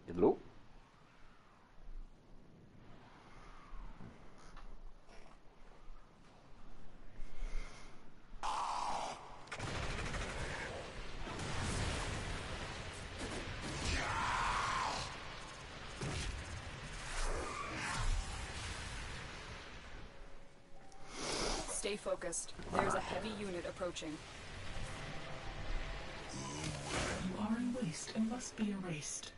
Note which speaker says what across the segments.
Speaker 1: Hello?
Speaker 2: Stay focused. There's a heavy unit approaching.
Speaker 3: You are in waste and must be erased.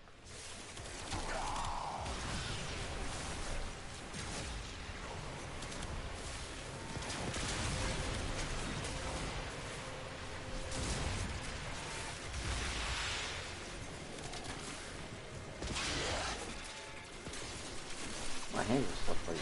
Speaker 1: My hands are slippery.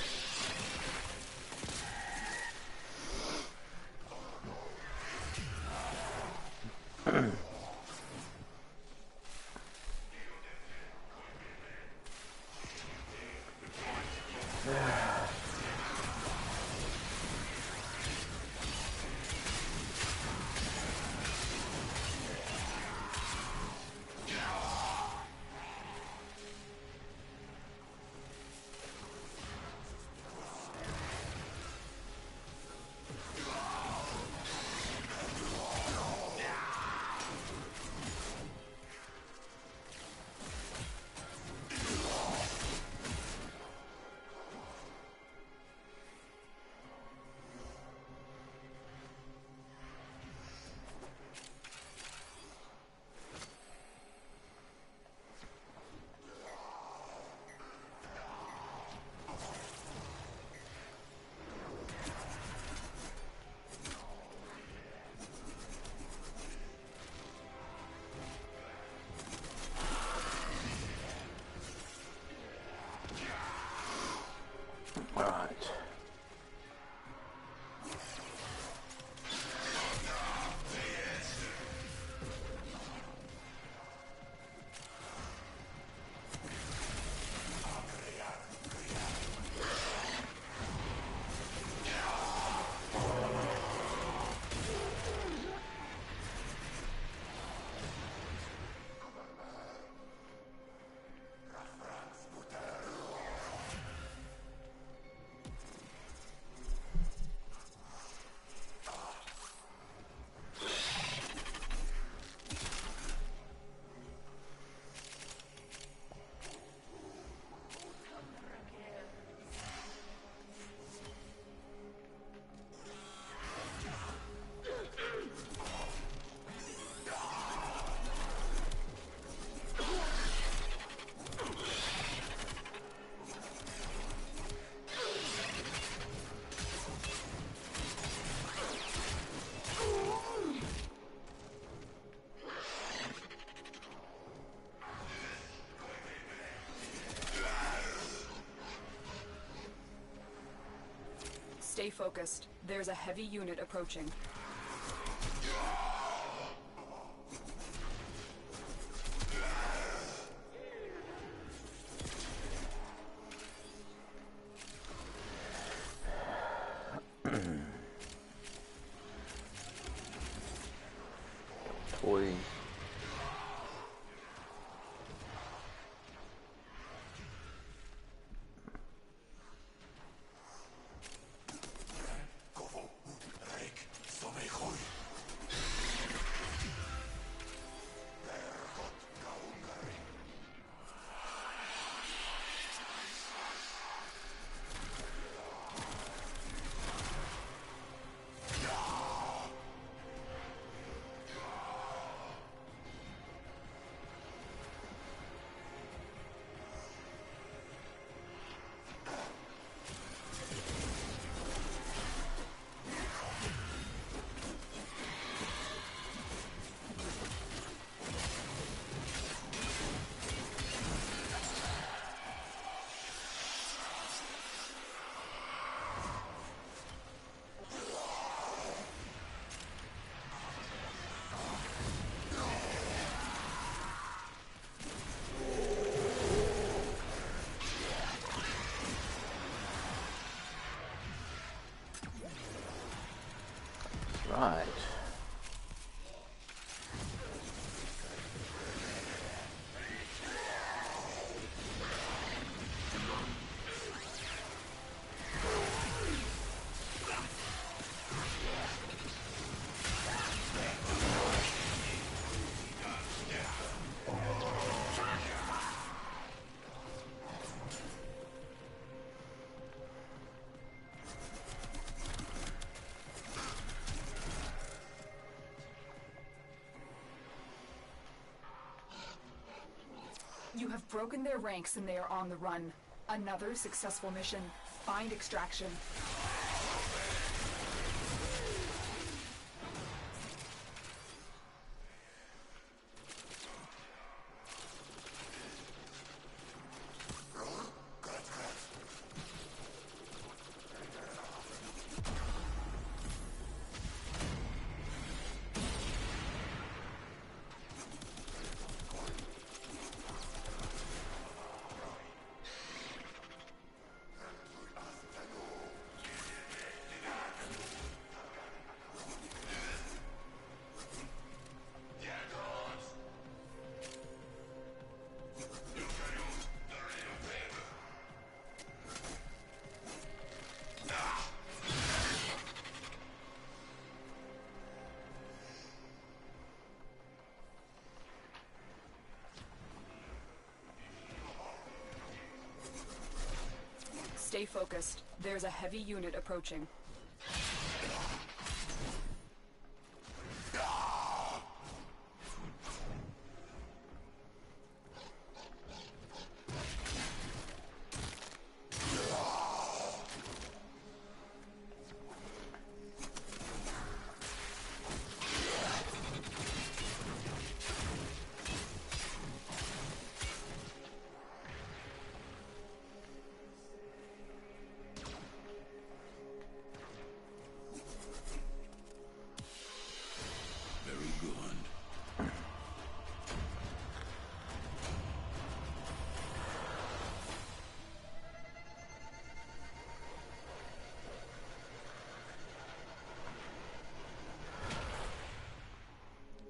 Speaker 1: Alright.
Speaker 2: Stay focused. There's a heavy unit approaching.
Speaker 1: Toy. Right.
Speaker 2: You have broken their ranks and they are on the run. Another successful mission. Find extraction. Stay focused. There's a heavy unit approaching.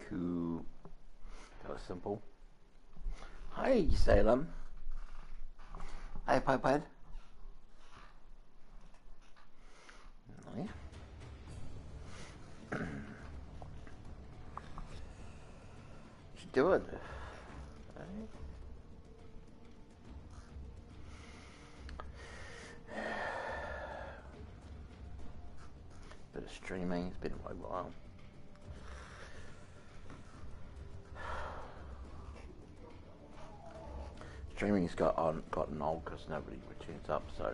Speaker 1: Cool. That was simple. Hi, Salem. Hi, Pipehead. Nice. What you doing? Bit of streaming. It's been a while. Streaming's gotten old because nobody tunes up, so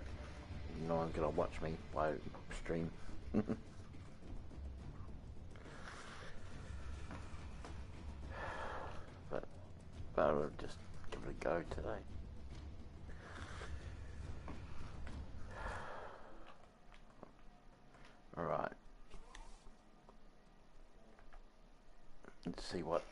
Speaker 1: no one's gonna watch me while I stream. but I'll just give it a go today. All right. Let's see what.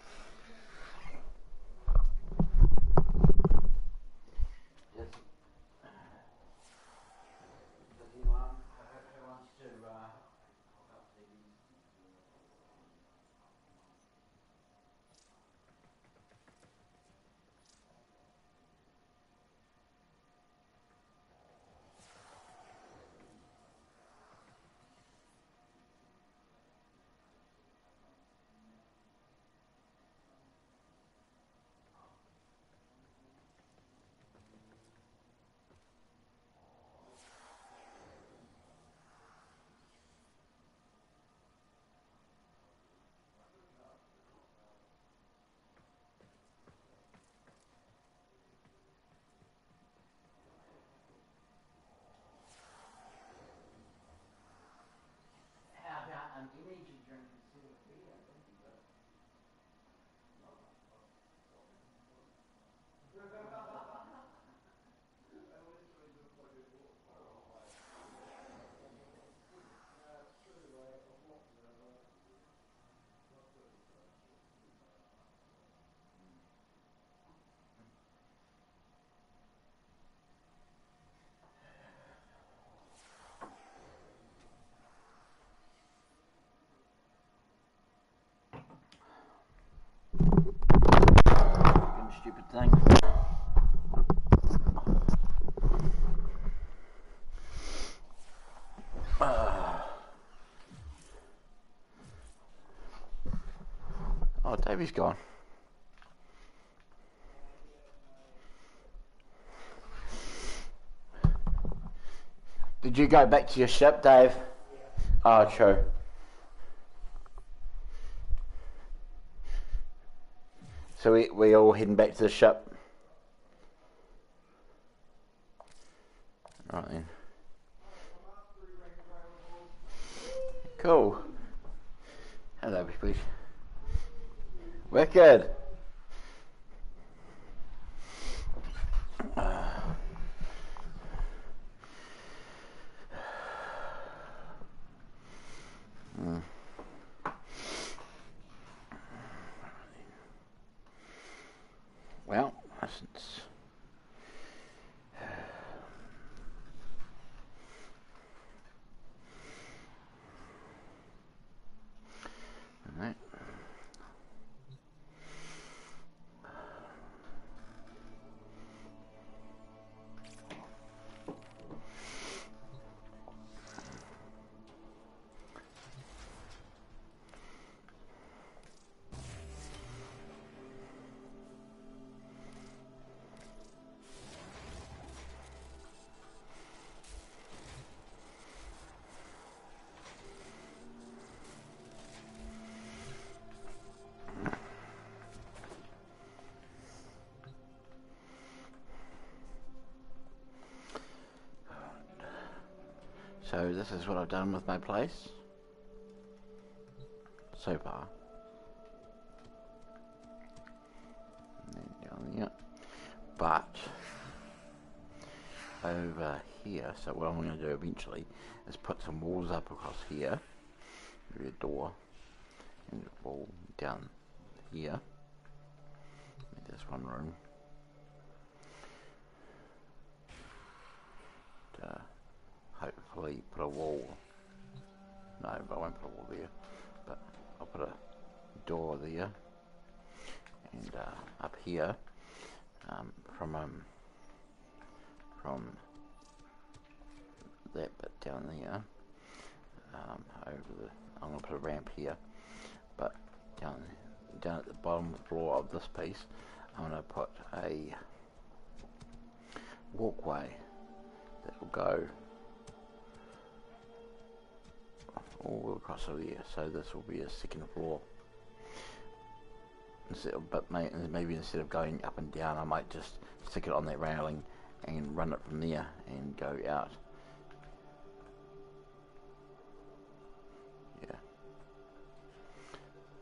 Speaker 1: Stupid thing. Oh, Davey's gone. Did you go back to your ship, Dave? Oh, true. So we all heading back to the ship. Right then. Cool. Hello, people. Wicked. Well, since right. So this is what I've done with my place so far. And then down there. But over here, so what I'm going to do eventually is put some walls up across here, maybe a door, and a wall down here. Make this one room. Hopefully put a wall. No, I won't put a wall there, but I'll put a door there, and up here, from that bit down there, I'm gonna put a ramp here, but down at the bottom floor of this piece, I'm gonna put a walkway that will go all across over here. So this will be a second floor. But maybe instead of going up and down, I might just stick it on that railing and run it from there and go out. Yeah,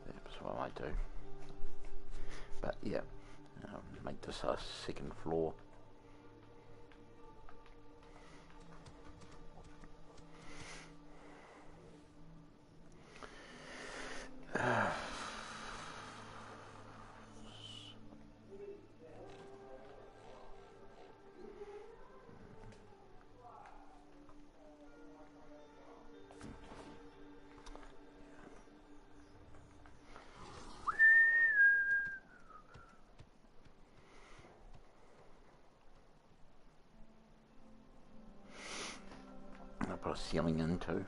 Speaker 1: that's what I might do. But yeah, make this a second floor. I'll put a ceiling in too.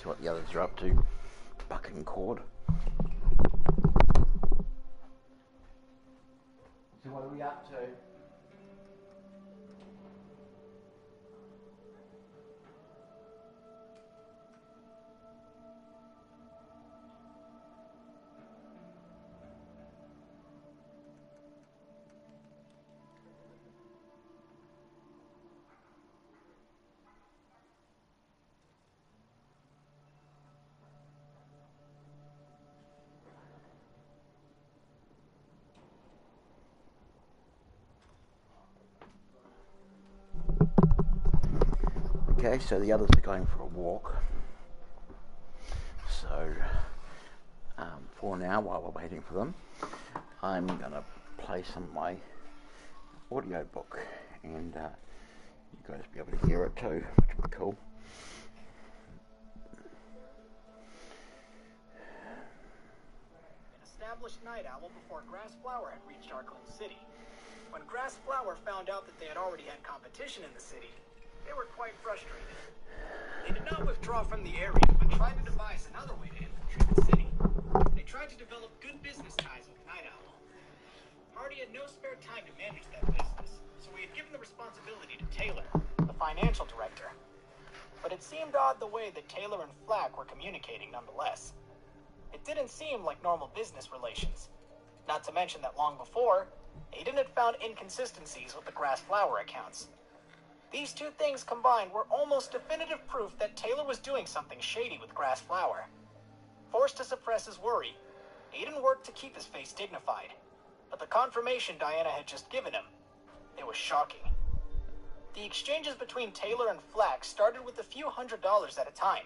Speaker 1: See what the others are up to. Bucking cord. So what are we up to? Okay, so the others are going for a walk. So, for now, while we're waiting for them, I'm going to play some of my audio book and you guys be able to hear it too, which would be cool.
Speaker 4: An established night owl before Grass Flower had reached Arcling City. When Grass Flower found out that they had already had competition in the city, they were quite frustrated. They did not withdraw from the area, but tried to devise another way to infiltrate the city. They tried to develop good business ties with Night Owl. Hardy had no spare time to manage that business, so he had given the responsibility to Taylor, the financial director. But it seemed odd the way that Taylor and Flack were communicating nonetheless. It didn't seem like normal business relations. Not to mention that long before, Aiden had found inconsistencies with the Grass Flower accounts. These two things combined were almost definitive proof that Taylor was doing something shady with Grass Flower. Forced to suppress his worry, Aiden worked to keep his face dignified. But the confirmation Diana had just given him, it was shocking. The exchanges between Taylor and Flack started with a few $100s at a time,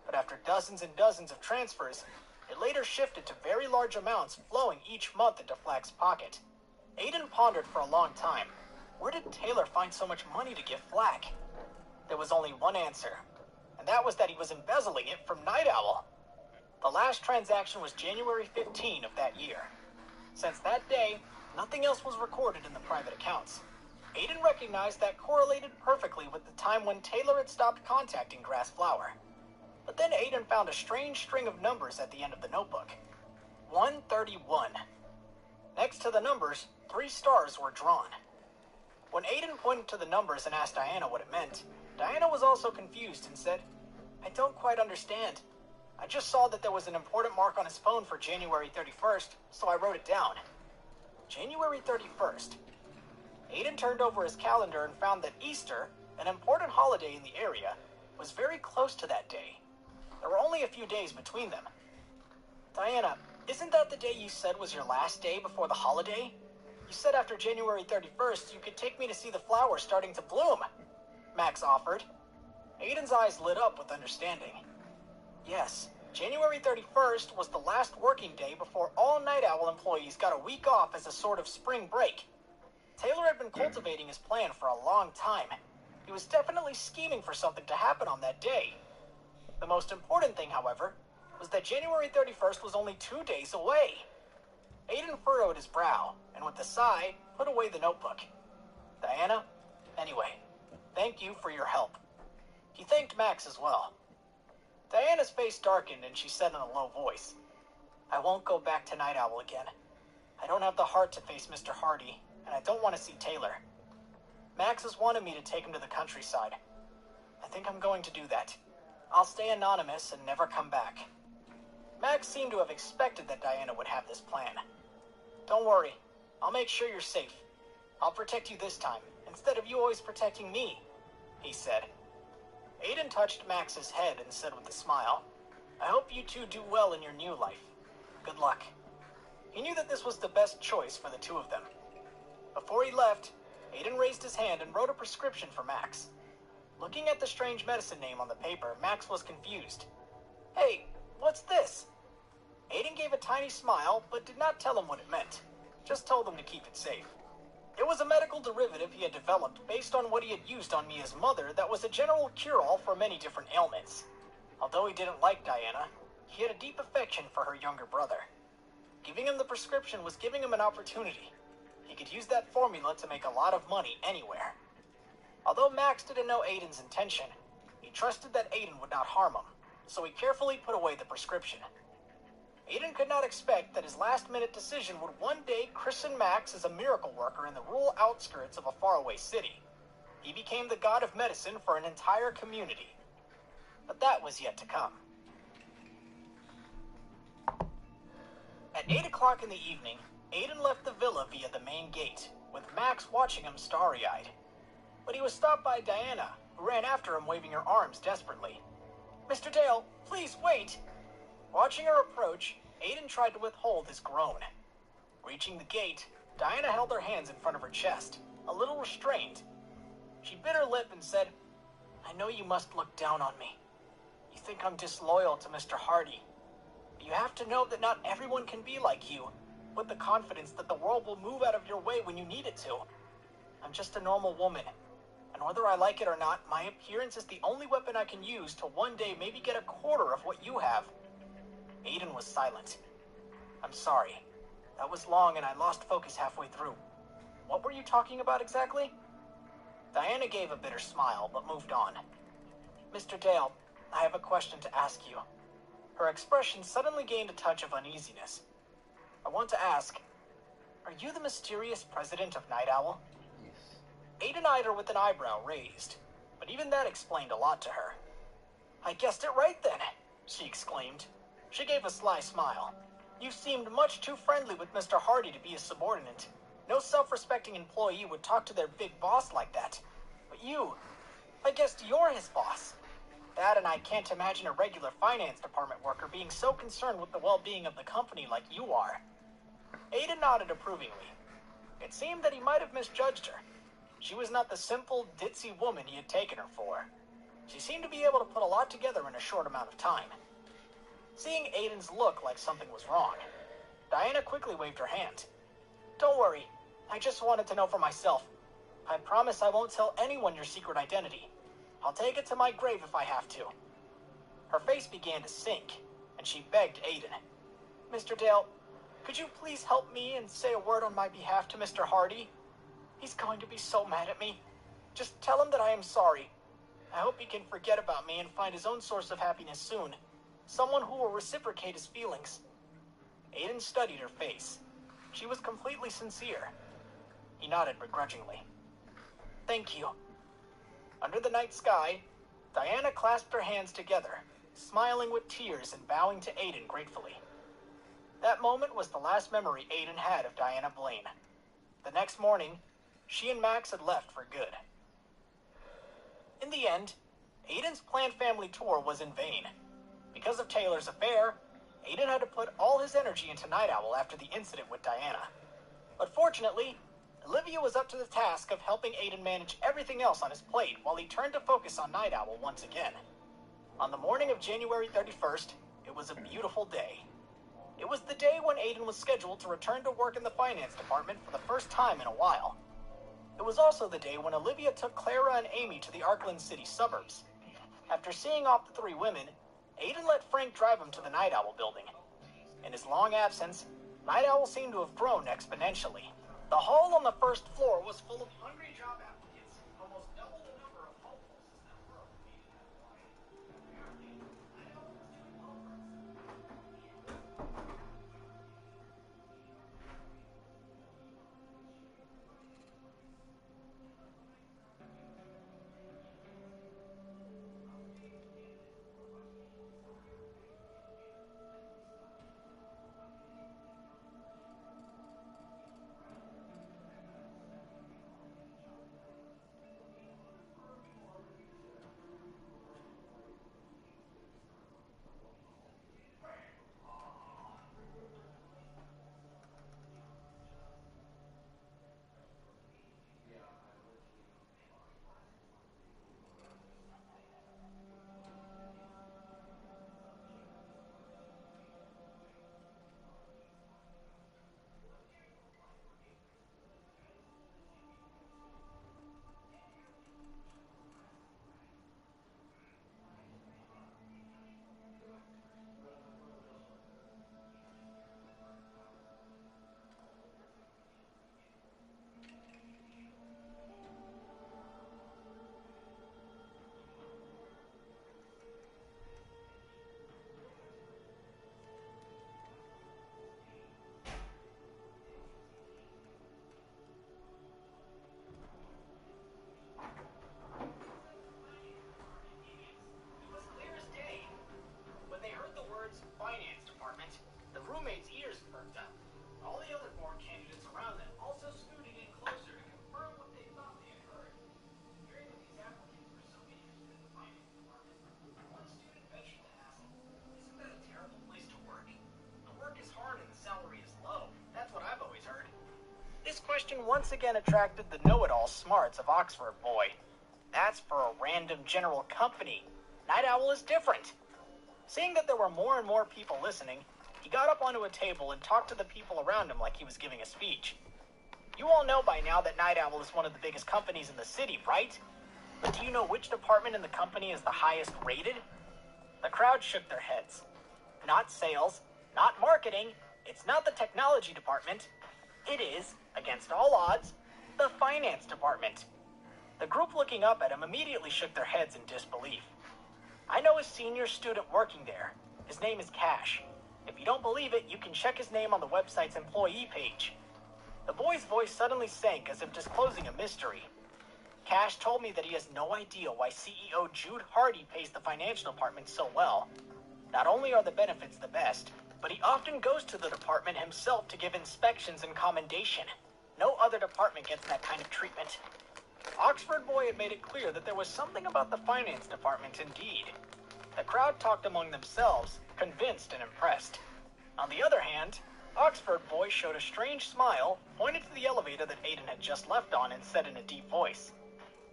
Speaker 4: but after dozens and dozens of transfers, it later shifted to very large amounts flowing each month into Flack's pocket. Aiden pondered for a long time. Where did Taylor find so much money to give Flack? There was only one answer, and that was that he was embezzling it from Night Owl. The last transaction was January 15 of that year. Since that day, nothing else was recorded in the private accounts. Aiden recognized that correlated perfectly with the time when Taylor had stopped contacting Grass Flower. But then Aiden found a strange string of numbers at the end of the notebook. 131. Next to the numbers, 3 stars were drawn. When Aiden pointed to the numbers and asked Diana what it meant, Diana was also confused and said, "I don't quite understand. I just saw that there was an important mark on his phone for January 31st, so I wrote it down." January 31st. Aiden turned over his calendar and found that Easter, an important holiday in the area, was very close to that day. There were only a few days between them. "Diana, isn't that the day you said was your last day before the holiday? You said after January 31st you could take me to see the flowers starting to bloom," Max offered. Aiden's eyes lit up with understanding. Yes, January 31st was the last working day before all Night Owl employees got a week off as a sort of spring break. Taylor had been cultivating his plan for a long time. He was definitely scheming for something to happen on that day. The most important thing, however, was that January 31st was only 2 days away. Aiden furrowed his brow, and with a sigh, put away the notebook. "Diana, anyway, thank you for your help." He thanked Max as well. Diana's face darkened and she said in a low voice, "I won't go back to Night Owl again. I don't have the heart to face Mr. Hardy, and I don't want to see Taylor. Max has wanted me to take him to the countryside. I think I'm going to do that. I'll stay anonymous and never come back." Max seemed to have expected that Diana would have this plan. "Don't worry, I'll make sure you're safe. I'll protect you this time, instead of you always protecting me," he said. Aiden touched Max's head and said with a smile, "I hope you two do well in your new life. Good luck." He knew that this was the best choice for the two of them. Before he left, Aiden raised his hand and wrote a prescription for Max. Looking at the strange medicine name on the paper, Max was confused. "Hey, what's this?" Aiden gave a tiny smile, but did not tell him what it meant. Just told him to keep it safe. It was a medical derivative he had developed based on what he had used on Mia's mother that was a general cure-all for many different ailments. Although he didn't like Diana, he had a deep affection for her younger brother. Giving him the prescription was giving him an opportunity. He could use that formula to make a lot of money anywhere. Although Max didn't know Aiden's intention, he trusted that Aiden would not harm him, so he carefully put away the prescription. Aiden could not expect that his last-minute decision would one day christen Max as a miracle worker in the rural outskirts of a faraway city. He became the god of medicine for an entire community. But that was yet to come. At 8 o'clock in the evening, Aiden left the villa via the main gate, with Max watching him starry-eyed. But he was stopped by Diana, who ran after him waving her arms desperately. "Mr. Dale, please wait!" Watching her approach, Aiden tried to withhold his groan. Reaching the gate, Diana held her hands in front of her chest, a little restrained. She bit her lip and said, "I know you must look down on me. You think I'm disloyal to Mr. Hardy. But you have to know that not everyone can be like you, with the confidence that the world will move out of your way when you need it to. I'm just a normal woman, And whether I like it or not, my appearance is the only weapon I can use to one day maybe get a quarter of what you have. Aiden was silent. I'm sorry. That was long and I lost focus halfway through. What were you talking about exactly? Diana gave a bitter smile, but moved on. Mr. Dale, I have a question to ask you. Her expression suddenly gained a touch of uneasiness. I want to ask, are you the mysterious president of Night Owl?
Speaker 1: Yes.
Speaker 4: Aiden eyed her with an eyebrow raised, but even that explained a lot to her. I guessed it right then, she exclaimed. She gave a sly smile. You seemed much too friendly with Mr. Hardy to be a subordinate. No self-respecting employee would talk to their big boss like that. But you, I guessed you're his boss. That and I can't imagine a regular finance department worker being so concerned with the well-being of the company like you are. Aiden nodded approvingly. It seemed that he might have misjudged her. She was not the simple, ditzy woman he had taken her for. She seemed to be able to put a lot together in a short amount of time. Seeing Aiden's look like something was wrong, Diana quickly waved her hand. Don't worry, I just wanted to know for myself. I promise I won't tell anyone your secret identity. I'll take it to my grave if I have to. Her face began to sink, and she begged Aiden. Mr. Dale, could you please help me and say a word on my behalf to Mr. Hardy? He's going to be so mad at me. Just tell him that I am sorry. I hope he can forget about me and find his own source of happiness soon. Someone who will reciprocate his feelings. Aiden studied her face. She was completely sincere. He nodded begrudgingly. Thank you. Under the night sky, Diana clasped her hands together, smiling with tears and bowing to Aiden gratefully. That moment was the last memory Aiden had of Diana Blaine. The next morning, she and Max had left for good. In the end, Aiden's planned family tour was in vain. Because of Taylor's affair, Aiden had to put all his energy into Night Owl after the incident with Diana. But fortunately, Olivia was up to the task of helping Aiden manage everything else on his plate while he turned to focus on Night Owl once again. On the morning of January 31st, it was a beautiful day. It was the day when Aiden was scheduled to return to work in the finance department for the first time in a while. It was also the day when Olivia took Clara and Amy to the Arkland City suburbs. After seeing off the three women, Aiden let Frank drive him to the Night Owl building. In his long absence, Night Owl seemed to have grown exponentially. The hall on the first floor was full of hungry job applicants, almost double the number of hopefuls as there were when Aiden had applied. Apparently, Night Owl was doing well for himself. Question once again attracted the know-it-all smarts of Oxford boy. That's for a random general company. Night Owl is different. Seeing that there were more and more people listening, he got up onto a table and talked to the people around him like he was giving a speech. You all know by now that Night Owl is one of the biggest companies in the city, right? But do you know which department in the company is the highest rated? The crowd shook their heads. Not sales, not marketing, it's not the technology department. It is, against all odds, the finance department. The group looking up at him immediately shook their heads in disbelief. I know a senior student working there. His name is Cash. If you don't believe it, you can check his name on the website's employee page. The boy's voice suddenly sank as if disclosing a mystery. Cash told me that he has no idea why CEO Jude Hardy pays the financial department so well. Not only are the benefits the best, but he often goes to the department himself to give inspections and commendation. No other department gets that kind of treatment. Oxford Boy had made it clear that there was something about the finance department indeed. The crowd talked among themselves, convinced and impressed. On the other hand, Oxford Boy showed a strange smile, pointed to the elevator that Aiden had just left on, and said in a deep voice,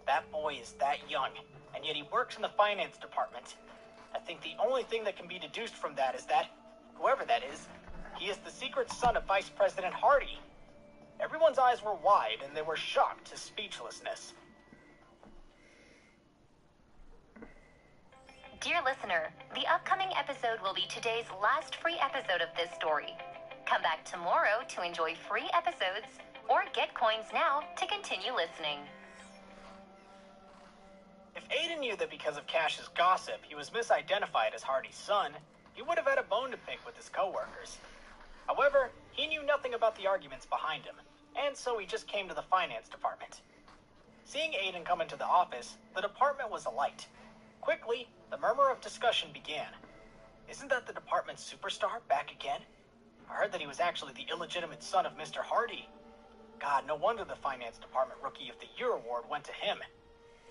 Speaker 4: "That boy is that young, and yet he works in the finance department. I think the only thing that can be deduced from that is that, whoever that is, he is the secret son of Vice President Hardy." Everyone's eyes were wide, and they were shocked to speechlessness.
Speaker 5: Dear listener, the upcoming episode will be today's last free episode of this story. Come back tomorrow to enjoy free episodes, or get coins now to continue listening.
Speaker 4: If Aiden knew that because of Cash's gossip, he was misidentified as Hardy's son, he would have had a bone to pick with his coworkers. However, he knew nothing about the arguments behind him, and so he just came to the finance department. Seeing Aiden come into the office, the department was alight. Quickly, the murmur of discussion began. Isn't that the department's superstar back again? I heard that he was actually the illegitimate son of Mr. Hardy. God, no wonder the finance department Rookie of the Year award went to him.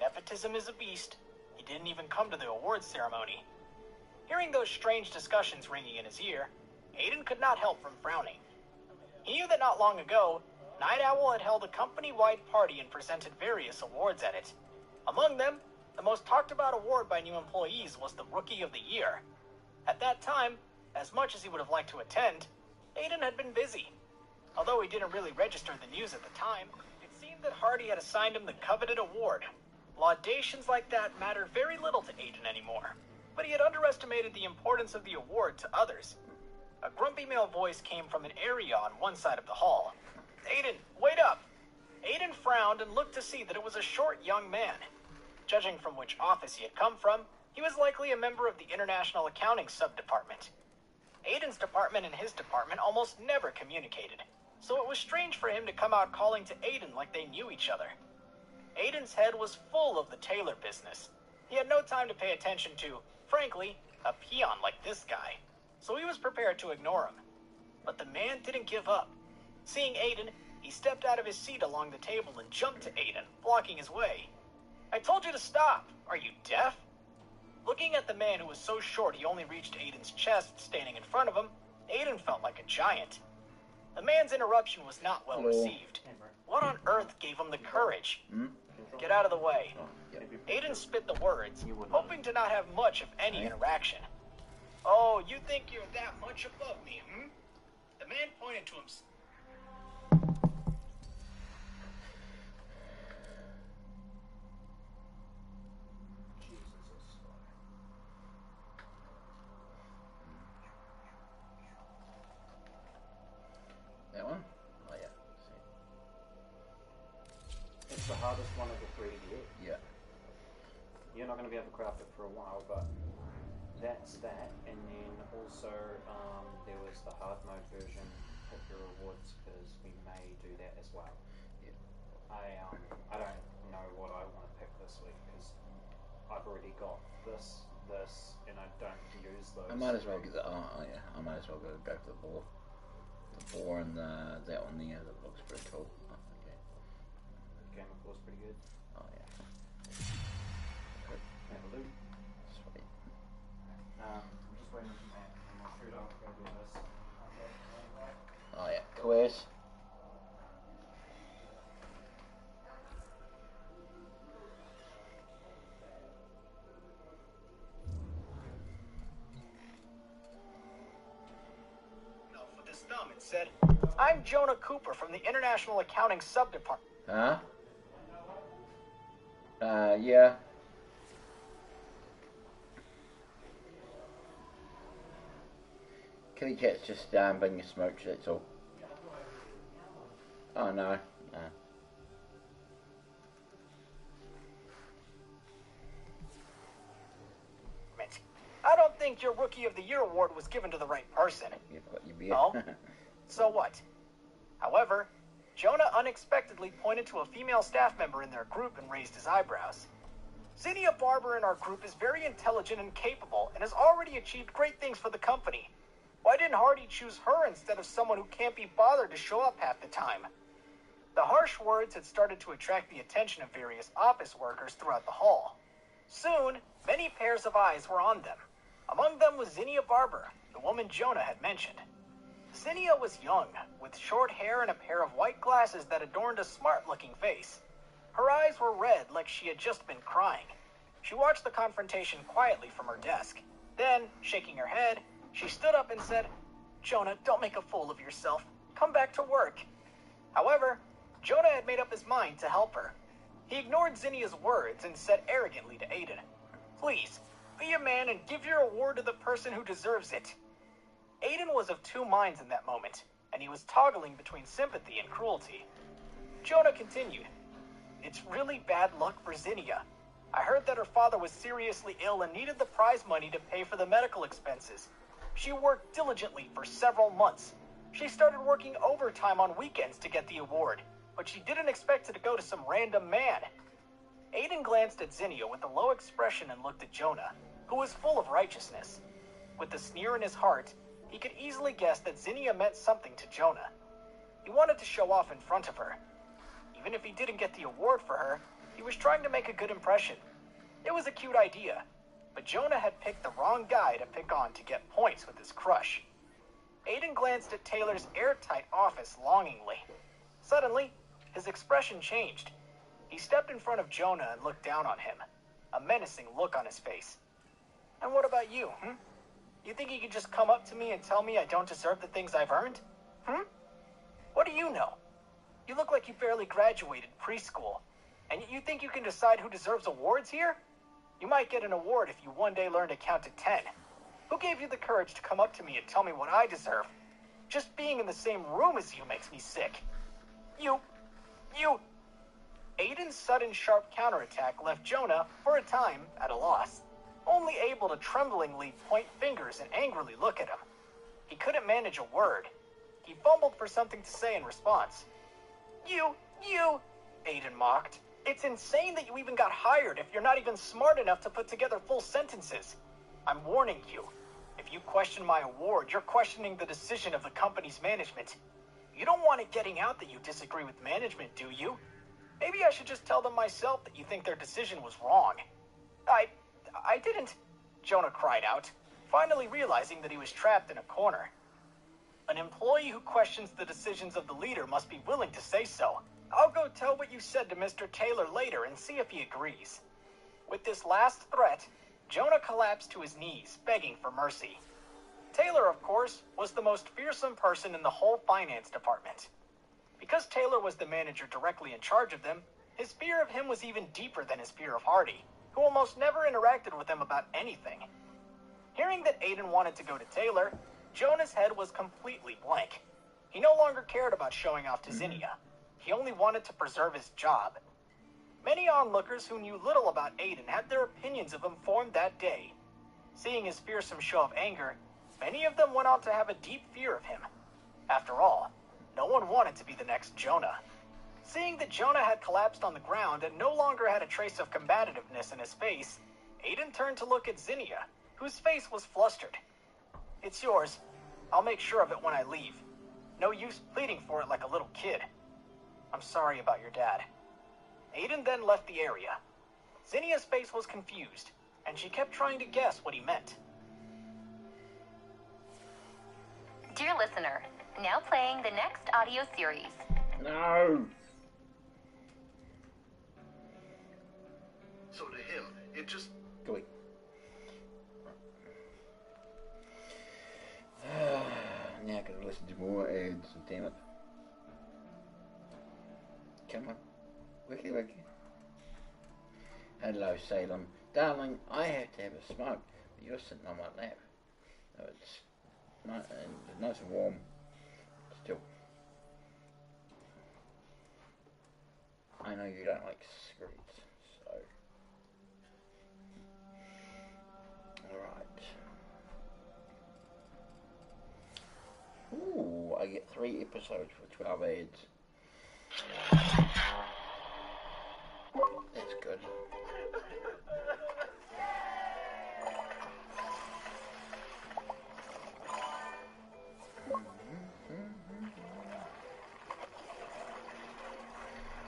Speaker 4: Nepotism is a beast. He didn't even come to the awards ceremony. Hearing those strange discussions ringing in his ear, Aiden could not help from frowning. He knew that not long ago, Night Owl had held a company-wide party and presented various awards at it. Among them, the most talked about award by new employees was the Rookie of the Year. At that time, as much as he would have liked to attend, Aiden had been busy. Although he didn't really register the news at the time, it seemed that Hardy had assigned him the coveted award. Laudations like that mattered very little to Aiden anymore, but he had underestimated the importance of the award to others. A grumpy male voice came from an area on one side of the hall. "Aiden, wait up!" Aiden frowned and looked to see that it was a short young man. Judging from which office he had come from, he was likely a member of the International Accounting Sub-Department. Aiden's department and his department almost never communicated, so it was strange for him to come out calling to Aiden like they knew each other. Aiden's head was full of the tailor business. He had no time to pay attention to, frankly, a peon like this guy, so he was prepared to ignore him. But the man didn't give up. Seeing Aiden, he stepped out of his seat along the table and jumped to Aiden, blocking his way. "I told you to stop! Are you deaf?" Looking at the man who was so short he only reached Aiden's chest standing in front of him, Aiden felt like a giant. The man's interruption was not well received. What on earth gave him the courage? "Get out of the way." Aiden spit the words, hoping to not have much of any interaction. "Oh, you think you're that much above me, hmm?" The man pointed to himself.
Speaker 1: That one? Oh yeah.
Speaker 6: It's the hardest one of the three to get.
Speaker 1: Yeah.
Speaker 6: You're not going to be able to craft it for a while, but that's that. And then also there was the hard mode version. Pick your rewards because we may do that as well.
Speaker 1: Yeah.
Speaker 6: I don't know what I want to pick this week because I've already got this, and I don't use those.
Speaker 1: I might as well get the. Oh yeah. I might as well go back to the boar. The boar and that one there. That looks pretty cool. Oh, okay.
Speaker 6: Game of course pretty good.
Speaker 1: Oh yeah.
Speaker 6: Have a loot.
Speaker 1: Sweet.
Speaker 6: I'm just waiting for that. I'm not sure I'll go do this.
Speaker 1: Oh yeah. Quiz.
Speaker 4: With his thumb, it said, "I'm Jonah Cooper from the International Accounting Sub-Department."
Speaker 1: Huh? Yeah. Kitty Cat's just being a smooch, that's all. Oh no. No.
Speaker 4: I don't think your Rookie of the Year award was given to the right person.
Speaker 1: You've got your beer.
Speaker 4: Oh? So what? However, Jonah unexpectedly pointed to a female staff member in their group and raised his eyebrows. Zinnia Barber in our group is very intelligent and capable and has already achieved great things for the company. Why didn't Hardy choose her instead of someone who can't be bothered to show up half the time? The harsh words had started to attract the attention of various office workers throughout the hall. Soon, many pairs of eyes were on them. Among them was Zinnia Barber, the woman Jonah had mentioned. Zinnia was young, with short hair and a pair of white glasses that adorned a smart-looking face. Her eyes were red like she had just been crying. She watched the confrontation quietly from her desk. Then, shaking her head, she stood up and said, "Jonah, don't make a fool of yourself. Come back to work." However, Jonah had made up his mind to help her. He ignored Zinnia's words and said arrogantly to Aiden, "Please, be a man and give your award to the person who deserves it." Aiden was of two minds in that moment, and he was toggling between sympathy and cruelty. Jonah continued, "It's really bad luck for Zinnia. I heard that her father was seriously ill and needed the prize money to pay for the medical expenses. She worked diligently for several months. She started working overtime on weekends to get the award, but she didn't expect it to go to some random man." Aiden glanced at Zinnia with a low expression and looked at Jonah, who was full of righteousness. With the sneer in his heart, he could easily guess that Zinnia meant something to Jonah. He wanted to show off in front of her. Even if he didn't get the award for her, he was trying to make a good impression. It was a cute idea, but Jonah had picked the wrong guy to pick on to get points with his crush. Aiden glanced at Taylor's airtight office longingly. Suddenly, his expression changed. He stepped in front of Jonah and looked down on him, a menacing look on his face. "And what about you, You think you could just come up to me and tell me I don't deserve the things I've earned? What do you know? You look like you barely graduated preschool, and yet you think you can decide who deserves awards here? You might get an award if you one day learn to count to 10. Who gave you the courage to come up to me and tell me what I deserve? Just being in the same room as you makes me sick. You... Aiden's sudden sharp counterattack left Jonah, for a time, at a loss, only able to tremblingly point fingers and angrily look at him. He couldn't manage a word. He fumbled for something to say in response. You, Aiden mocked. "It's insane that you even got hired if you're not even smart enough to put together full sentences. I'm warning you. If you question my award, you're questioning the decision of the company's management. You don't want it getting out that you disagree with management, do you? Maybe I should just tell them myself that you think their decision was wrong." I didn't, Jonah cried out, finally realizing that he was trapped in a corner. An employee who questions the decisions of the leader must be willing to say so. I'll go tell what you said to Mr. Taylor later and see if he agrees. With this last threat, Jonah collapsed to his knees, begging for mercy. Taylor, of course, was the most fearsome person in the whole finance department. Because Taylor was the manager directly in charge of them, his fear of him was even deeper than his fear of Hardy, who almost never interacted with him about anything. Hearing that Aiden wanted to go to Taylor, Jonah's head was completely blank. He no longer cared about showing off to Zinnia. He only wanted to preserve his job. Many onlookers who knew little about Aiden had their opinions of him formed that day. Seeing his fearsome show of anger, many of them went on to have a deep fear of him. After all, no one wanted to be the next Jonah. Seeing that Jonah had collapsed on the ground and no longer had a trace of combativeness in his face, Aiden turned to look at Zinnia, whose face was flustered. "It's yours. I'll make sure of it when I leave. No use pleading for it like a little kid. I'm sorry about your dad." Aiden then left the area. Zinnia's face was confused, and she kept trying to guess what he meant.
Speaker 5: Dear listener, now playing the next audio series.
Speaker 1: No!
Speaker 7: So to him, it just...
Speaker 1: Go away. Now I can listen to more ads, damn it. Come on. Wiki. Hello, Salem. Darling, I have to have a smoke, but you're sitting on my lap. So it's nice and warm still. I know you don't like cigarettes, so... Alright. Ooh, I get 3 episodes for 12 ads. That's good.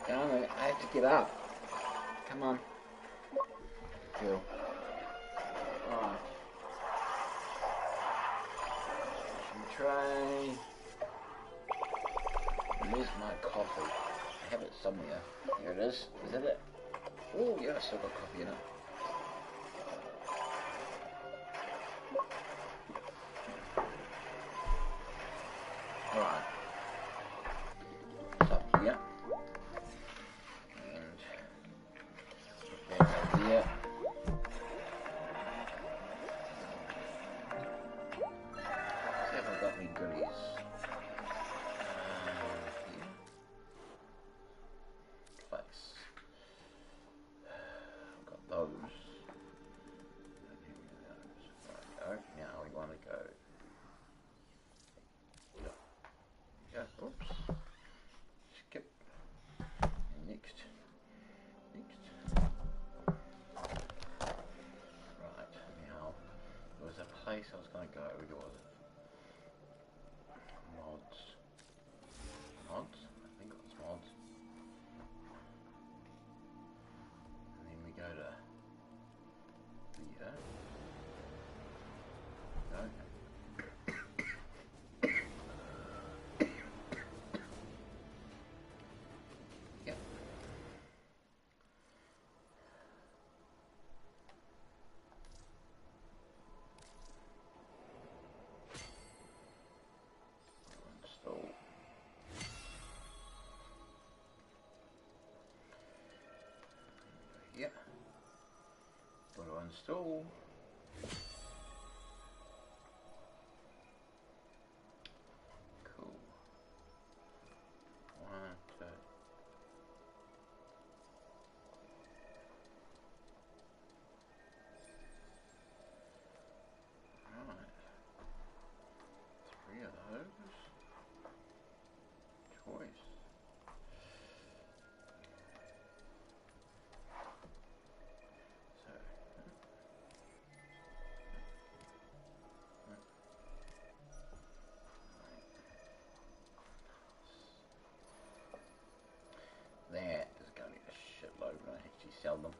Speaker 1: Darling, I have to get up. Come on. Cool. Alright. Tray. Where's my coffee? I have it somewhere. Here it is. Is that it? Oh, yeah, I still got coffee in it. Alright. It's up here. And back up here. See if I've got any goodies. Here. Place. I've got those. Right, now we want to go. Yeah, oops. Skip. And next. Right, now there was a place I was going to go. Where was it? Mods. I think it was mods. And then we go to here. No. Yep. Install. Yep. What do I install? Cool. 1, 2. Right. 3 of those. Choice. So. That is going to be a shitload when I actually sell them.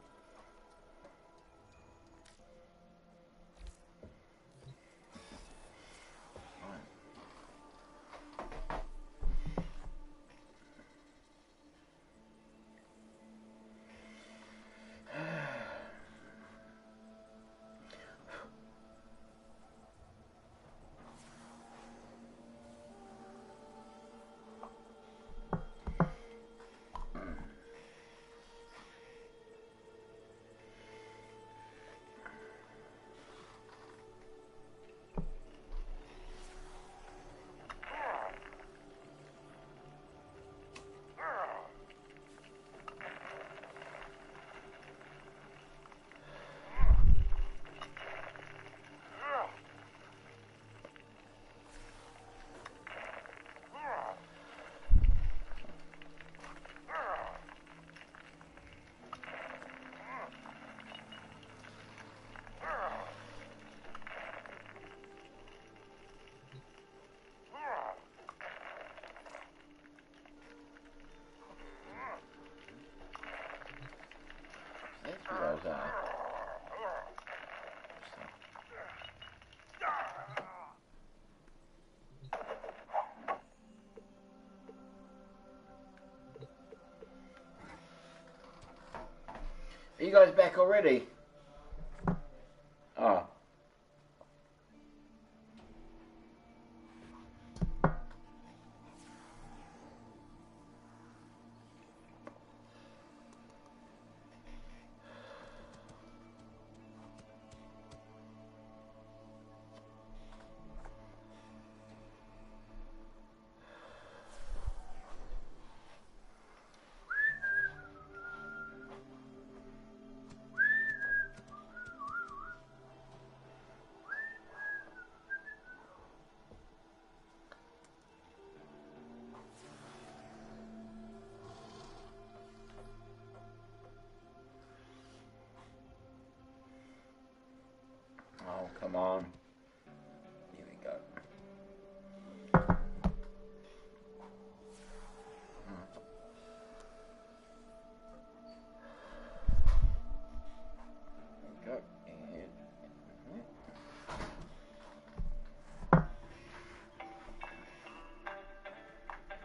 Speaker 1: Are you guys back already? Oh. Come on. Here we go. There we go.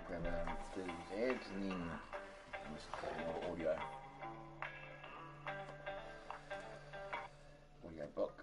Speaker 1: And grab do these ads and then just more audio. Audio book.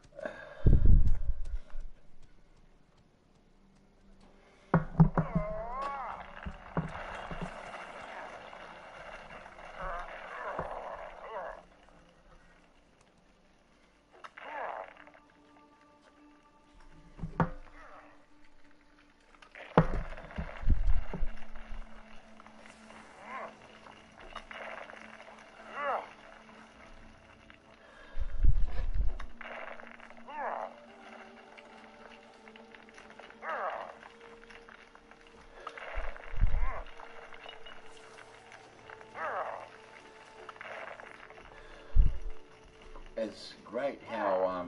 Speaker 1: It's great how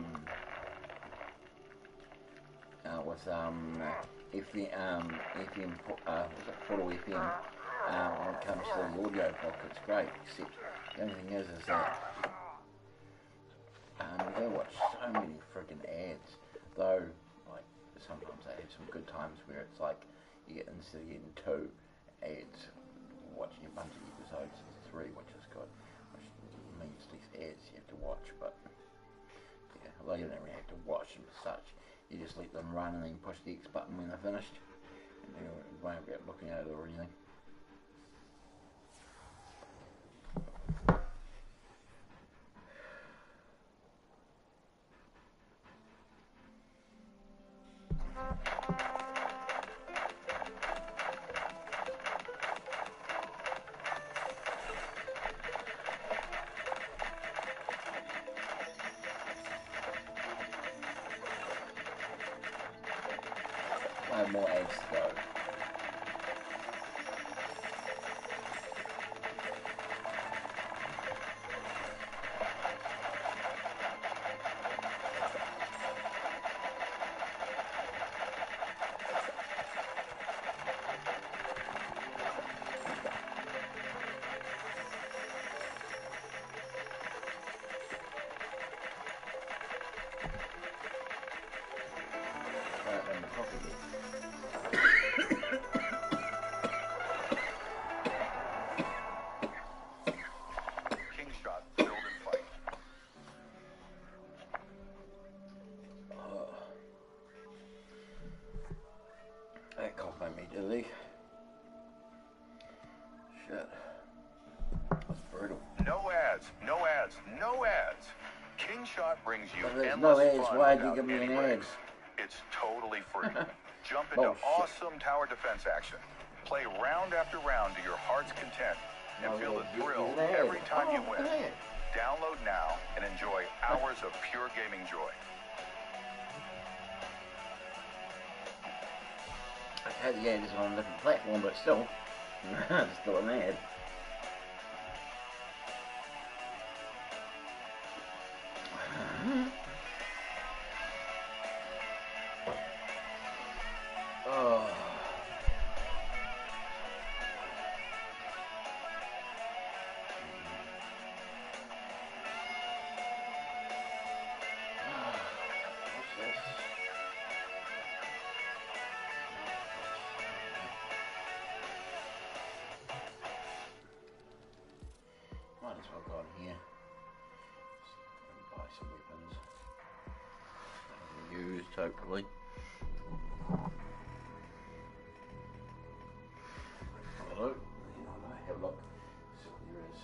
Speaker 1: with FM Portal FM when it comes to the audio book, it's great. Except the only thing is that you gotta watch so many freaking ads. Though, like sometimes they have some good times where it's like you get instead of getting 2 ads, watching a bunch of episodes, it's 3, which is good. Which means these ads you have to watch, but yeah, although you don't really have to watch them as such, you just let them run and then push the X button when they're finished, and you won't be looking at it or anything. I have more eggs to go. That cough made me dizzy. Shit. That's brutal.
Speaker 7: No ads, no ads, no ads. King Shot brings you
Speaker 1: But there's
Speaker 7: endless
Speaker 1: no ads.
Speaker 7: fun
Speaker 1: Why'd you
Speaker 7: without
Speaker 1: give me
Speaker 7: any
Speaker 1: an ad?
Speaker 7: breaks. It's totally free. Jump into
Speaker 1: Oh, shit.
Speaker 7: awesome tower defense action. Play round after round to your heart's content and
Speaker 1: No,
Speaker 7: feel the
Speaker 1: you-
Speaker 7: thrill
Speaker 1: you an ad.
Speaker 7: every time you
Speaker 1: Oh,
Speaker 7: win.
Speaker 1: an ad.
Speaker 7: Download now and enjoy hours of pure gaming joy.
Speaker 1: Okay, the ad is on a different platform, but still, it's still an ad. Oh. What's this? Might as well go in here. Buy some weapons. Used, hopefully. Hello? Have a look. See what there is.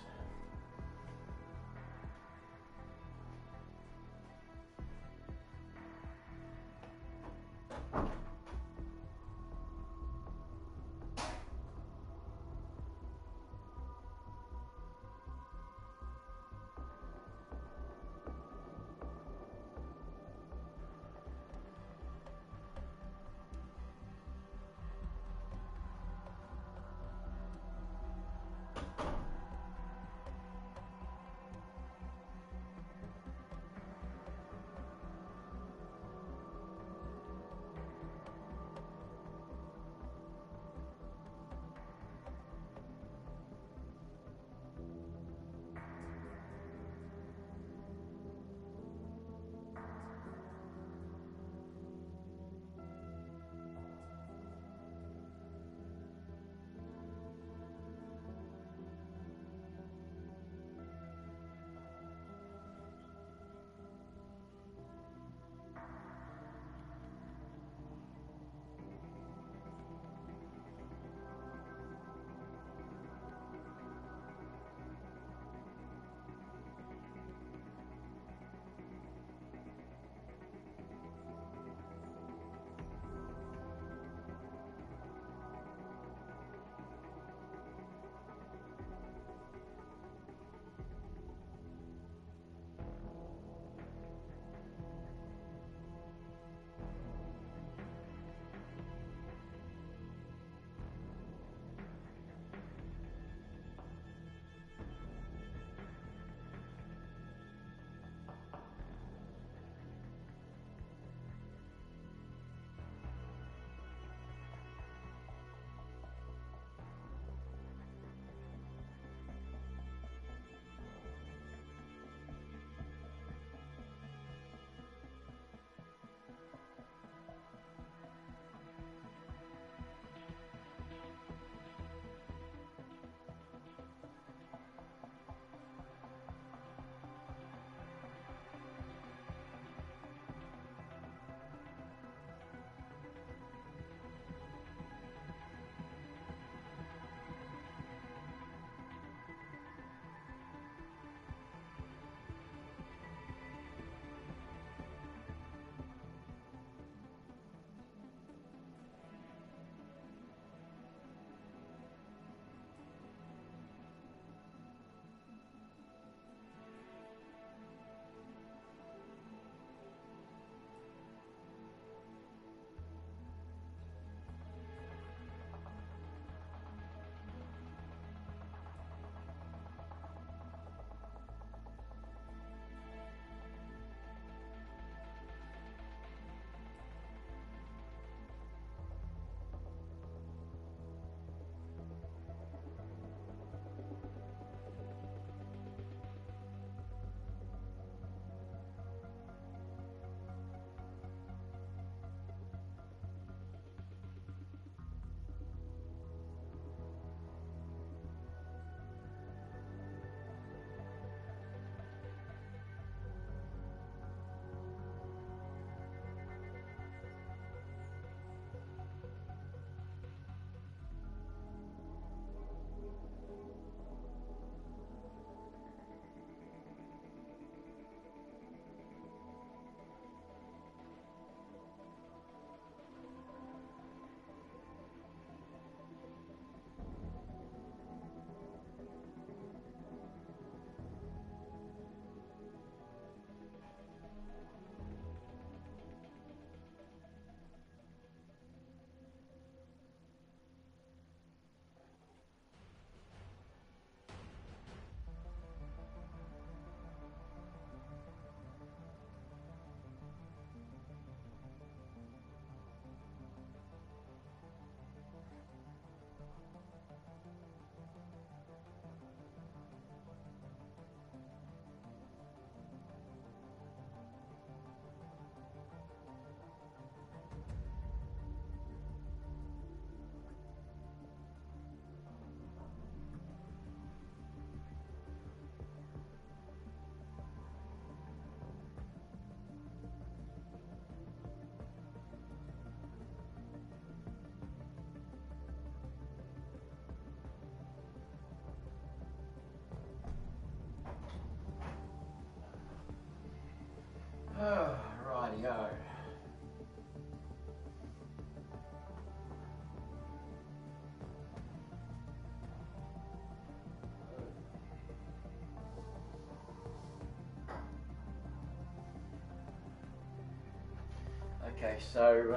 Speaker 1: Okay, so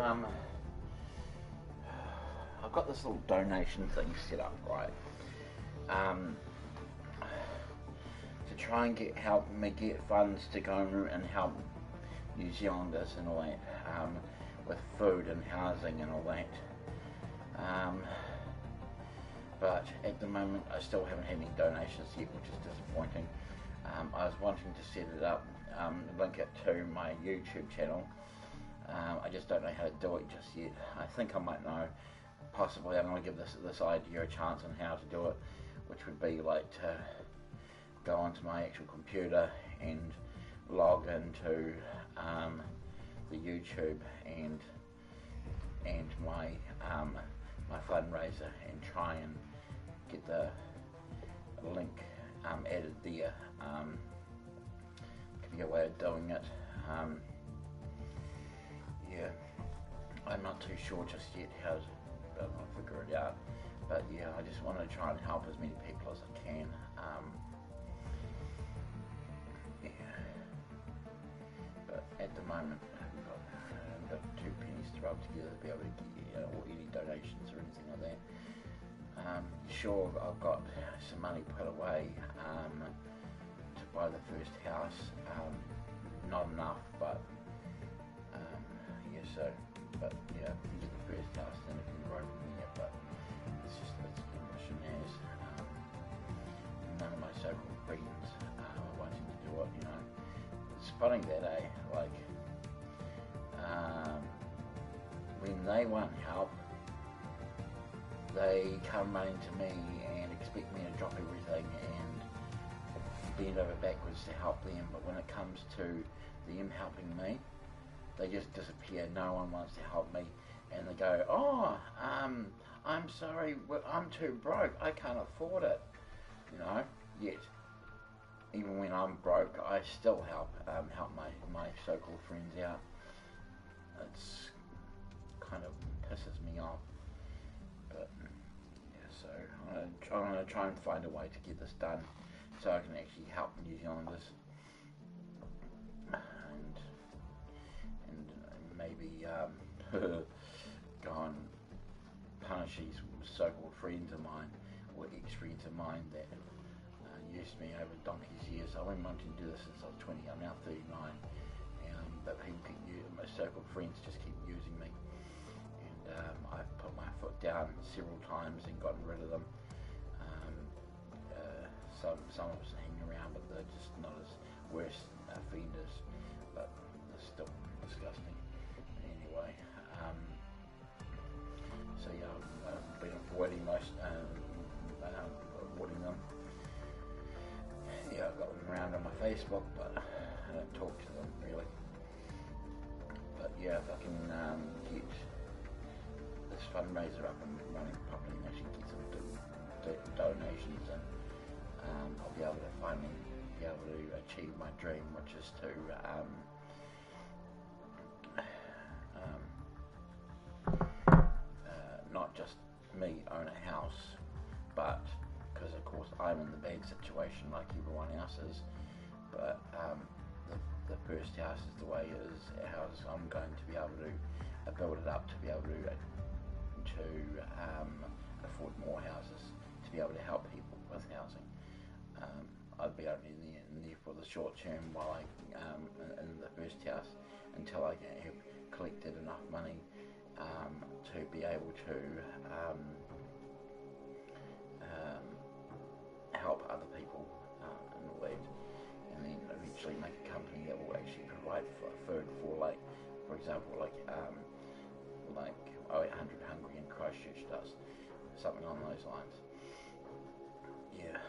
Speaker 1: I've got this little donation thing set up, right? To try and help me get funds to go and help New Zealanders and all that, with food and housing and all that. But at the moment I still haven't had any donations yet, which is disappointing. I was wanting to set it up, link it to my YouTube channel. I just don't know how to do it just yet. I think I might know. Possibly I'm going to give this idea a chance on how to do it, which would be like to go onto my actual computer and log into the YouTube and my my fundraiser and try and get the link added there. Could be a way of doing it. Yeah, I'm not too sure just yet how to figure it out. But yeah, I just want to try and help as many people as I can. Yeah. But at the moment, I've got 2 pennies to rub together to be able to get or any donations or anything like that. Sure, I've got some money put away to buy the first house. Not enough, but yeah. So, but yeah, if you get the first house, then it can grow from there. But it's just that's the mission is. None of my so-called friends are wanting to do it. You know, it's funny that like when they want help, they come running to me and expect me to drop everything and bend over backwards to help them. But when it comes to them helping me, they just disappear. No one wants to help me, and they go, "Oh, I'm sorry, I'm too broke. I can't afford it." You know. Yet, even when I'm broke, I still help my so-called friends out. It's kind of pisses me off. But yeah, so I'm gonna try and find a way to get this done, so I can actually help New Zealanders, and maybe go and punish these so-called friends of mine or ex-friends of mine that used me over donkey's years. I've been wanting to do this since I was 20. I'm now 39, but people keep my so-called friends just keep using me. I've put my foot down several times and gotten rid of them. Some of us hang around, but they're just not as worse offenders, but they're still disgusting. Anyway, so yeah, I've been avoiding avoiding them. Yeah, I've got them around on my Facebook, but I don't talk to them really. But yeah, if I can get this fundraiser up and running properly and actually get some donations, and I'll be able to finally be able to achieve my dream, which is to not just me own a house, but because of course I'm in the bad situation like everyone else is, but the first house is the way it is. House I'm going to be able to build it up to be able to afford more houses, to be able to help people with housing. I'd be only in there for the short term while I in the first house until I have collected enough money to be able to help other people in the lead, and then eventually make a company that will actually provide food for, like, for example, like 800 Hungry in Christchurch does, something on those lines. Yeah.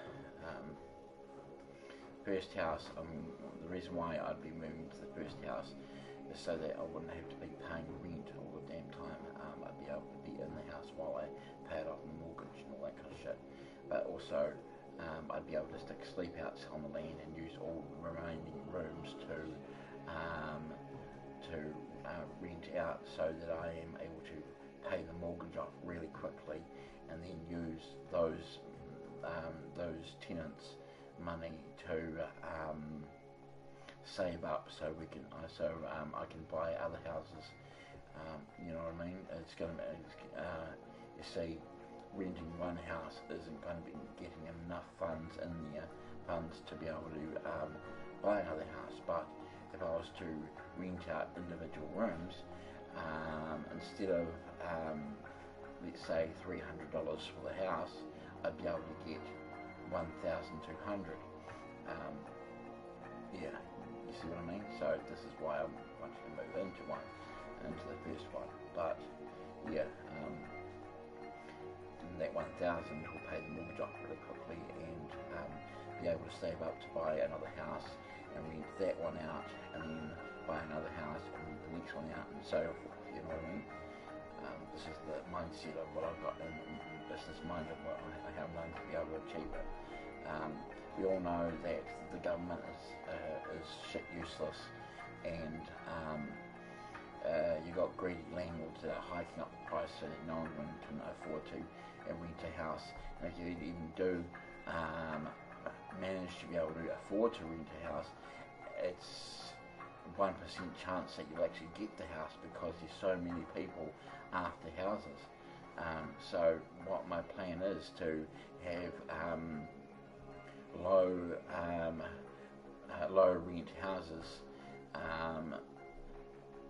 Speaker 1: First house, the reason why I'd be moving to the first house is so that I wouldn't have to be paying rent all the damn time. I'd be able to be in the house while I paid off the mortgage and all that kind of shit. But also, I'd be able to stick sleep outs on the land and use all the remaining rooms to rent out, so that I am able to pay the mortgage off really quickly, and then use those tenants' money to save up, so I can buy other houses You know what I mean? It's going to you see, renting one house isn't going to be getting enough funds in there, to be able to buy another house. But if I was to rent out individual rooms, instead of let's say $300 for the house, I'd be able to get $1,200. Yeah, you see what I mean? So this is why I'm wanting to move into the first one. But yeah, that 1,000 will pay the mortgage off really quickly, and be able to save up to buy another house and rent that one out, and then buy another house and rent the next one out, and so forth. You know what I mean? This is the mindset of what I've got in business mind of what I have done to be able to achieve it. We all know that the government is shit useless, and you've got greedy landlords that are hiking up the price so that no one can afford to rent a house. And if you even do manage to be able to afford to rent a house, it's 1% chance that you'll actually get the house, because there's so many people after houses. So what my plan is to have low rent houses,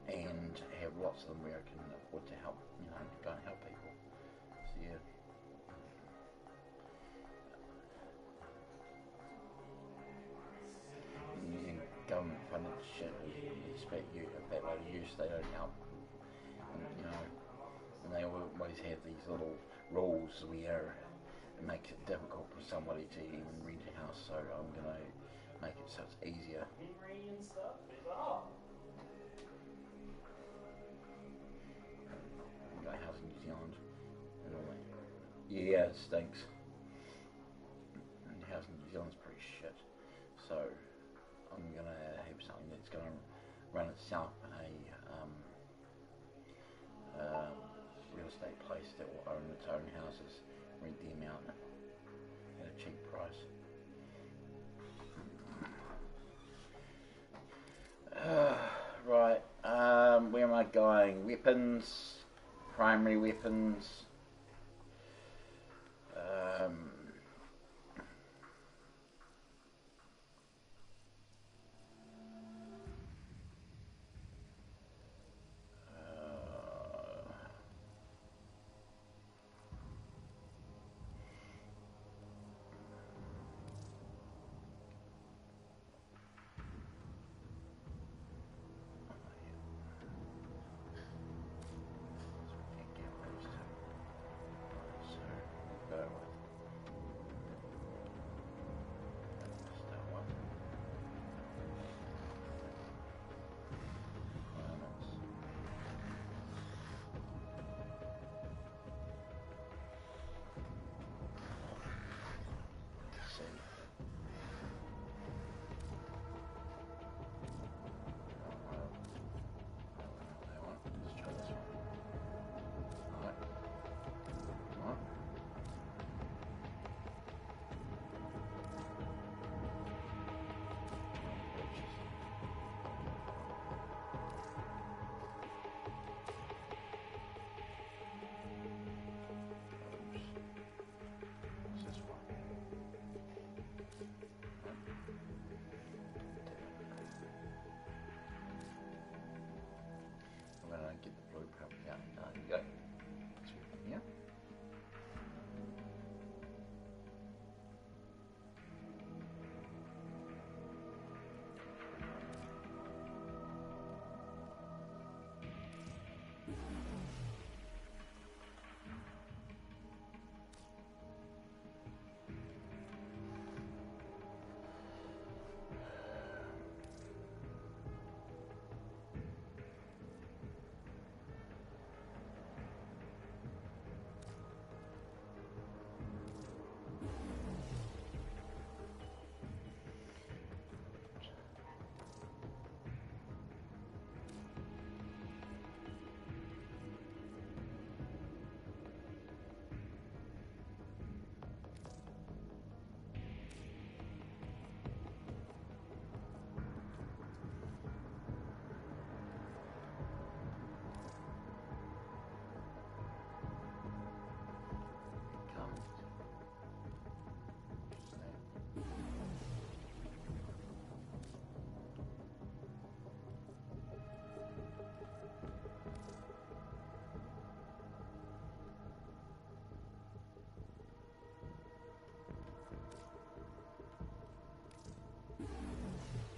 Speaker 1: and have lots of them where I can afford to help, go and help people. So yeah. And government funded shit, you expect that load of use, they don't help. And, and they always have these little rules where it makes it difficult for somebody to even rent a house, so I'm going to make it so it's easier. Got a house in New Zealand and all that. Yeah, it stinks. And the house in New Zealand's pretty shit. So I'm going to have something that's going to run itself, a real estate place that will own its own houses, rent them out at a cheap price. Right, where am I going? Weapons, primary weapons.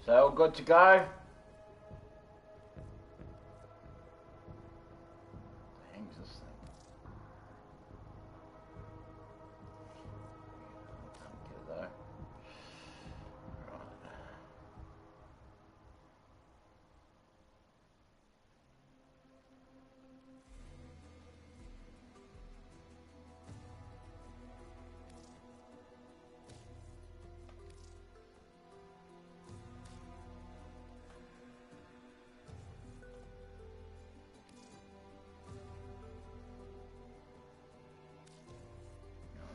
Speaker 1: So all good to go? Hangs this thing. Can't get it though. Right.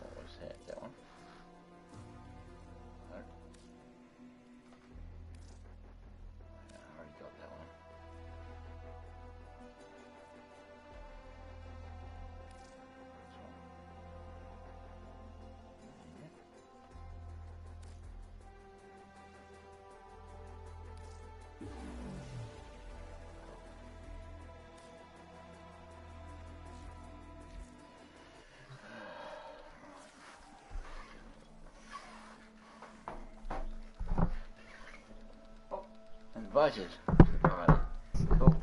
Speaker 1: What was that? That one? No. Yeah, I already got that one. Oh, invited. Alright, cool.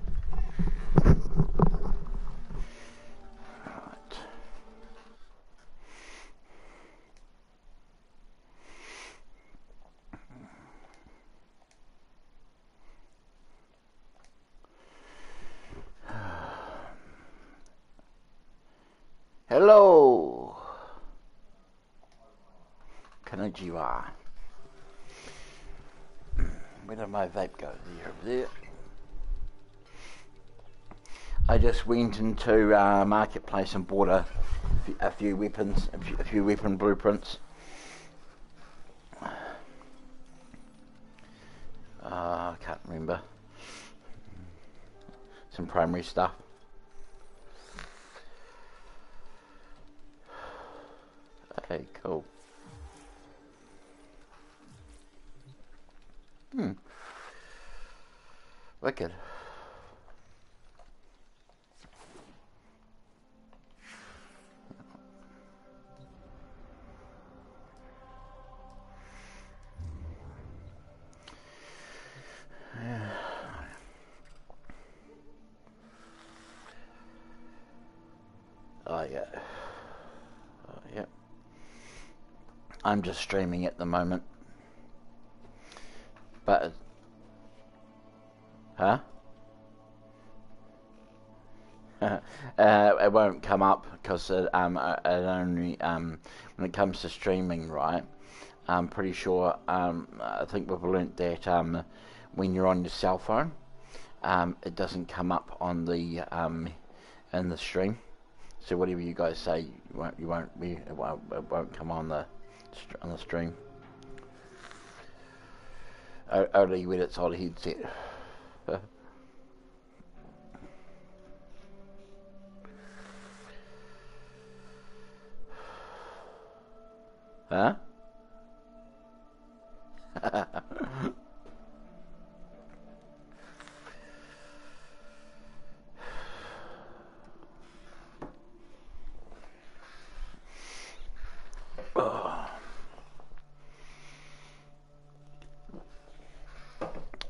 Speaker 1: Right. Hello. Konnichiwa. Where did my vape go? Over there. I just went into Marketplace and bought a few weapons, a few weapon blueprints. I can't remember. Some primary stuff. Okay, cool. Wicked. Oh yeah. Oh yeah. I'm just streaming at the moment. But huh? It won't come up because it only when it comes to streaming, right? I'm pretty sure. I think we've learnt that when you're on your cell phone, it doesn't come up on the in the stream. So whatever you guys say, it won't come on the stream. Only when it's on a headset. Huh?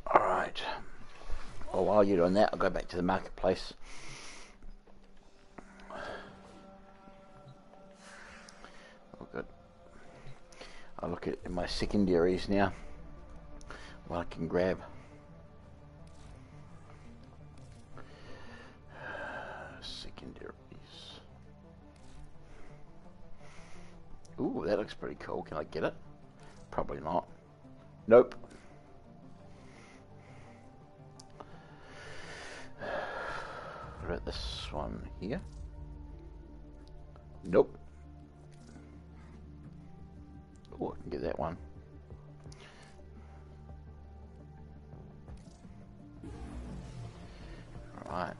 Speaker 1: Alright. Well, while you're doing that, I'll go back to the marketplace. Oh, good. I'll look at my secondaries now. What I can grab. Secondaries. Ooh, that looks pretty cool. Can I get it? Probably not. Nope. What about this one here? Nope. Oh, I can get that one. Alright.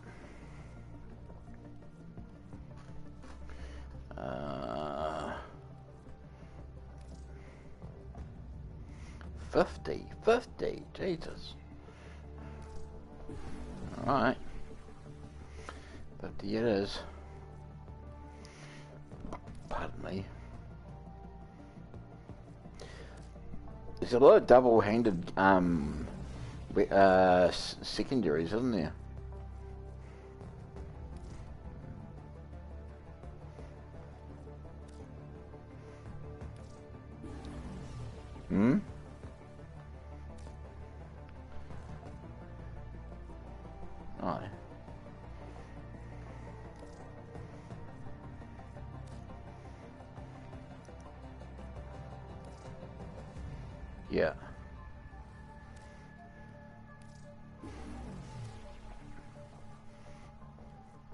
Speaker 1: 50, Jesus. Alright. 50 it is. Pardon me. There's a lot of double-handed secondaries, isn't there? Hmm? Oh. Yeah.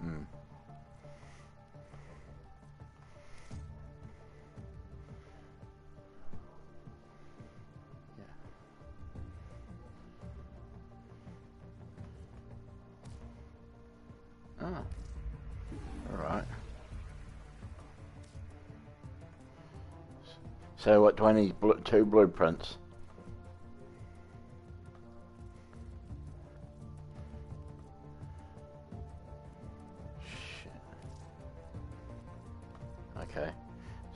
Speaker 1: Hmm. Oh. Alright. So what do I need? Two blueprints? Shit. Okay.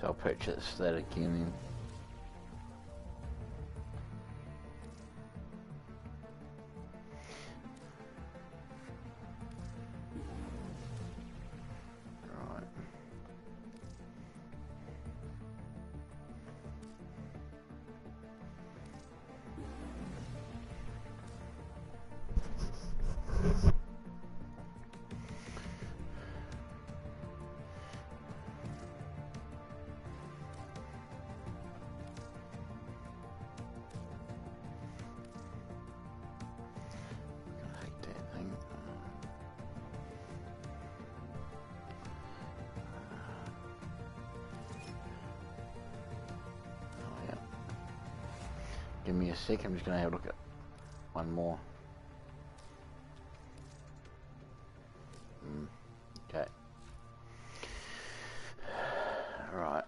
Speaker 1: So I'll purchase that again then. Give me a sec, I'm just going to have a look at one more. Okay. Right.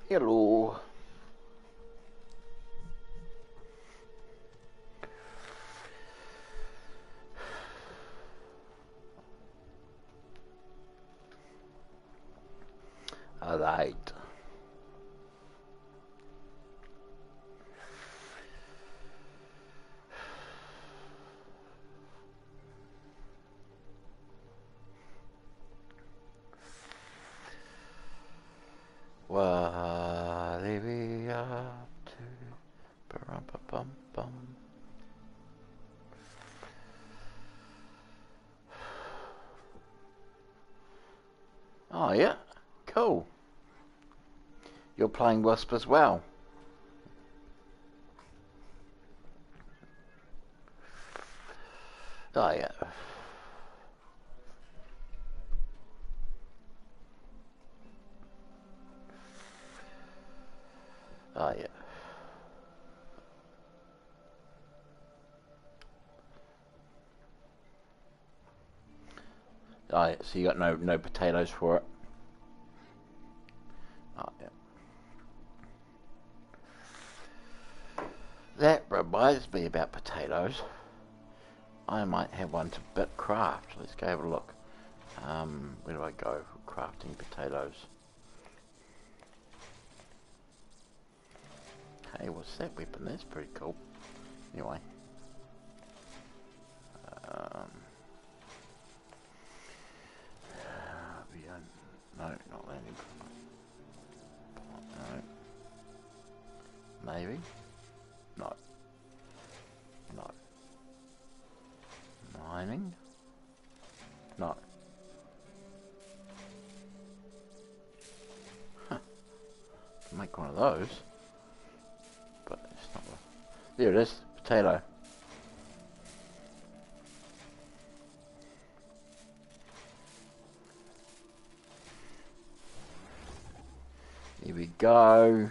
Speaker 1: Hello. Alright. What are we up to? Ba-rum-ba-bum-bum. Oh yeah, cool. You're playing Wisp as well. Oh yeah. Oh yeah. Oh yeah, so you got no potatoes for it. Oh yeah. That reminds me about potatoes. I might have one to bit craft. Let's go have a look. Where do I go for crafting potatoes? Hey, what's that weapon? That's pretty cool. Anyway. No, not landing. No. Maybe? No. No. Mining? No. Huh. Make one of those. But it's not. There it is. Potato. Here we go.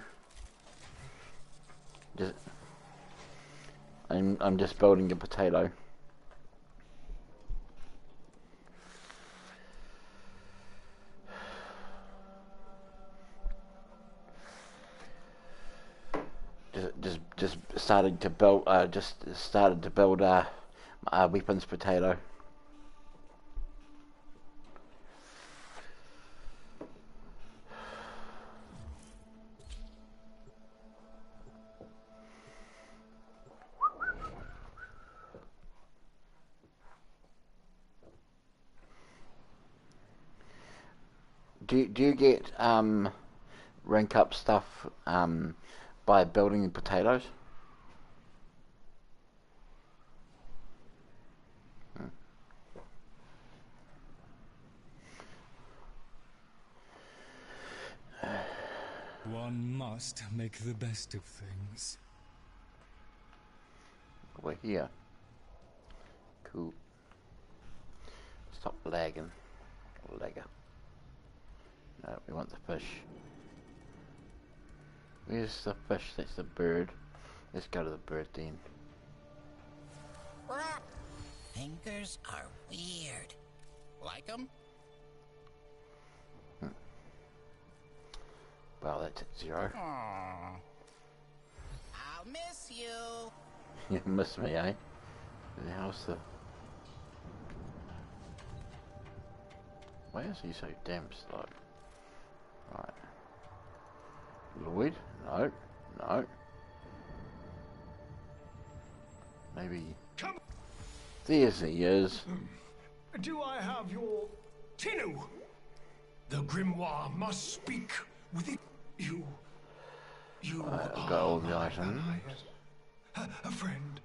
Speaker 1: I'm just building a potato. Just started to build. Weapons potato. do you get rank up stuff by building potatoes?
Speaker 8: One must make the best of things.
Speaker 1: We're here. Cool. Stop lagging. Lagger. No, we want the fish. Where's the fish? That's the bird. Let's go to the bird then.
Speaker 9: Fingers are weird. Like them?
Speaker 1: Well, that's at 0.
Speaker 9: Aww. I'll miss you.
Speaker 1: You miss me, eh? How's the... Why is he so damn slow? Right. Lloyd? No. No. Maybe...
Speaker 10: Come.
Speaker 1: There's he is.
Speaker 10: Do I have your Tinu? The grimoire must speak with it. You
Speaker 1: I've got all the items.
Speaker 10: A friend.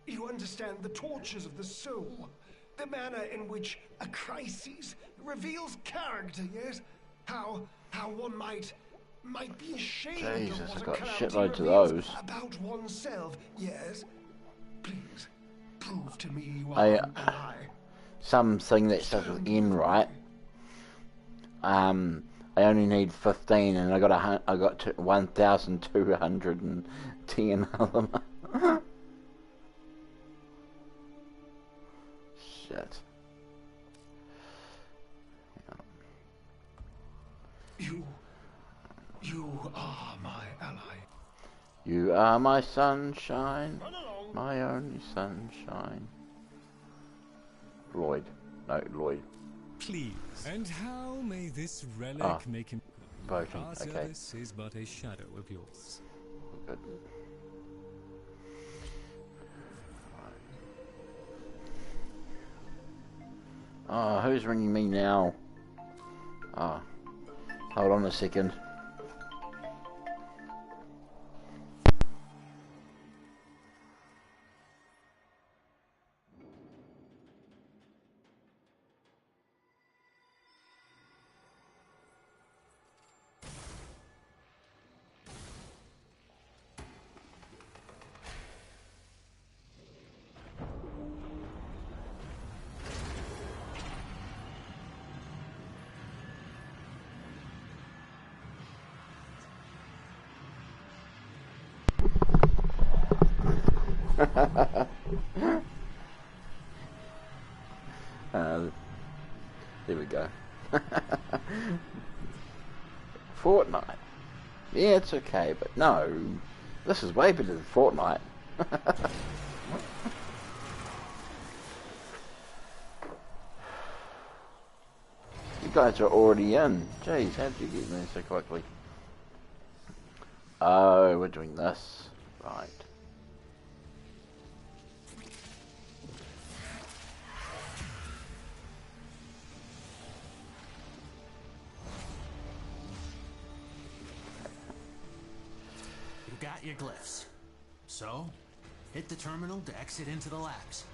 Speaker 10: You understand the tortures of the soul, the manner in which a crisis reveals character. Yes, how one might be ashamed
Speaker 1: Jesus,
Speaker 10: of what
Speaker 1: I've
Speaker 10: a
Speaker 1: got
Speaker 10: calamity
Speaker 1: shitloads of
Speaker 10: reveals
Speaker 1: those.
Speaker 10: about oneself. Yes, please prove to me you
Speaker 1: I,
Speaker 10: are an ally.
Speaker 1: Something that starts with N, right? I only need 15, and I got 1,210 of them. Shit.
Speaker 10: You are my ally.
Speaker 1: You are my sunshine, my only sunshine. Lloyd. No, Lloyd.
Speaker 8: Please. And how may this relic make him...
Speaker 1: Voting,
Speaker 8: Our
Speaker 1: okay.
Speaker 8: service is but a shadow of yours.
Speaker 1: Good. Oh, who's ringing me now? Ah, hold on a second. There we go. Fortnite. Yeah, it's okay, but no. This is way better than Fortnite. You guys are already in. Jeez, how did you get in there so quickly? Oh, we're doing this. Right.
Speaker 11: You got your glyphs. So, hit the terminal to exit into the labs.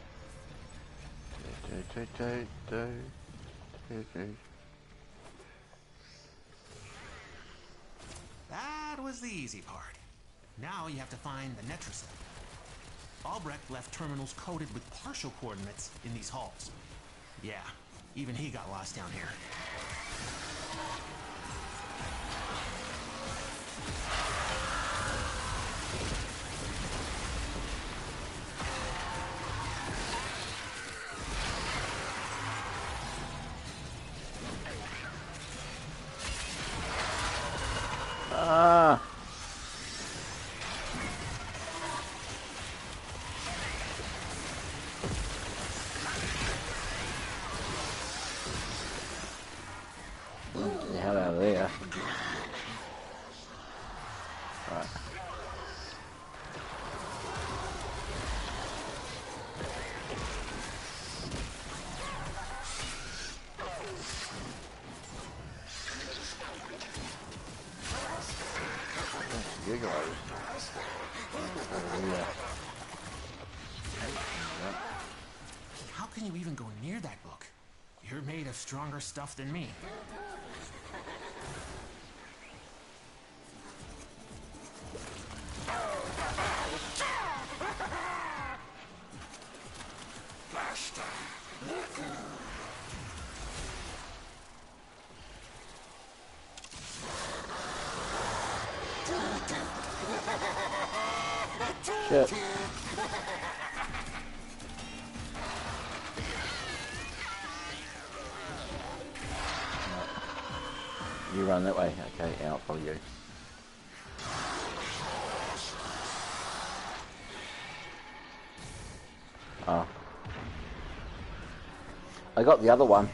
Speaker 11: That was the easy part. Now you have to find the Netracell. Albrecht left terminals coded with partial coordinates in these halls. Yeah, even he got lost down here.
Speaker 1: Get the hell out of there. Right. you guys. Over here. Yep.
Speaker 11: How can you even go near that book? You're made of stronger stuff than me.
Speaker 1: Shit. You run that way. Okay, I'll follow you. Oh. I got the other one.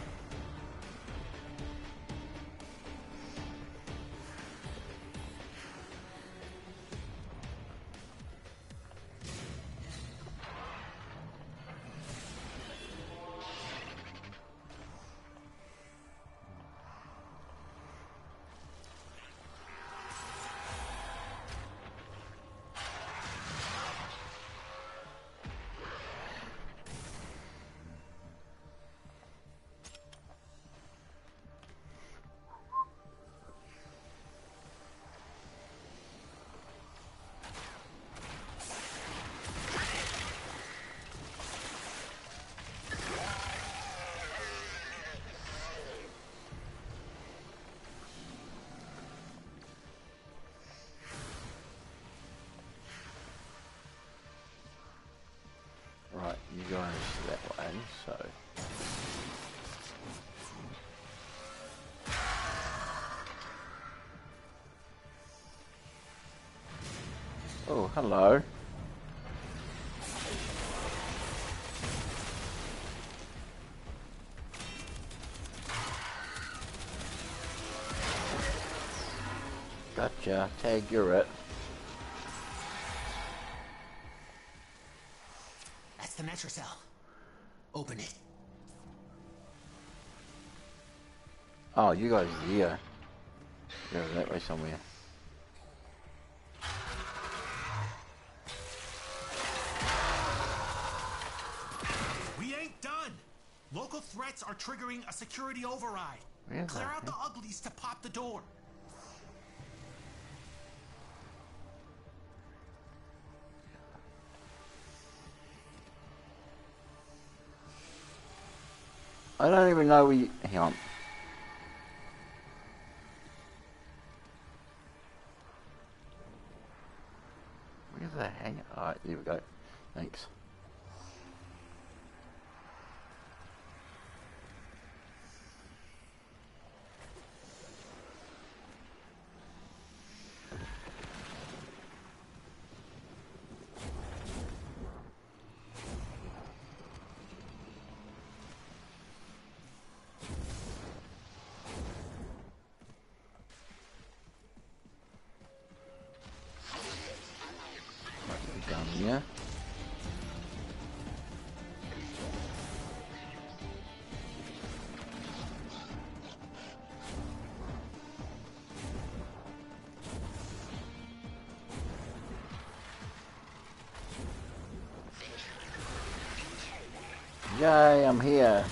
Speaker 1: Right, you guys that way, so... Oh, hello. Gotcha. Tag, you're it.
Speaker 11: That's the Metrocell. Open it.
Speaker 1: Oh, you guys are here. Go that way somewhere.
Speaker 11: We ain't done. Local threats are triggering a security override.
Speaker 1: Really?
Speaker 11: Clear out the uglies to pop the door.
Speaker 1: I don't even know we... Hang on. Where's the hangar? Alright, there we go. Thanks. Down here. Yay, I'm here.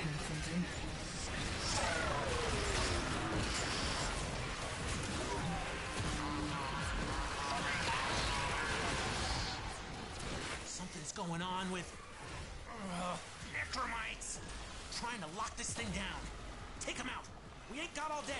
Speaker 3: something.
Speaker 11: Something's going on with necromites. Trying to lock this thing down. Take them out. We ain't got all day.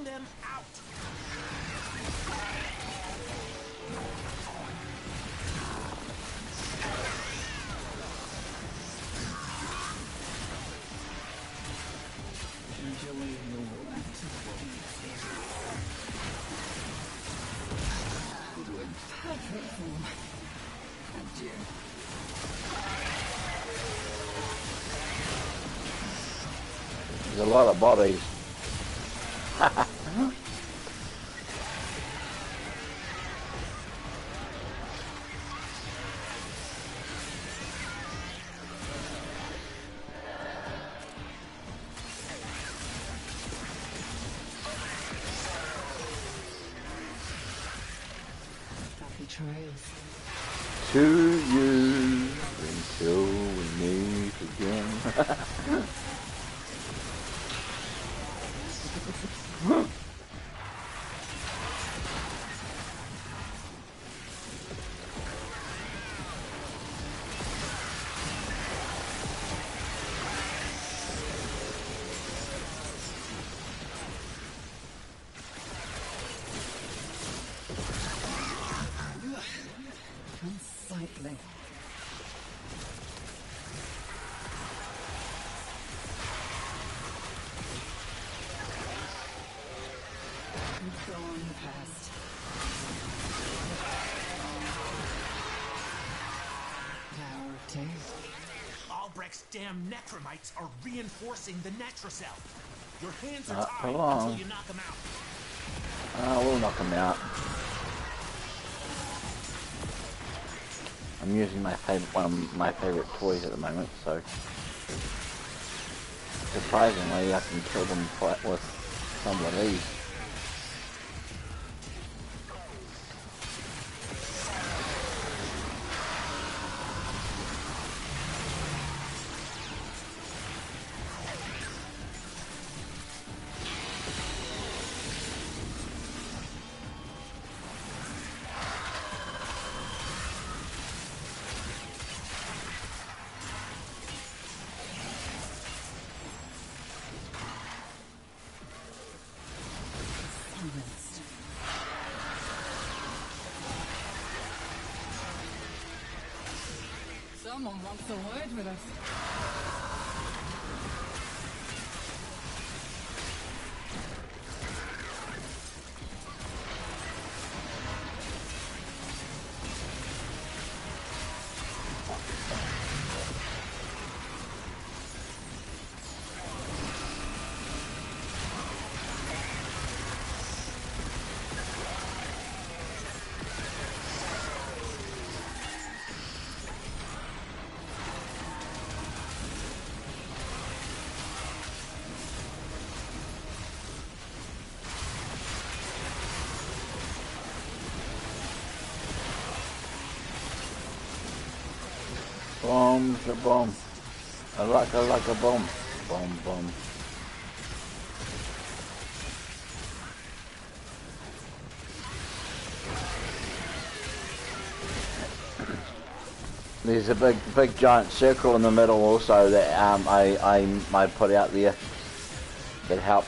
Speaker 11: Them out.
Speaker 3: Enjoy your activity. Good, perfect form. Adieu.
Speaker 1: There's a lot of bodies.
Speaker 3: Happy trails.
Speaker 1: To you until we meet again.
Speaker 3: Unsightly. Gone past. Tower of Terror.
Speaker 11: Albrecht's damn necromites are reinforcing the Netracell. Your hands are
Speaker 1: Not
Speaker 11: tied
Speaker 1: for long.
Speaker 11: until you knock them out.
Speaker 1: We'll knock them out. I'm using one of my favorite toys at the moment, so surprisingly I can kill them with some of these.
Speaker 3: Someone wants a word with us.
Speaker 1: Bomb's a bomb. I like a bomb. Bomb, bomb. There's a big giant circle in the middle also that I put out there. It helps.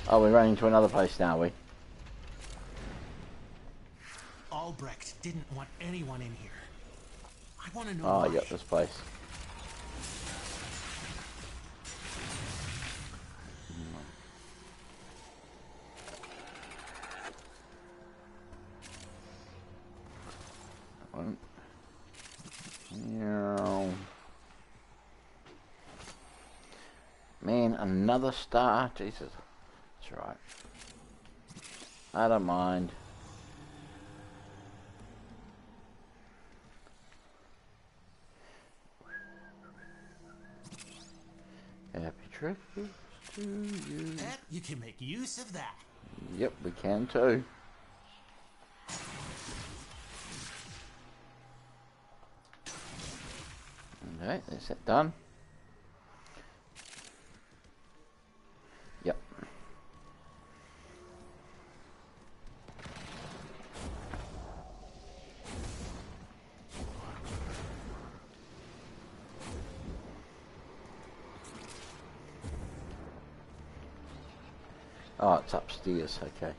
Speaker 1: Oh, we're running to another place now, are we?
Speaker 11: Albrecht didn't want anyone in here. I want to know
Speaker 1: Oh,
Speaker 11: why.
Speaker 1: yeah, this place. Man, another star? Jesus. That's right. I don't mind. Happy trips to you.
Speaker 11: Pet, you can make use of that.
Speaker 1: Yep, we can too. Okay, that's it done. Yep. Oh, it's upstairs, okay.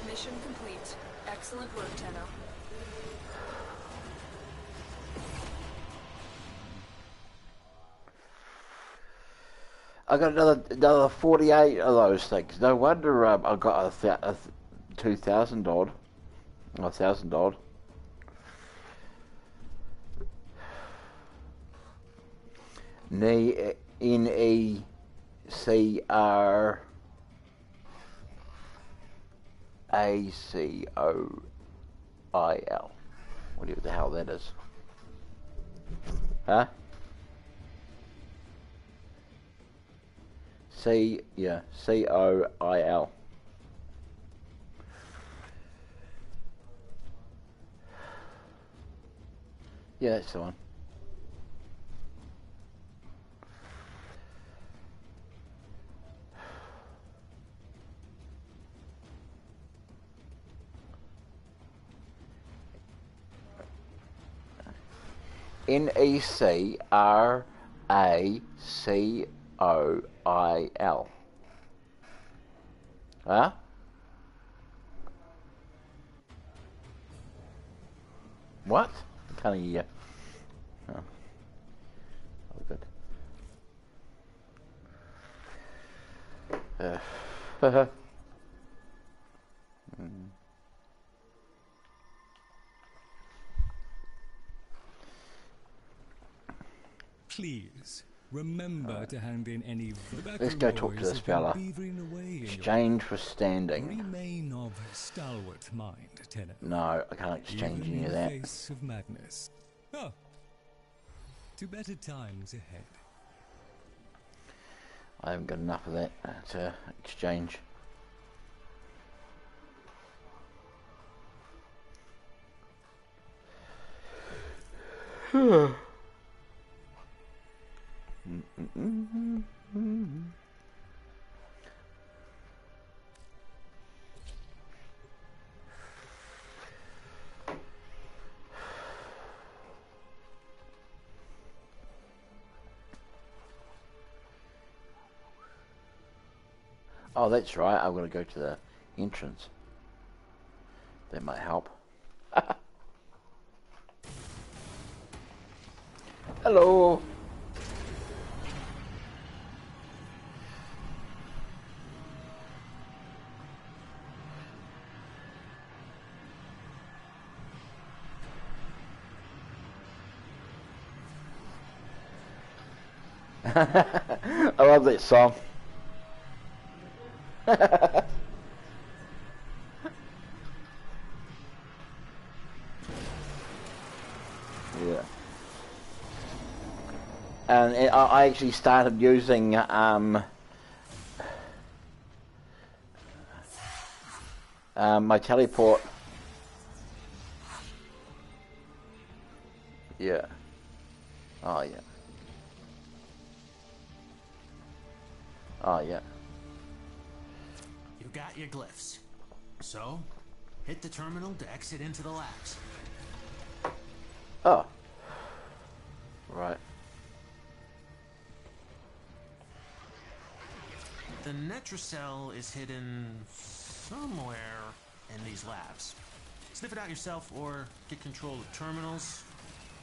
Speaker 2: Mission complete. Excellent work, Tenno.
Speaker 1: I got another 48 of those things. No wonder I got a 2,000 odd. 1,000 odd. NECRAIL. Whatever the hell that is. Huh? COIL. Yeah, that's the one. NECRACOIL. Huh? What? I can't hear you. Oh. Oh, good.
Speaker 8: Please remember to hand in any.
Speaker 1: Let's go talk to this fella. Exchange for standing.
Speaker 8: Remain of stalwart mind, Tenno.
Speaker 1: No, I can't exchange any of that.
Speaker 8: Face of madness. Oh, to better times ahead.
Speaker 1: I haven't got enough of that to exchange. Oh, that's right. I've got to go to the entrance. That might help. Hello. I love that song. Yeah. And I actually started using my teleport. Yeah. Oh yeah. Oh yeah.
Speaker 11: You got your glyphs. So, hit the terminal to exit into the labs.
Speaker 1: Oh. Right.
Speaker 11: The Netracell is hidden somewhere in these labs. Sniff it out yourself or get control of terminals.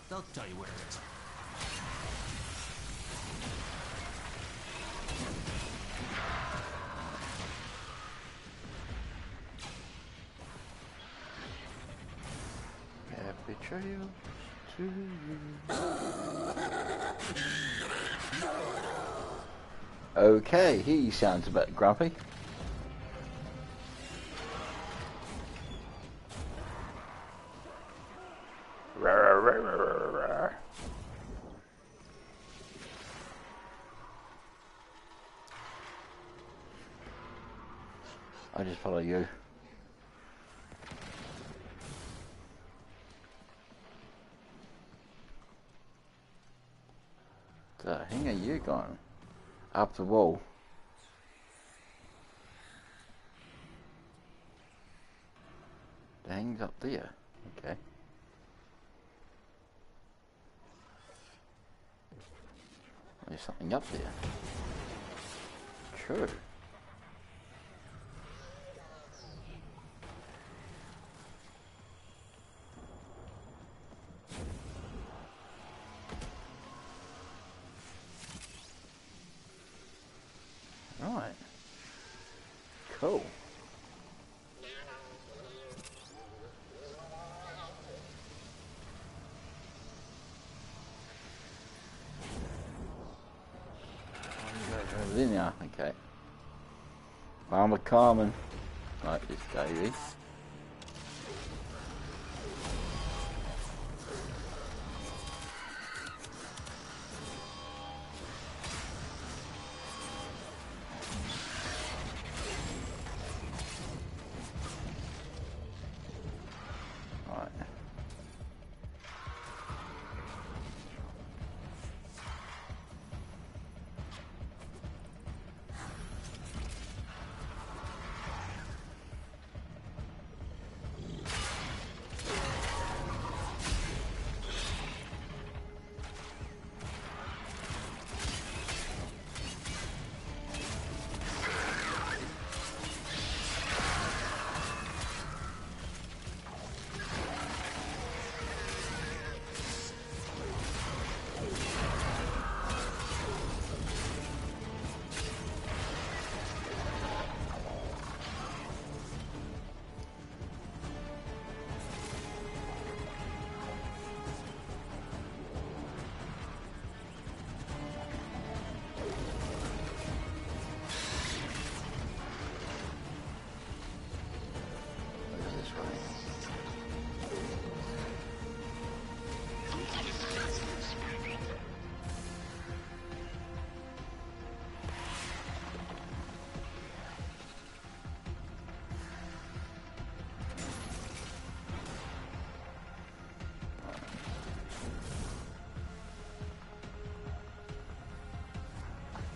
Speaker 11: They'll tell you where it is.
Speaker 1: Happy trails to you. Okay, he sounds a bit grumpy. I just follow you. The hang are you going? Up the wall. The hang's up there. Okay. There's something up there. True. Right. Cool. Over there now. Okay. Armor common. Like this baby.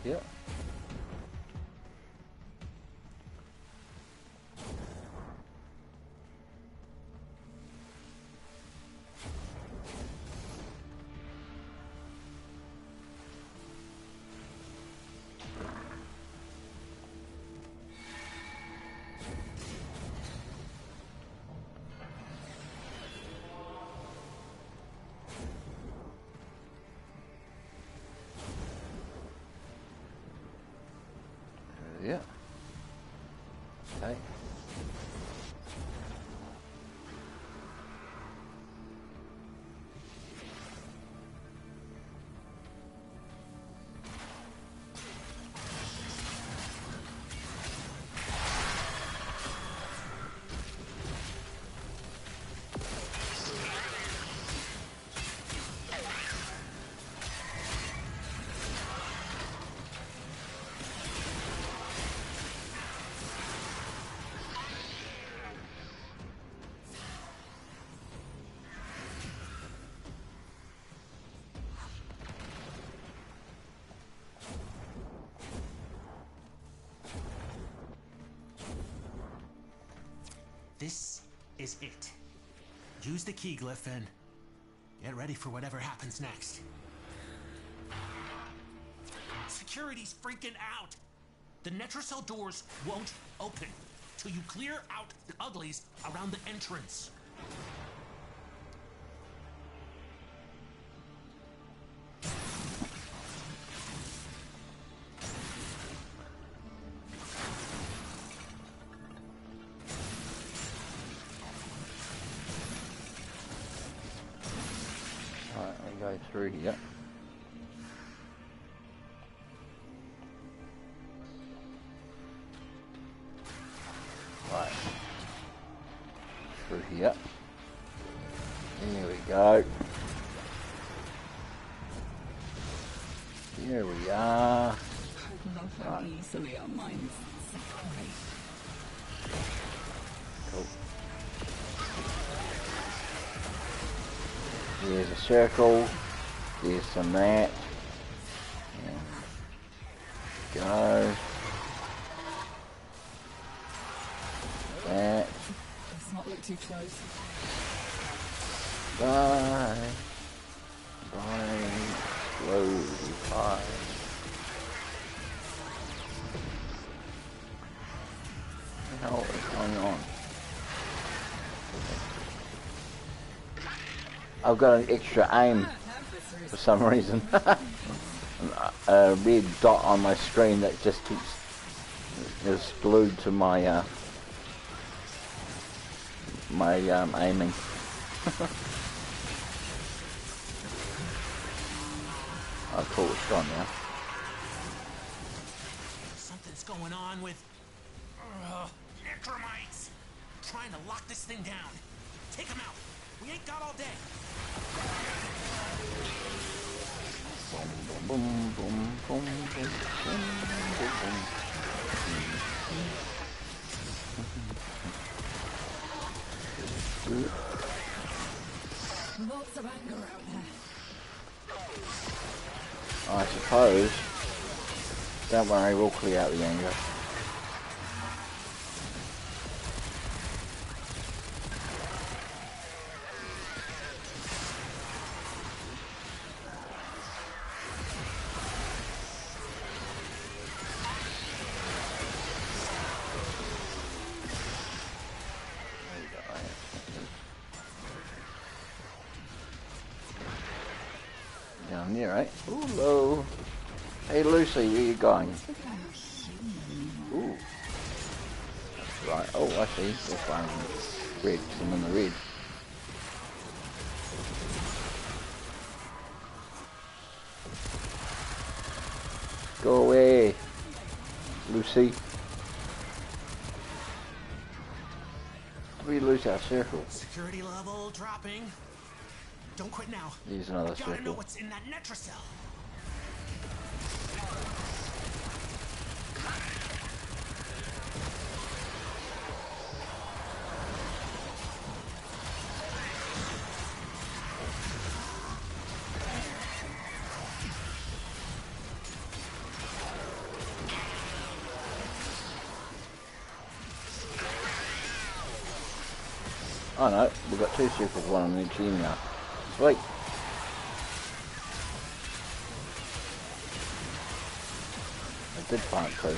Speaker 1: Yep. Yeah. Okay.
Speaker 11: This is it. Use the key glyph and get ready for whatever happens next. Security's freaking out. The Netrocell doors won't open till you clear out the uglies around the entrance.
Speaker 1: Alright, we go through here. Right. Through here. Here we go. Here we are.
Speaker 3: Love how easily our minds separate.
Speaker 1: Cool. There's a circle. There's some that. And go. That.
Speaker 3: Let's not look too close.
Speaker 1: Bye. Bye. Slowly. Bye. What the hell is going on? I've got an extra aim for some reason. A red dot on my screen that just keeps is glued to my aiming. Oh cool, it's gone now.
Speaker 11: Something's going on with necromites. Trying to lock this thing down. Take them out. We ain't got all day.
Speaker 1: Boom, boom, boom, boom, boom, boom, boom, boom.
Speaker 3: Lots of anger out there.
Speaker 1: I suppose. Don't worry, we'll clear out the anger. Down there, right? Ooh, hello. Hey Lucy, where you going? Ooh. Right, oh I see. There's one red, some in the red. Go away, Lucy. We lose our circle.
Speaker 11: Security level dropping. Don't quit now.
Speaker 1: Here's another
Speaker 11: Gotta know
Speaker 1: circle.
Speaker 11: what's in that Netrocell.
Speaker 1: Oh no, we've got two circles, one on each end now. Sweet. I did find two.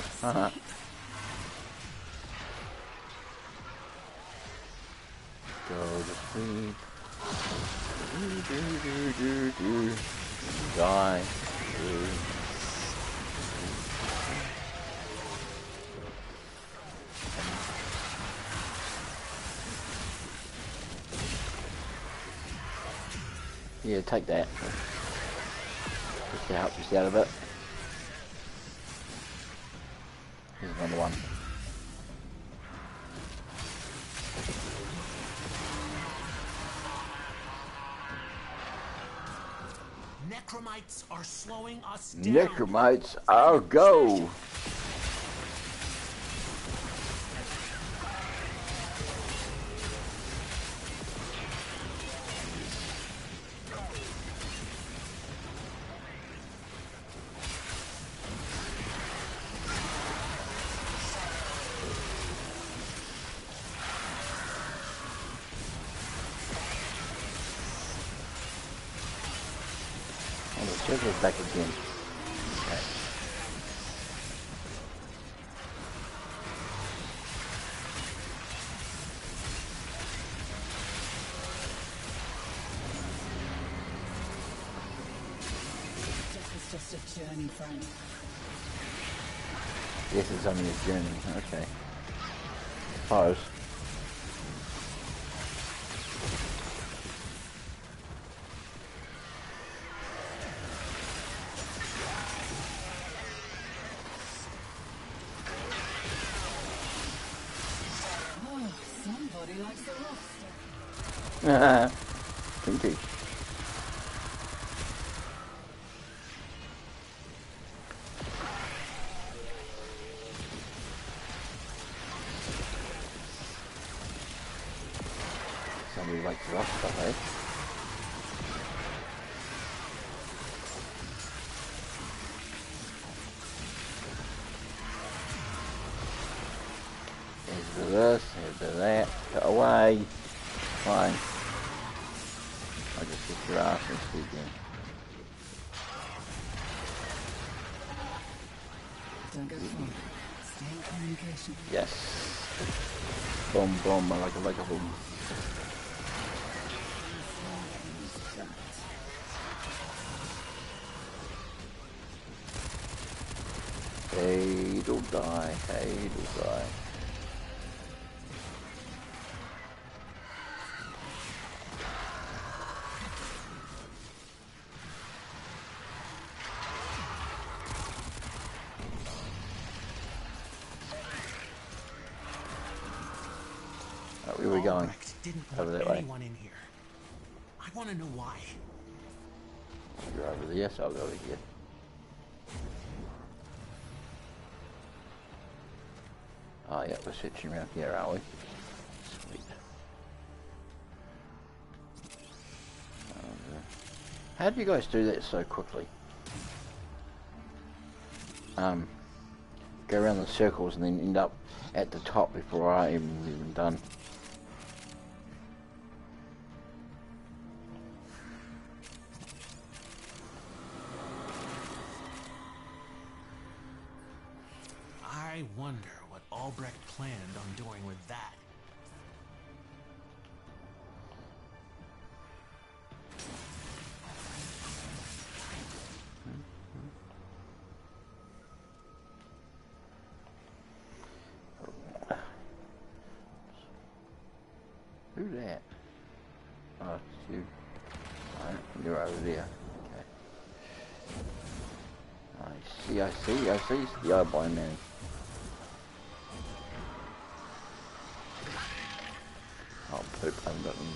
Speaker 1: Go to sleep. Die. Yeah, take that. Just to help us out a bit. Here's another one.
Speaker 11: Necromites are slowing us down.
Speaker 1: Necromites, our go! Circle's back again. Okay.
Speaker 2: This is just a journey, friend.
Speaker 1: Yes, it's only a journey. Okay. Suppose.
Speaker 2: Oh, somebody likes the rough stuff.
Speaker 1: Kinky. Somebody likes rough stuff, eh? Here's this, here's that. Get away. Fine. I'll just get your ass and sleep in.
Speaker 2: Don't go far. Stay in communication.
Speaker 1: Yes. Boom, boom, I like a boom. Hey, don't die. Hey, don't die. Where are we going? Over that way.
Speaker 11: Anyone in here. I want to know why.
Speaker 1: You're over there, so I'll go over here. Oh yeah, we're switching around here, are we? Sweet. How do you guys do that so quickly? Go around the circles and then end up at the top before I am even done.
Speaker 11: I wonder what Albrecht planned on doing with that.
Speaker 1: Who's that? Oh, it's you. Alright, you're over there. Okay. I see. It's the other blind man. Oh, poop, I haven't got them.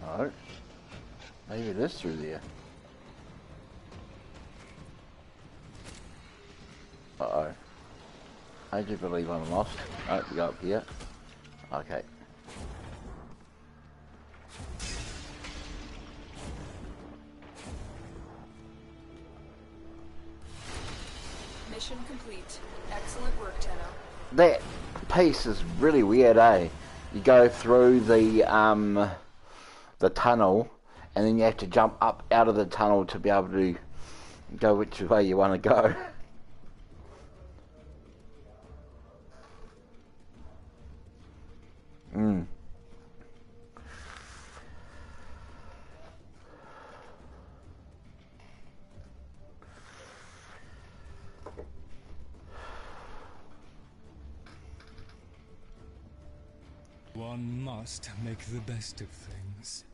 Speaker 1: Oh, maybe it is through there. Uh-oh. I do believe I'm lost. Oh, we go up here. Okay.
Speaker 2: Mission complete. Excellent work, Tenno.
Speaker 1: That piece is really weird, eh? You go through the tunnel, and then you have to jump up out of the tunnel to be able to go which way you want to go.
Speaker 8: One must make the best of things.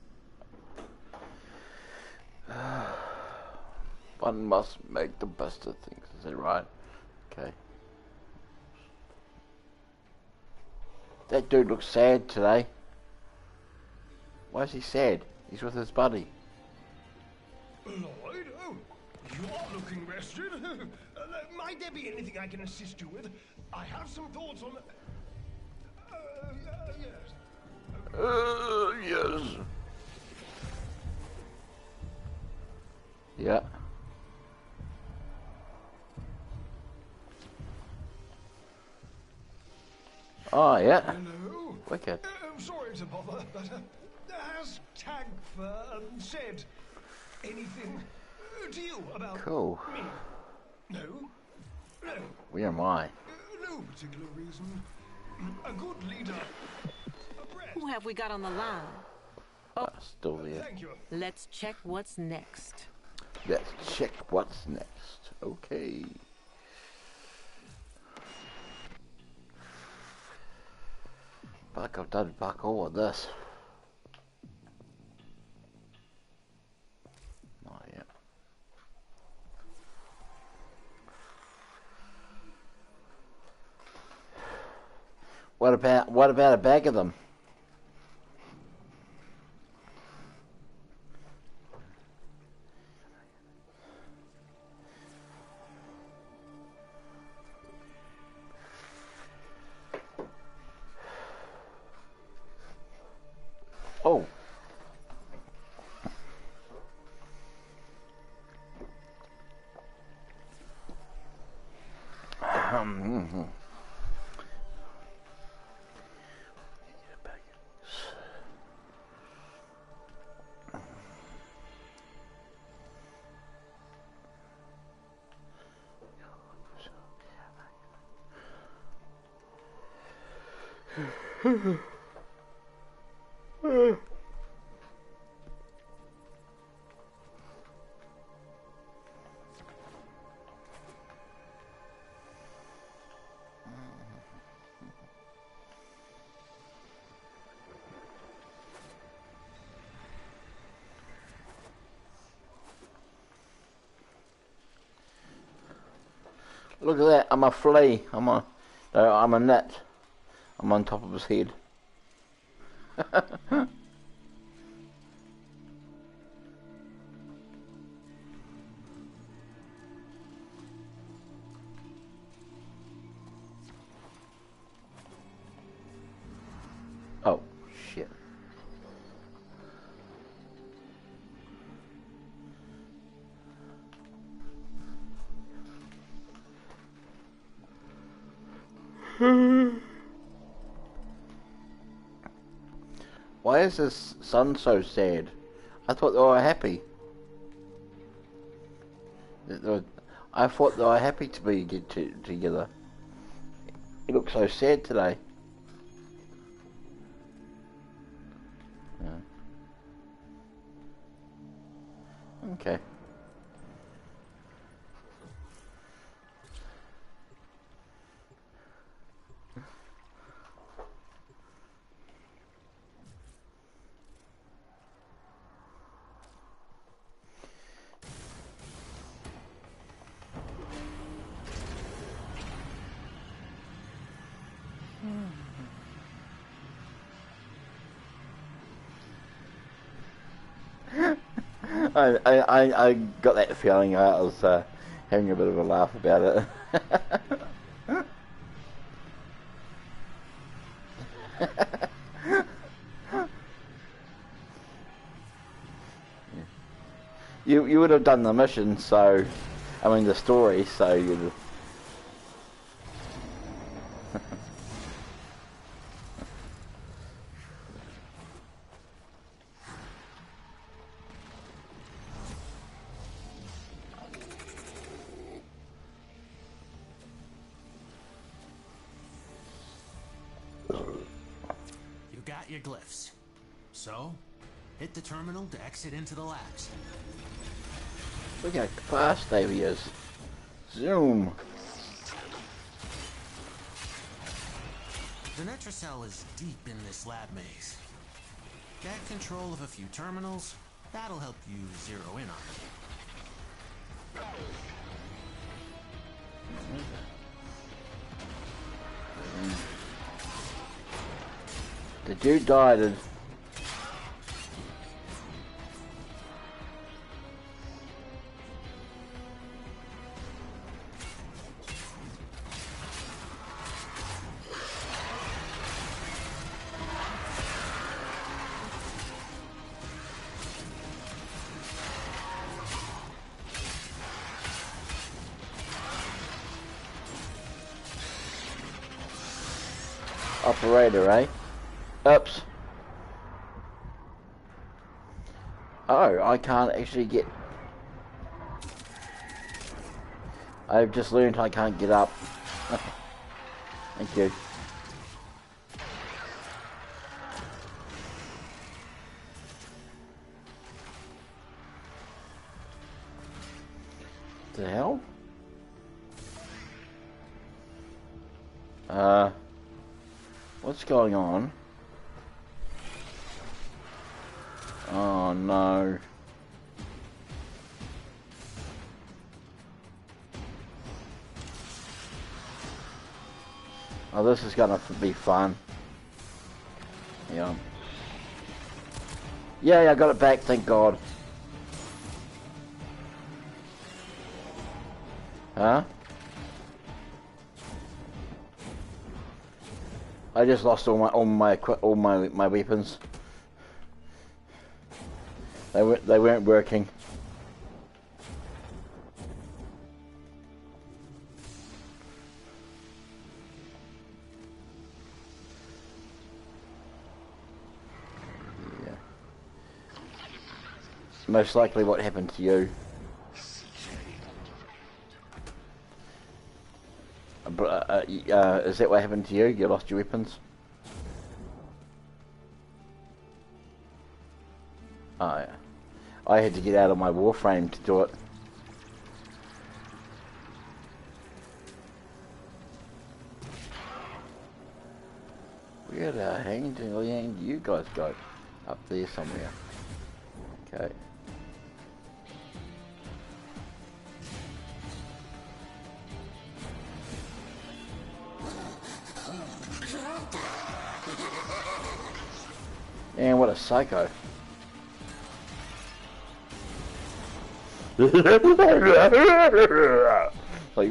Speaker 1: One must make the best of things, is that right? Okay. That dude looks sad today. Why is he sad? He's with his buddy.
Speaker 10: Lloyd? Oh, you are looking rested. Might there be anything I can assist you with? I have some thoughts on... yes.
Speaker 1: Yes. Yeah. Wicked.
Speaker 10: Sorry to bother, but has Tagfer said anything to you about
Speaker 1: Cool.
Speaker 10: me? No? No.
Speaker 1: Where am I?
Speaker 10: No particular reason. A good leader.
Speaker 12: Who have we got on the line?
Speaker 1: Still there.
Speaker 10: Thank you.
Speaker 12: Let's check what's next.
Speaker 1: Let's check what's next. Okay. I've done fuck all of this. Not yet. What about a bag of them? Oh. Look at that, I'm a flea. I'm a gnat. I'm on top of his head. Oh, shit. Why is this sun so sad? I thought they were happy. I thought they were happy to be together. He looks so sad today. Yeah. Okay. I got that feeling. I was having a bit of a laugh about it. You would have done the mission, so I mean the story, so you'd.
Speaker 11: Your glyphs. So, hit the terminal to exit into the labs.
Speaker 1: Look how fast Davey is. Zoom.
Speaker 11: The Netracell is deep in this lab maze. Get control of a few terminals. That'll help you zero in on it.
Speaker 1: The dude died. Operator, eh? Oops. Oh, I can't actually get... I've just learned I can't get up. Okay. Thank you. The hell? What's going on? Oh no. Oh, this is gonna be fun. Yeah. Yeah, I got it back, thank God. Huh? I just lost all my weapons. They weren't working. Yeah. Most likely what happened to you. Is that what happened to you? You lost your weapons? Oh, yeah. I had to get out of my Warframe to do it. Where the hang do you guys go? Up there somewhere. Okay. And what a psycho. Like,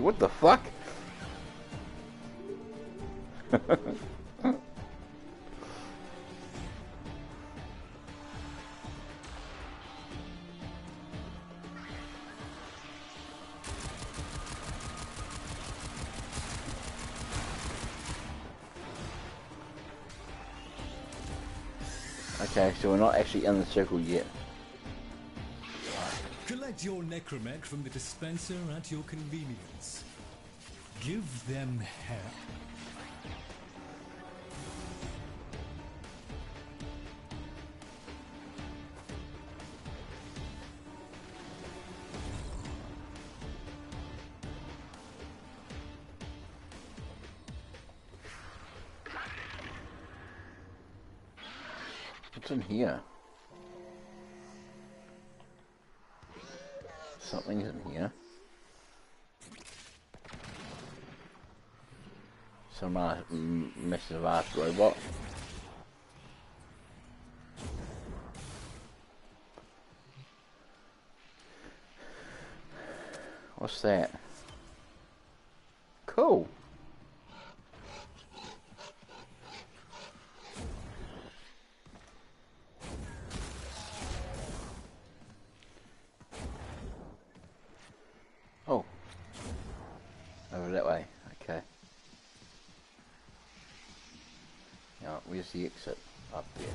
Speaker 1: what the fuck? Okay, so we're not actually in the circle yet.
Speaker 8: Collect your necromech from the dispenser at your convenience. Give them hell.
Speaker 1: What's in here? Something's in here. Some massive ass robot. What's that? Cool. Oh. Over that way. Okay. Now, where's the exit? Up there.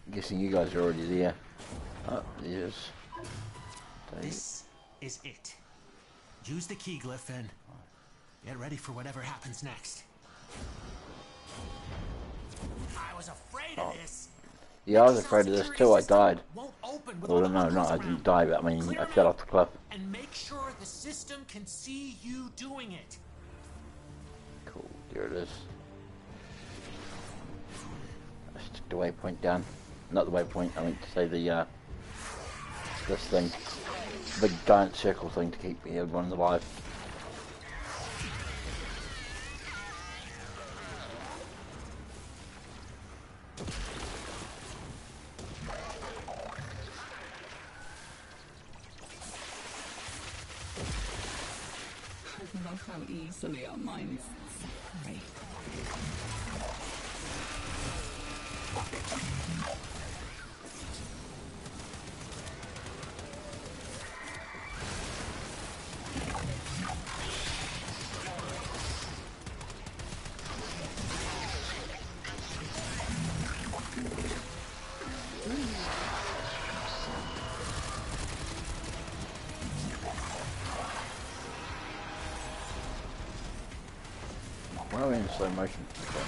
Speaker 1: I'm guessing you guys are already there. Oh, there's...
Speaker 11: This is it. Use the key glyph and get ready for whatever happens next. I was afraid of this.
Speaker 1: Yeah, I was afraid of this too. I died. Well, no, I didn't die, but I mean, I fell off the cliff.
Speaker 11: And make sure the system can see you doing it.
Speaker 1: Cool, there it is. I stick the waypoint down. Not the waypoint, I meant to say the, this thing. Big giant circle thing to keep everyone alive.
Speaker 3: I love how easily our minds separate.
Speaker 1: slow motion. Okay.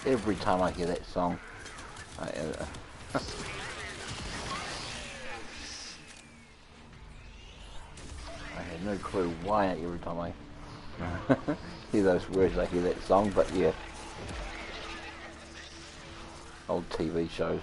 Speaker 1: Every time I hear that song, I have no clue why every time I hear those words I hear that song, but yeah. Old TV shows.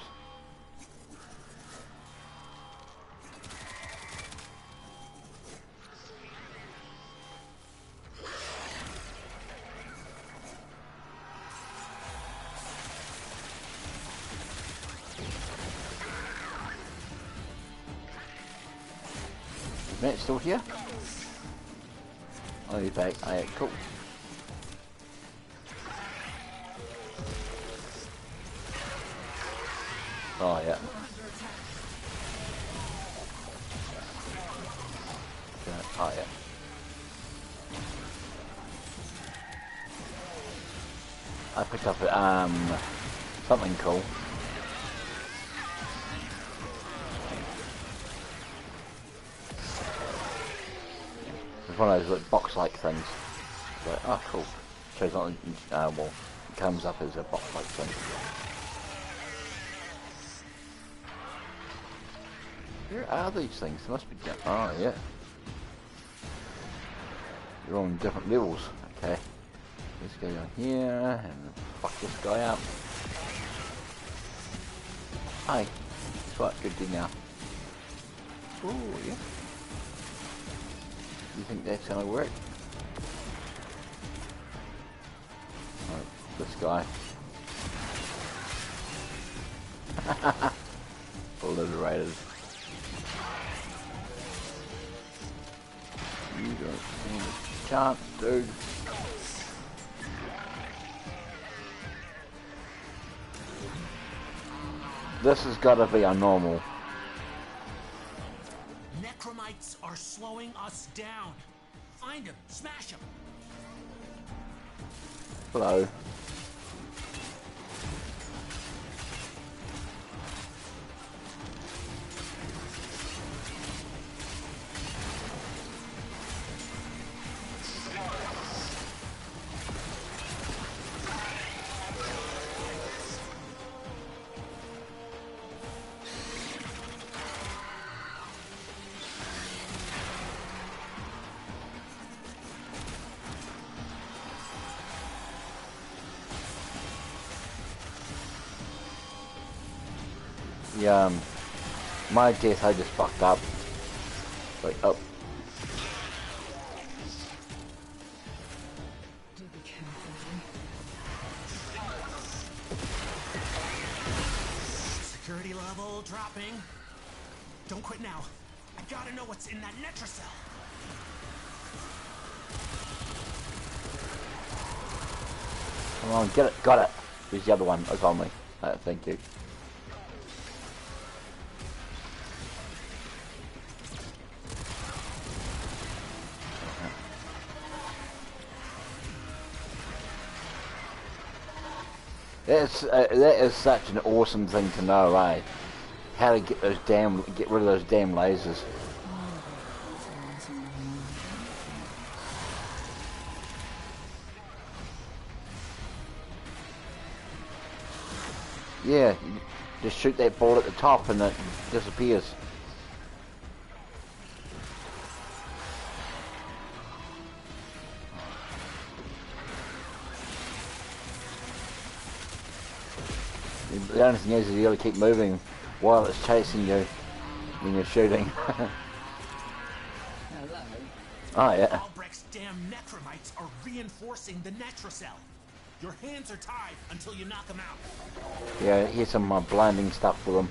Speaker 1: Matt still here? Oh, he's back. Alright, cool. Oh, yeah. Oh, yeah. I picked up something cool. It's one of those like, box-like things. So, oh, cool. Shows on, well, it comes up as a box-like thing. Where are these things? They must be down. Oh, yeah. They're on different levels. Okay. Let's go down here and fuck this guy up. Hi. That's right, good thing now. Oh, yeah. You think that's gonna work? Oh, this guy. Obliterated. You don't stand a chance, dude. This has got to be a normal.
Speaker 11: Necromites are slowing us down. Find him, smash him.
Speaker 1: Hello. Yeah, my death I just fucked up. Like, oh.
Speaker 11: Security level dropping. Don't quit now. I gotta know what's in that netrocell.
Speaker 1: Come on, get it, got it. Where's the other one? It's on me. Thank you. That is such an awesome thing to know, eh? How to get rid of those damn lasers. Yeah, you just shoot that ball at the top and it disappears. The only thing is you gotta keep moving while it's chasing you when you're shooting.
Speaker 11: Hello.
Speaker 1: Oh yeah.
Speaker 11: Albrecht's damn necromites are reinforcing the netrocell. Your hands are tied until you knock them out.
Speaker 1: Yeah, here's some blinding stuff for them.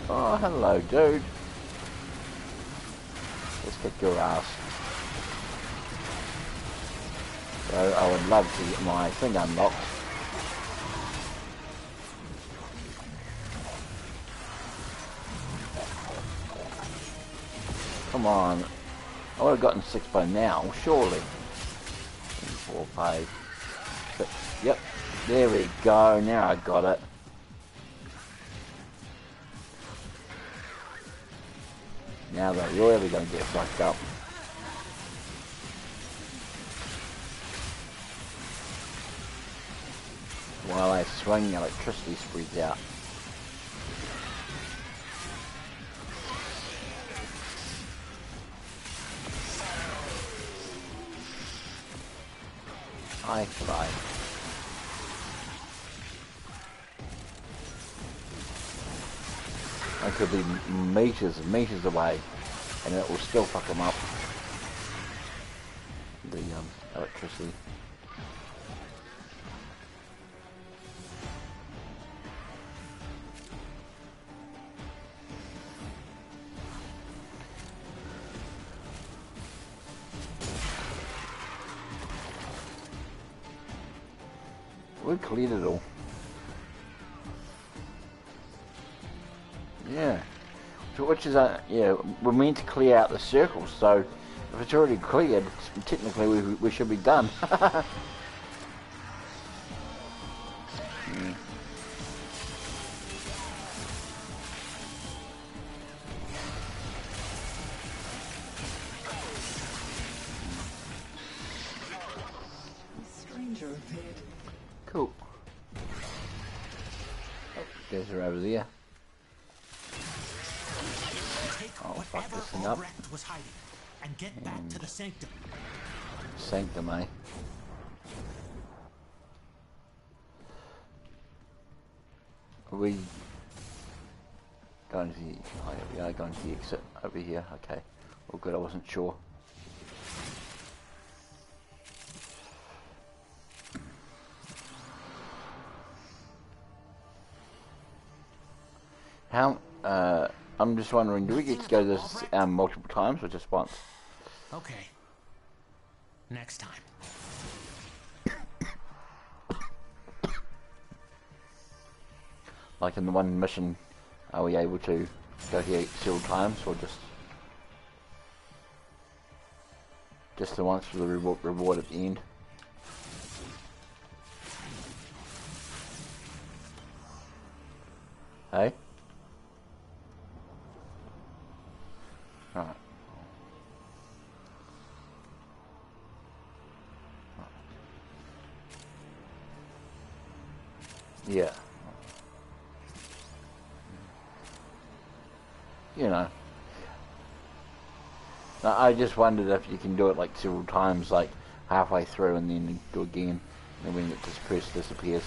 Speaker 1: Oh, hello, dude. Let's kick your ass. So I would love to get my thing unlocked. Come on. I would have gotten 6 by now, surely. 4, 5, 6. Yep. There we go. Now I got it. Now they're really going to get fucked up. While I swing, electricity spreads out. I fly. I could be meters and meters away, and it will still fuck them up. The electricity. We cleared it all. Yeah. So which is yeah, we're meant to clear out the circles, so if it's already cleared, technically we should be done. Yeah.
Speaker 3: Stranger appeared.
Speaker 1: Cool. Oh, guys are over there. Oh, fuck this thing up.
Speaker 11: Was hiding, and get back to the sanctum.
Speaker 1: Sanctum, eh? Are we going to the... Oh, yeah, we are going to the exit over here. Okay. All good, I wasn't sure. How... I'm just wondering, do we get to go this multiple times or just once?
Speaker 11: Okay. Next time.
Speaker 1: Like in the one mission, are we able to go here several times or just the once for the reward at the end? Hey? Alright. Yeah. You know. I just wondered if you can do it like several times, like halfway through and then do again, and when it disappears.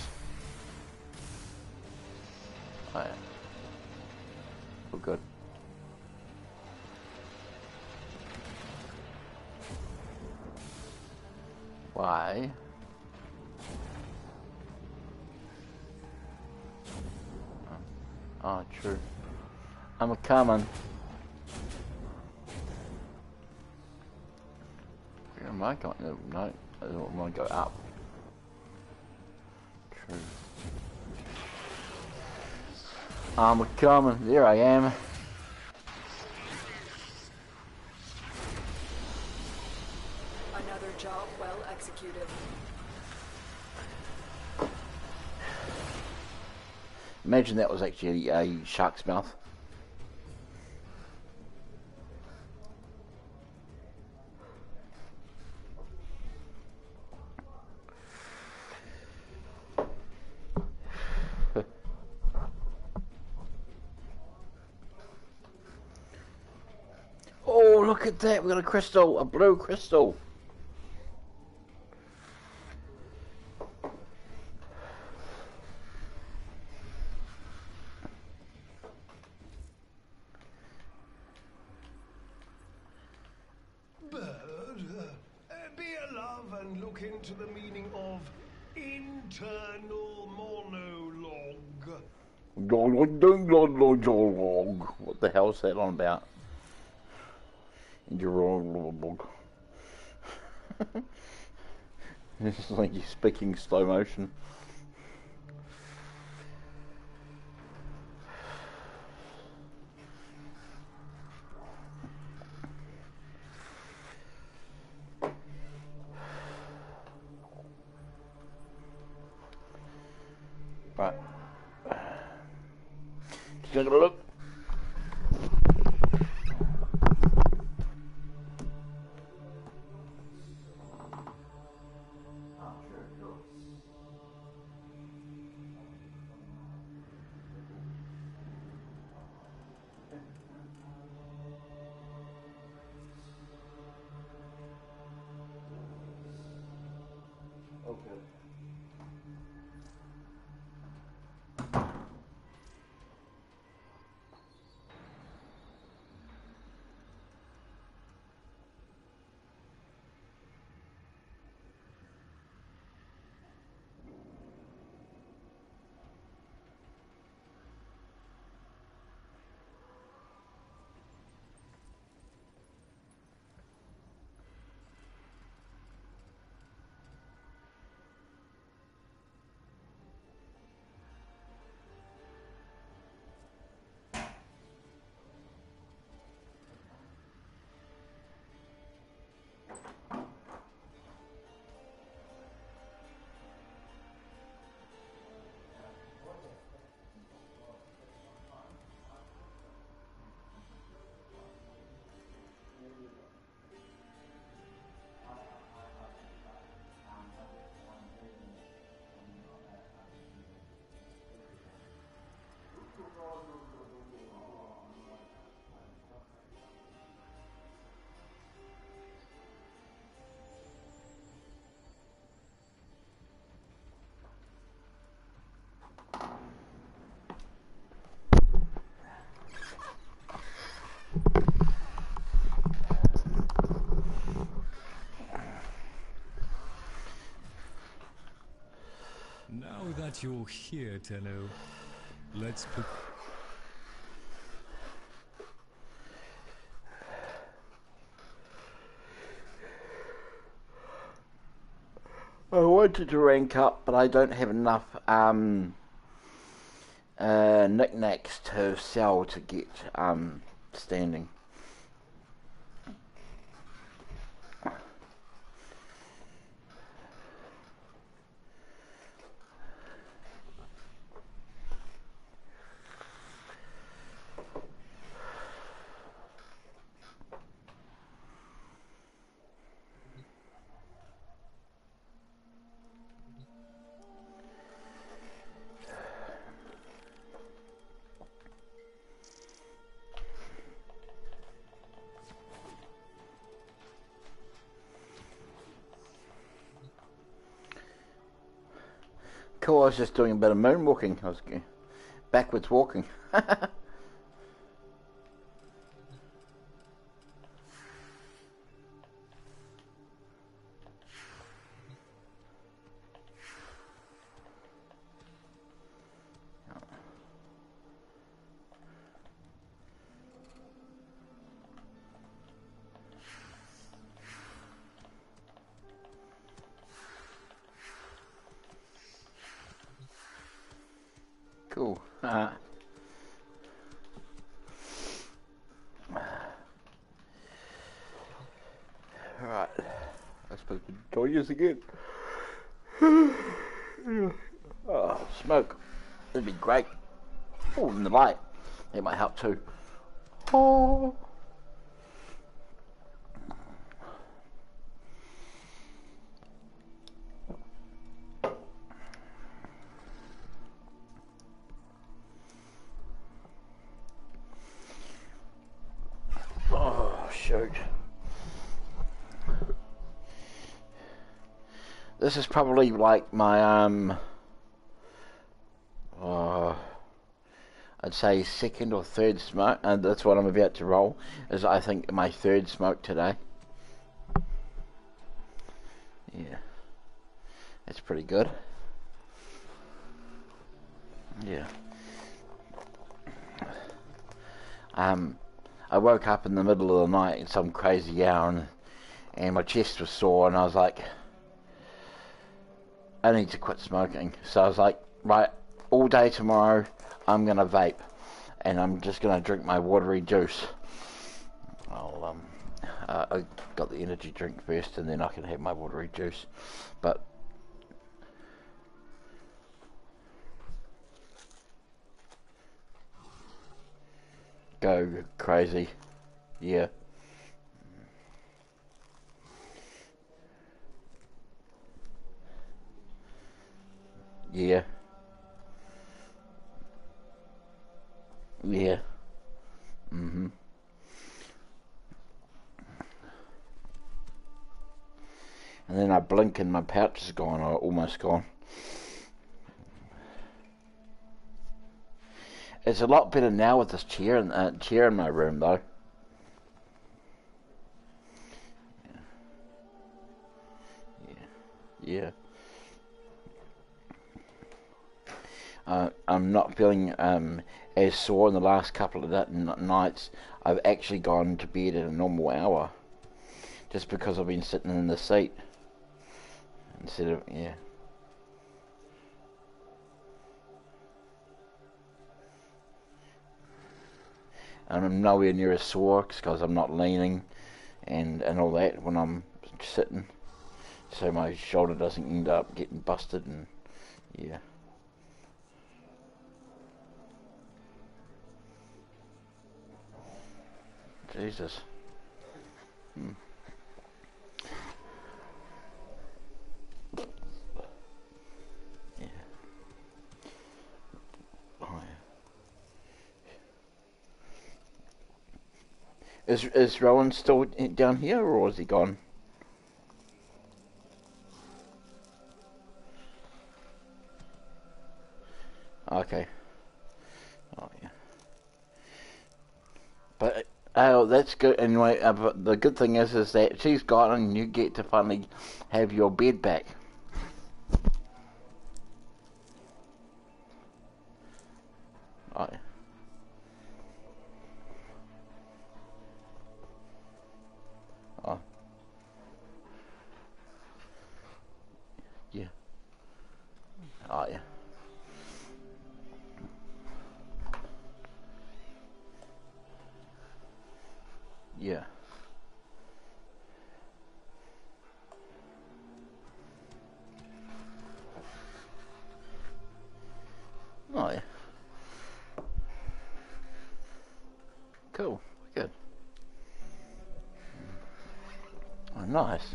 Speaker 1: Oh, yeah. All good. Why? Oh, true. I'm a-coming. Where am I going? No, I don't want to go up. True. I'm a-coming. There I am.
Speaker 2: Another job well executed.
Speaker 1: Imagine that was actually a shark's mouth. Oh, look at that. We got a crystal, a blue crystal.
Speaker 10: Be a love and look into the meaning of internal monologue.
Speaker 1: What the hell is that on about? And you're all it's like you're speaking slow motion. Right. Just gonna look. Okay.
Speaker 8: Now that you're here, Tenno, let's put...
Speaker 1: I wanted to rank up, but I don't have enough knickknacks to sell to get standing. Cool, I was just doing a bit of moonwalking. I was backwards walking. Cool. Alright. I suppose we join you again. Oh, smoke. That'd be great. Oh, and the light. That might help too. Oh. Oh, shoot. This is probably like my, I'd say second or third smoke, and that's what I'm about to roll, is I think my third smoke today. Yeah. That's pretty good. Yeah. I I woke up in the middle of the night at some crazy hour, and my chest was sore, and I was like, I need to quit smoking. So I was like, right, all day tomorrow, I'm gonna vape, and I'm just gonna drink my watery juice. I got the energy drink first, and then I can have my watery juice. But go crazy, yeah. Yeah. Yeah. Mhm. And then I blink and my pouch is gone, or almost gone. It's a lot better now with this chair in my room, though. Yeah. I'm not feeling as sore in the last couple of nights. I've actually gone to bed at a normal hour, just because I've been sitting in the seat instead of, yeah. And I'm nowhere near as sore because I'm not leaning and all that when I'm sitting, so my shoulder doesn't end up getting busted, and yeah. Jesus. Yeah. Oh, yeah. Is Rowan still down here, or is he gone? Okay. Oh yeah. But oh, that's good. Anyway, but the good thing is that she's gone, and you get to finally have your bed back. Oh yeah. Oh. Yeah. Oh yeah. Yeah. Oh yeah. Cool. Good. Oh, nice.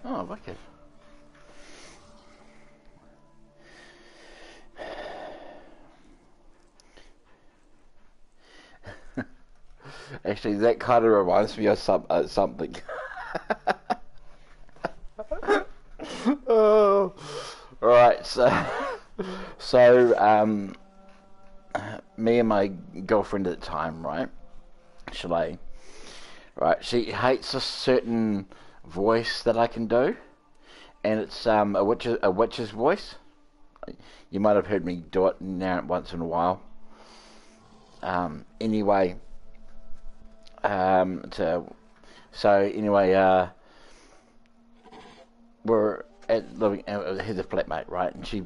Speaker 1: Oh, wicked. Actually, that kind of reminds me of something. Oh, right. So, me and my girlfriend at the time, right, Shalay, right, she hates a certain voice that I can do, and it's a witch's voice. You might have heard me do it now once in a while. Anyway, so anyway, we're living here's a flatmate, right, and she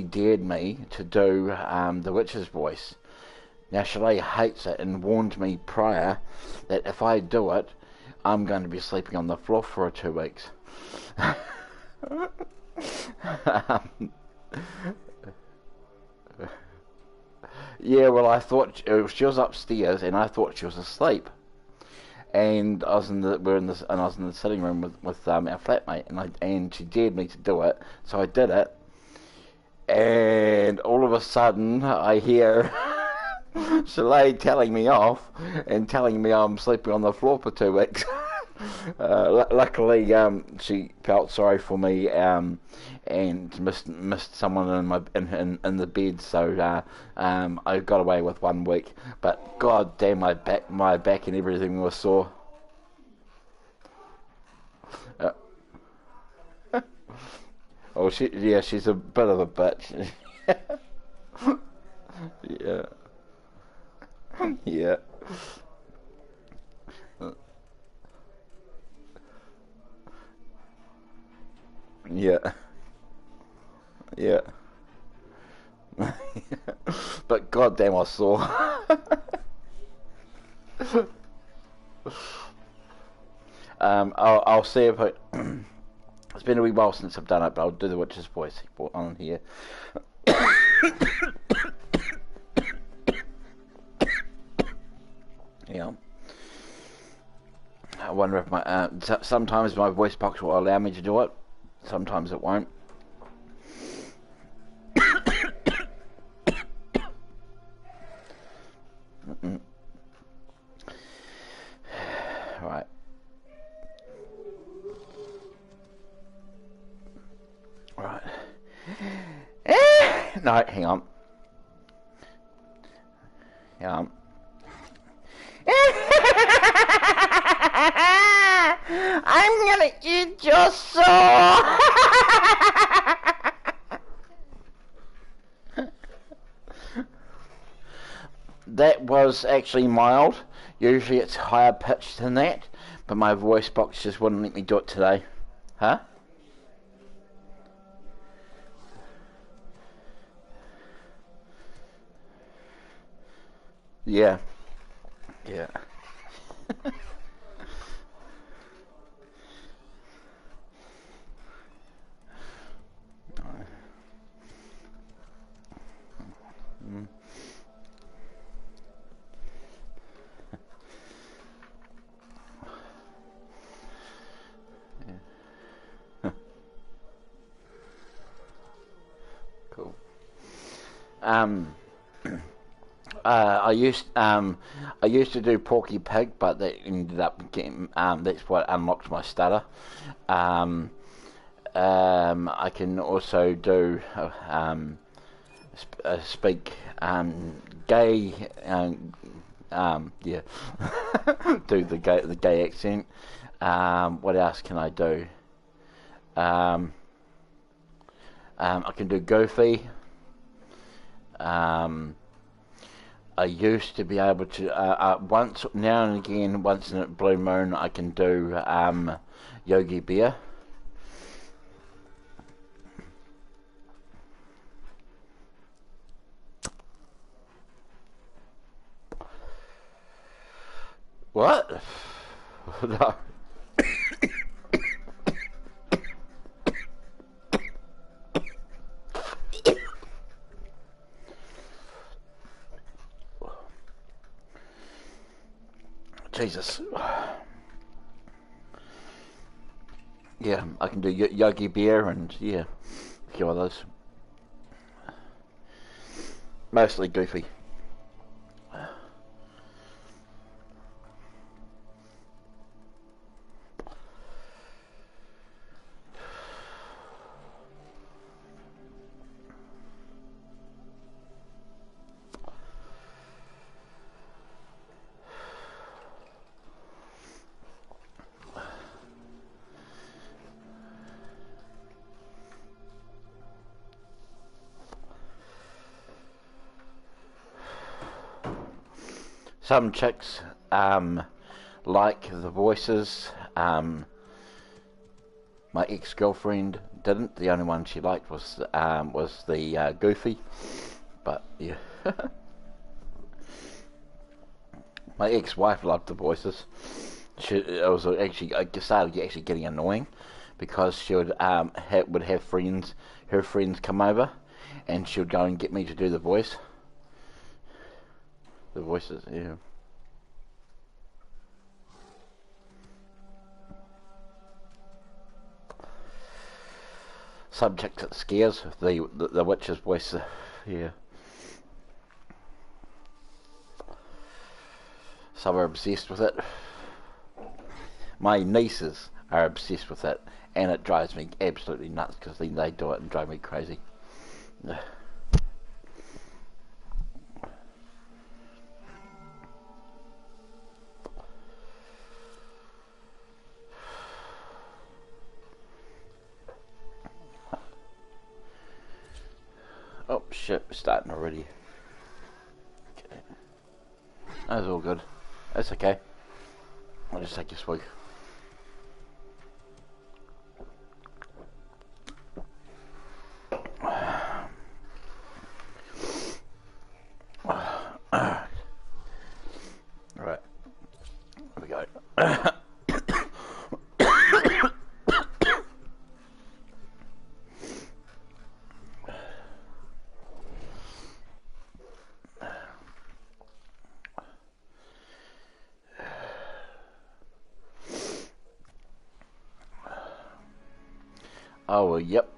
Speaker 1: dared me to do the witch's voice. Now Shalay hates it and warned me prior that if I do it, I'm going to be sleeping on the floor for 2 weeks. Yeah, well, I thought she was upstairs, and I thought she was asleep. And I was in the sitting room with our flatmate, and she dared me to do it, so I did it. And all of a sudden, I hear Shalay telling me off and telling me I'm sleeping on the floor for 2 weeks. Luckily, she felt sorry for me and missed someone in the bed, so I got away with 1 week. But god damn, my back and everything was sore. Oh, yeah, she's a bit of a bitch. Yeah. Yeah. Yeah. Yeah. But goddamn, I saw. I'll see if I. It's been a wee while since I've done it, but I'll do the witch's voice on here. Yeah. I wonder if my sometimes my voice box will allow me to do it. Sometimes it won't. Right. Right. No, hang on. Hang on. I'm gonna eat your soul. That was actually mild. Usually it's higher pitched than that, but my voice box just wouldn't let me do it today. Huh? Yeah. Yeah. Mm. Yeah. Cool. I used to do Porky Pig, but that ended up getting that's what unlocked my stutter. I can also do speak gay. Yeah, do the gay accent. What else can I do? I can do goofy. I used to be able to once now and again, once in a blue moon, I can do Yogi Bear. What? No. Jesus. Yeah, I can do Yogi Bear and yeah, a few others. Mostly goofy. Some chicks like the voices. My ex-girlfriend didn't. The only one she liked was the Goofy. But yeah, my ex-wife loved the voices. It was actually started actually getting annoying because she would have friends, her friends come over, and she would go and get me to do the voice. The voices, yeah. Subject that scares the witch's voice, yeah. Some are obsessed with it. My nieces are obsessed with it, and it drives me absolutely nuts because then they do it and drive me crazy. shit, we're starting already. Okay. That's all good. That's okay. I'll just take a swig. Alright. Here we go. Oh, well, yep.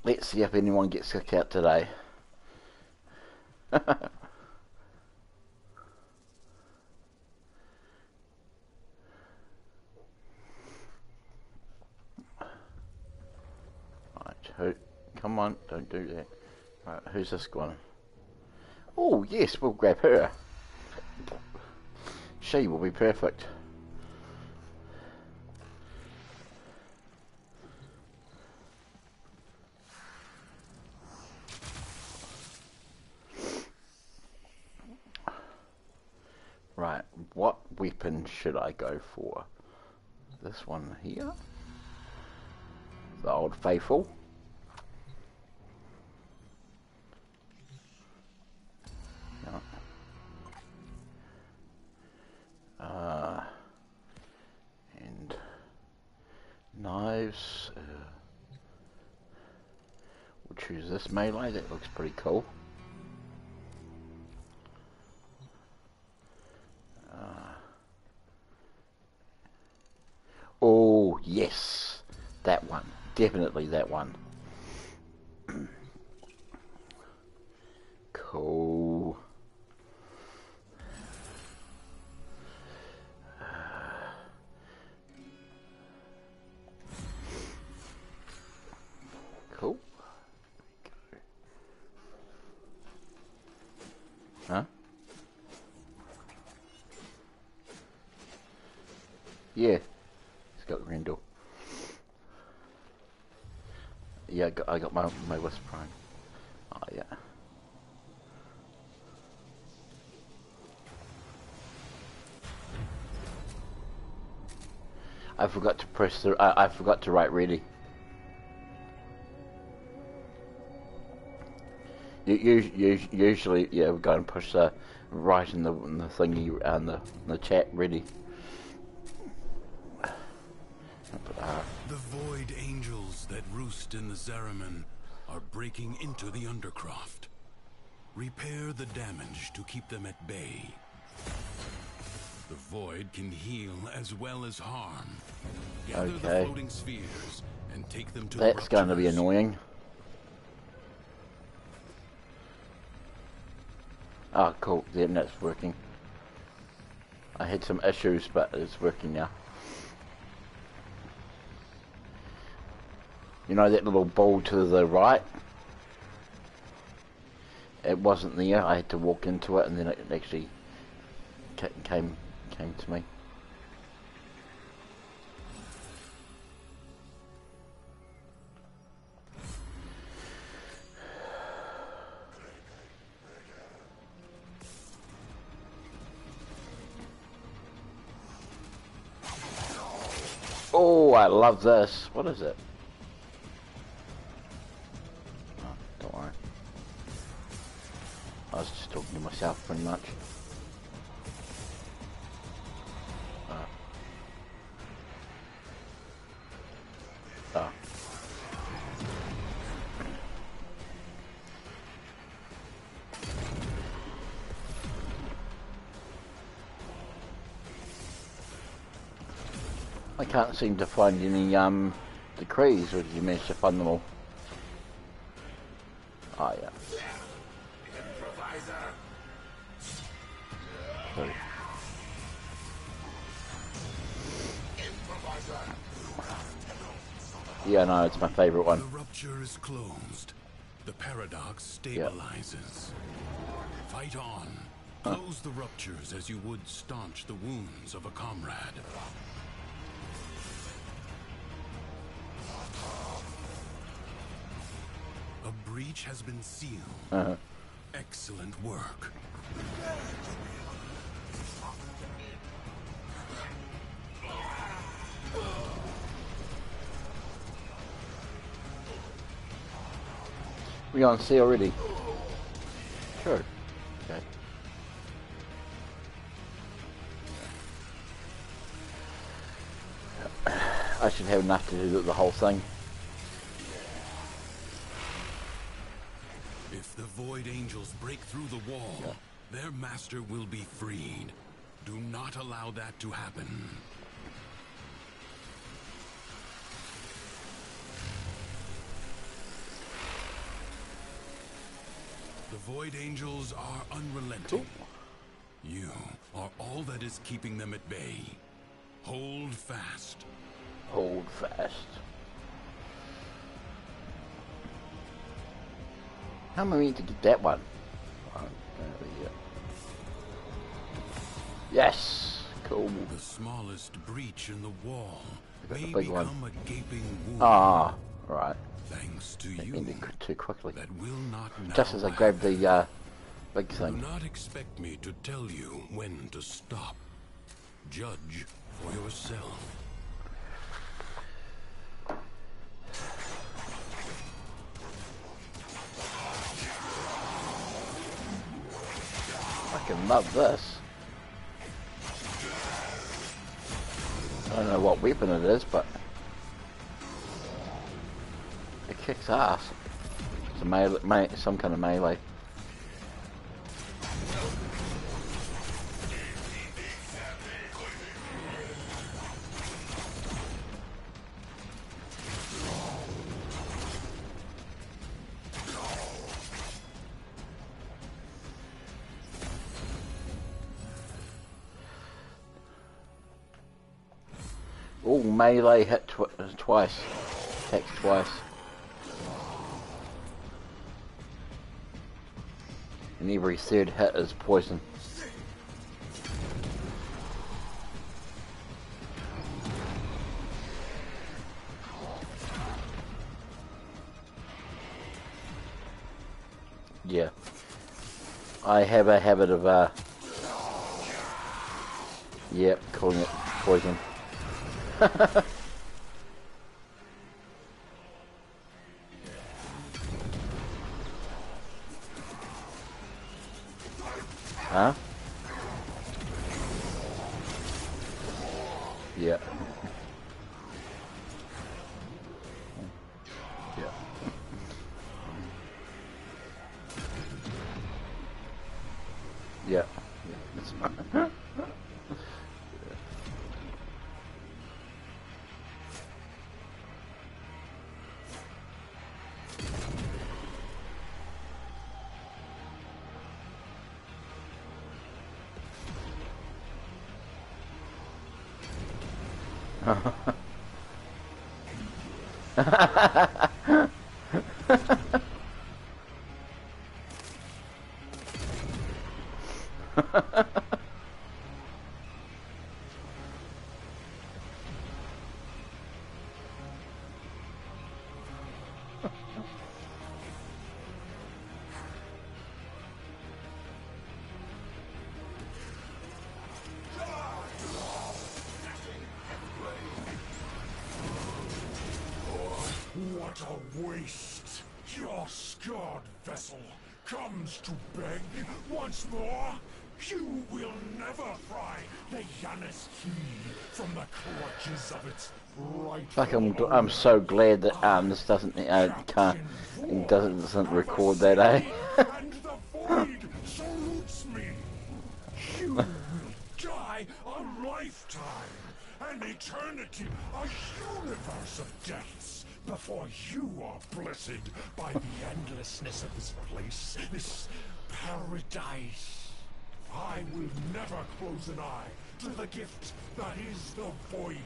Speaker 1: Let's see if anyone gets kicked out today. Right, who? Come on, don't do that. Right, who's this one? Oh, yes, we'll grab her. She will be perfect. Right, what weapon should I go for? This one here? The Old Faithful? No. And knives. We'll choose this melee, that looks pretty cool. Oh, yes, that one. Definitely that one. Cool. Cool. Huh? Yeah. Got Grendel. Yeah, I got my Wisp Prime. Oh yeah. I forgot to press the. I forgot to write ready. Usually, yeah, we go and push the right in the thingy and the chat ready.
Speaker 13: The void angels that roost in the Zariman are breaking into the Undercroft. Repair the damage to keep them at bay. The void can heal as well as harm. Gather the floating spheres and take them to the
Speaker 1: That's going to be annoying. Oh, cool. Then that's working. I had some issues, but it's working now. You know that little ball to the right? It wasn't there. I had to walk into it, and then it actually came to me. Oh, I love this. What is it? Don't worry. I was just talking to myself pretty much. I can't seem to find any decrees, or did you manage to find them all? Oh, yeah. Sorry. Yeah, no, it's my favorite one.
Speaker 13: The rupture is closed. The paradox stabilizes. Fight on. Close the ruptures as you would staunch the wounds of a comrade. A breach has been sealed. Excellent work.
Speaker 1: We on C already? Sure. Okay. I should have enough to do the whole thing.
Speaker 13: If the Void Angels break through the wall, their master will be freed. Do not allow that to happen. The Void Angels are unrelenting. You are all that is keeping them at bay. Hold fast.
Speaker 1: Hold fast. How am I meant to get that one? Yes! Cool.
Speaker 13: The smallest breach in the wall may
Speaker 1: big one.
Speaker 13: become a gaping wound.
Speaker 1: Ah, right.
Speaker 13: Thanks to
Speaker 1: It
Speaker 13: you.
Speaker 1: ended too quickly.
Speaker 13: That will not now
Speaker 1: Just as I grabbed the big thing.
Speaker 13: Do not expect me to tell you when to stop. Judge for yourself.
Speaker 1: I fucking love this. I don't know what weapon it is, but it kicks ass. It's a melee, some kind of melee. Oh, melee hit twice. Attacks twice. And every third hit is poison. Yeah. I have a habit of, yep, calling it poison. Huh? Yeah. Yeah. Yeah. That's fine.
Speaker 14: What a waste! Your scarred vessel comes to beg once more? You will never pry the Yanis key from the clutches of its rightful
Speaker 1: I'm so glad that this doesn't doesn't record that, eh?
Speaker 14: and the void salutes me. You will die a lifetime, an eternity, a universe of deaths before you are blessed by the endlessness of this place, this paradise. I will never close an eye to the gift that is the void.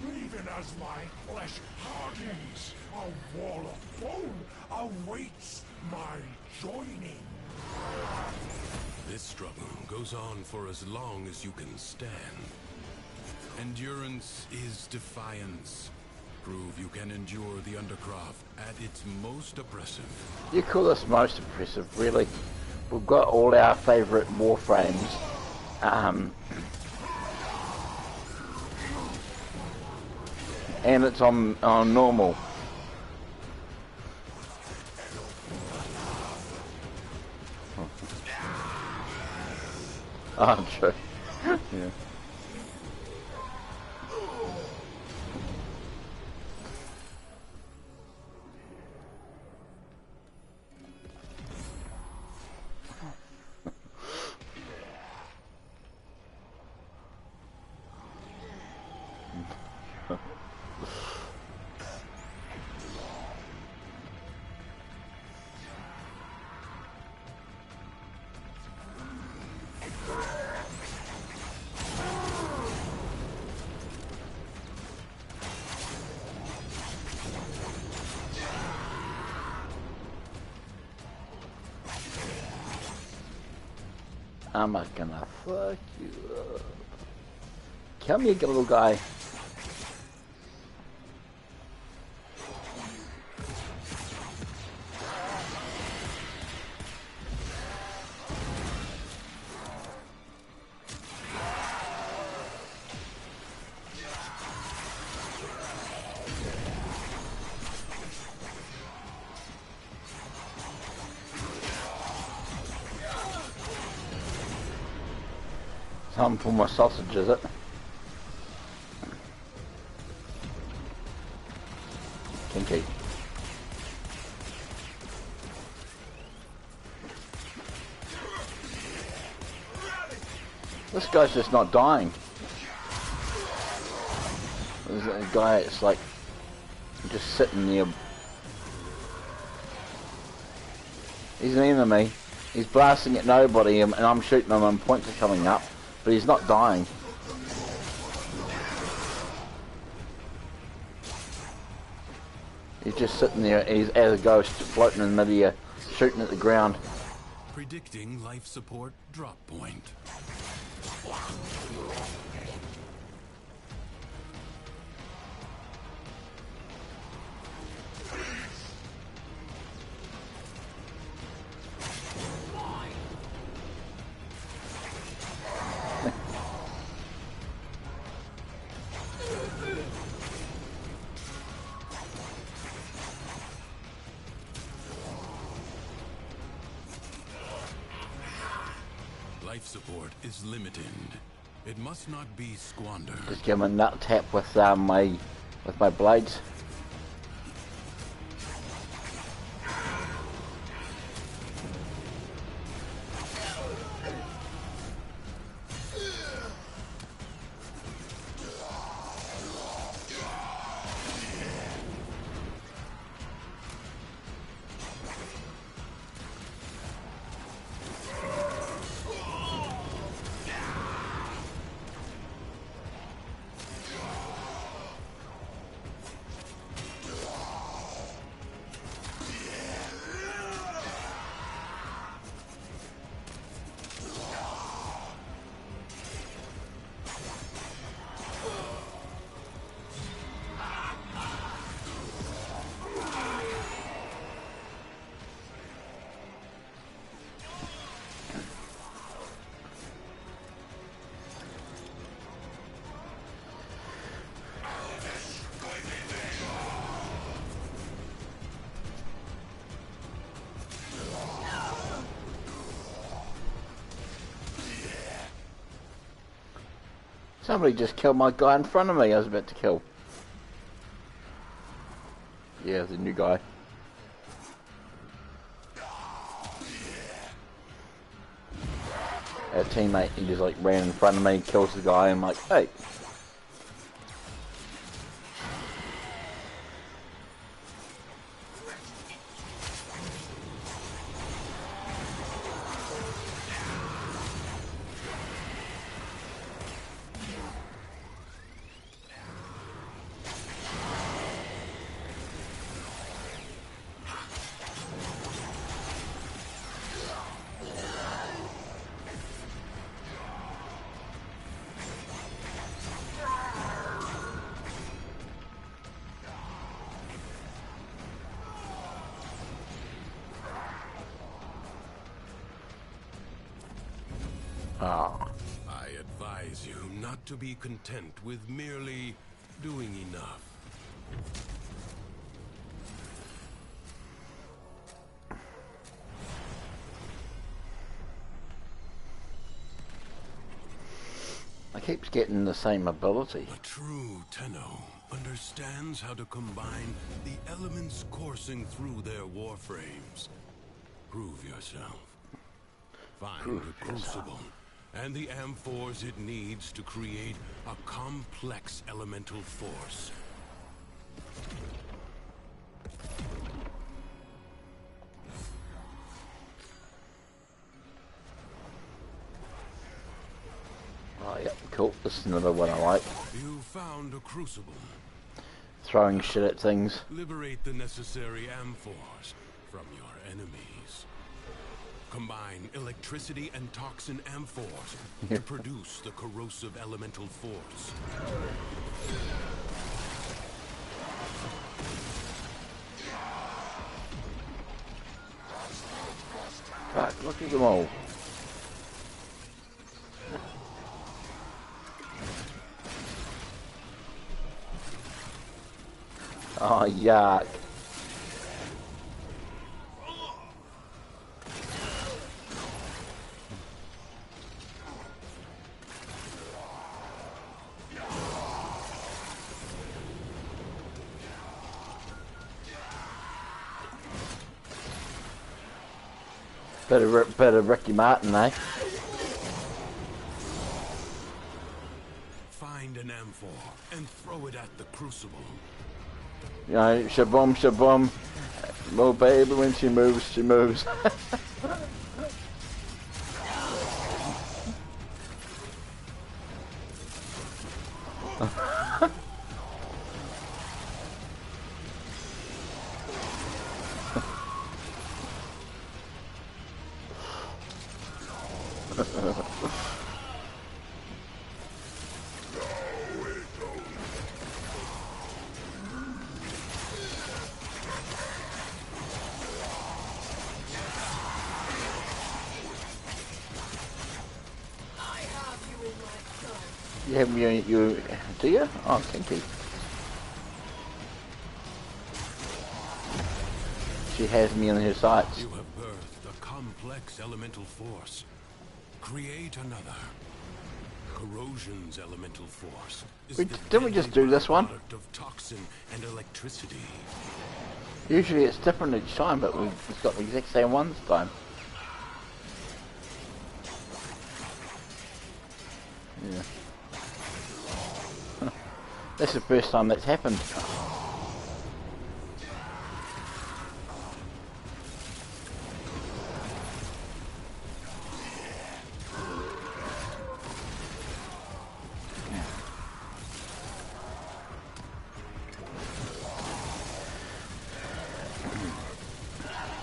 Speaker 14: Even as my flesh hardens, a wall of bone awaits my joining.
Speaker 13: This struggle goes on for as long as you can stand. Endurance is defiance. Prove you can endure the Undercroft at its most oppressive.
Speaker 1: You call this most oppressive, really? We've got all our favourite Warframes. And it's on normal. Oh, true. Yeah. I'm not gonna fuck you up. Come here, little guy. Time for my sausage, is it? Kinky. This guy's just not dying. There's a guy that's like just sitting there. He's an enemy. He's blasting at nobody and I'm shooting him and points are coming up. But he's not dying. He's just sitting there he's as a ghost floating in midair, shooting at the ground.
Speaker 13: Predicting life support drop point. Life support is limited. It must not be squandered.
Speaker 1: Just give him a nut tap with my blades. Somebody just killed my guy in front of me I was about to kill. Yeah, the new guy. Our teammate, he just like ran in front of me, kills the guy, and I'm like, hey. Ah.
Speaker 13: I advise you not to be content with merely doing enough.
Speaker 1: I keep getting the same ability.
Speaker 13: A true Tenno understands how to combine the elements coursing through their warframes. Prove yourself. Find the crucible and the amphors it needs to create a complex elemental force.
Speaker 1: Oh, yeah, cool. This is another one I like.
Speaker 13: You found a crucible.
Speaker 1: Throwing shit at things.
Speaker 13: Liberate the necessary amphors from your enemies. Combine electricity and toxin amphors to produce the corrosive elemental force.
Speaker 1: Right, look at them all. Oh, yuck. Better Ricky Martin, eh?
Speaker 13: Find an amphor and throw it at the crucible.
Speaker 1: You know, shaboom, shaboom. Oh, baby, when she moves, she moves. You have you do you? Oh, thank you. She has me on her sights.
Speaker 13: You have birthed a complex elemental force. Create another. Corrosion's elemental force.
Speaker 1: Didn't we just do this one?
Speaker 13: Of toxin and electricity.
Speaker 1: Usually it's different each time, but we've got the exact same one this time. Yeah. That's the first time that's happened.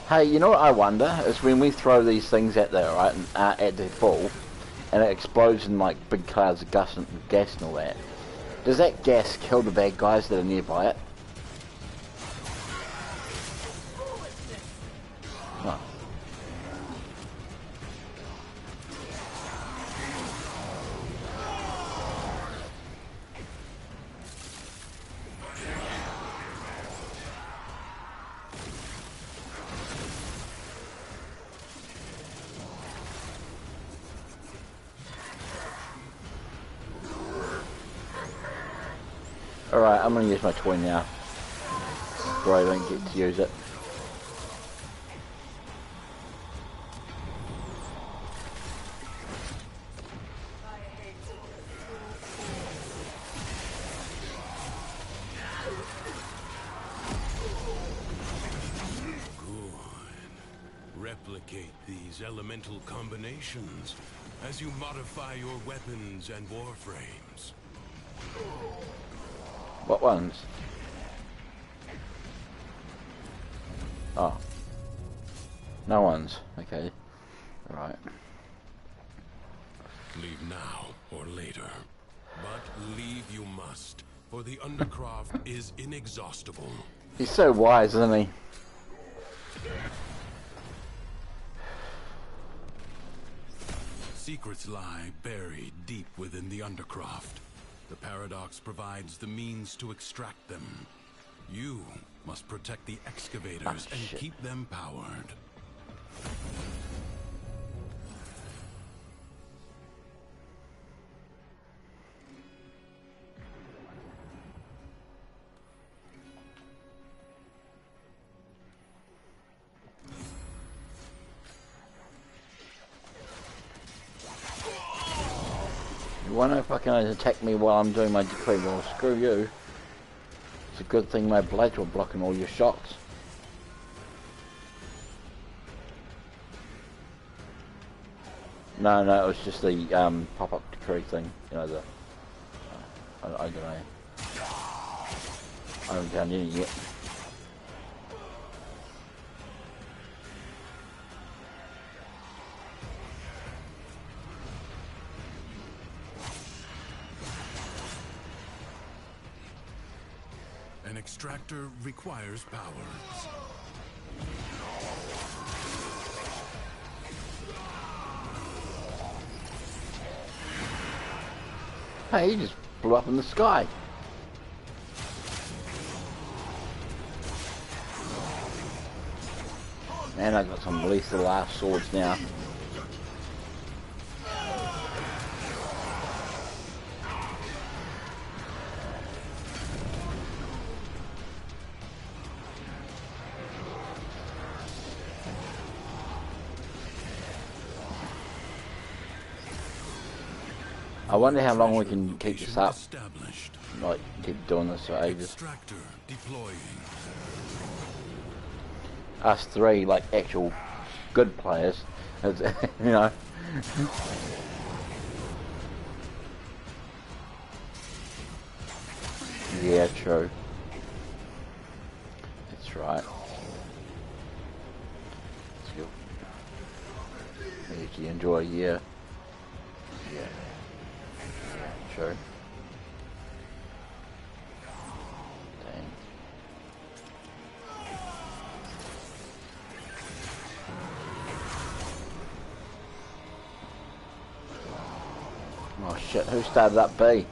Speaker 1: Hey, you know what I wonder is when we throw these things at there, right, at the ball, and it explodes in like big clouds of gas and all that. Does that gas kill the bad guys that are nearby it? Oh. Alright, I'm gonna use my toy now. Before I don't get to use it.
Speaker 13: Good. Replicate these elemental combinations as you modify your weapons and warframes.
Speaker 1: What ones? Oh. No ones. Okay. Alright.
Speaker 13: Leave now or later. But leave you must, for the Undercroft is inexhaustible.
Speaker 1: He's so wise, isn't he?
Speaker 13: Secrets lie buried deep within the Undercroft. The paradox provides the means to extract them. You must protect the excavators and keep them powered.
Speaker 1: You wanna fucking attack me while I'm doing my decree? Well, screw you. It's a good thing my blades were blocking all your shots. No, it was just the pop-up decree thing. You know, the I don't know. I haven't done any yet.
Speaker 13: An extractor requires power.
Speaker 1: Hey, he just blew up in the sky. Man, I got some lethal ass swords now. I wonder how long we can keep this up. Like, keep doing this for ages. Us three, like, actual good players. You know. Yeah, true. That's right. Let's go. Did you enjoy? Yeah. Yeah. Sure. Dang. Oh shit, who started up B?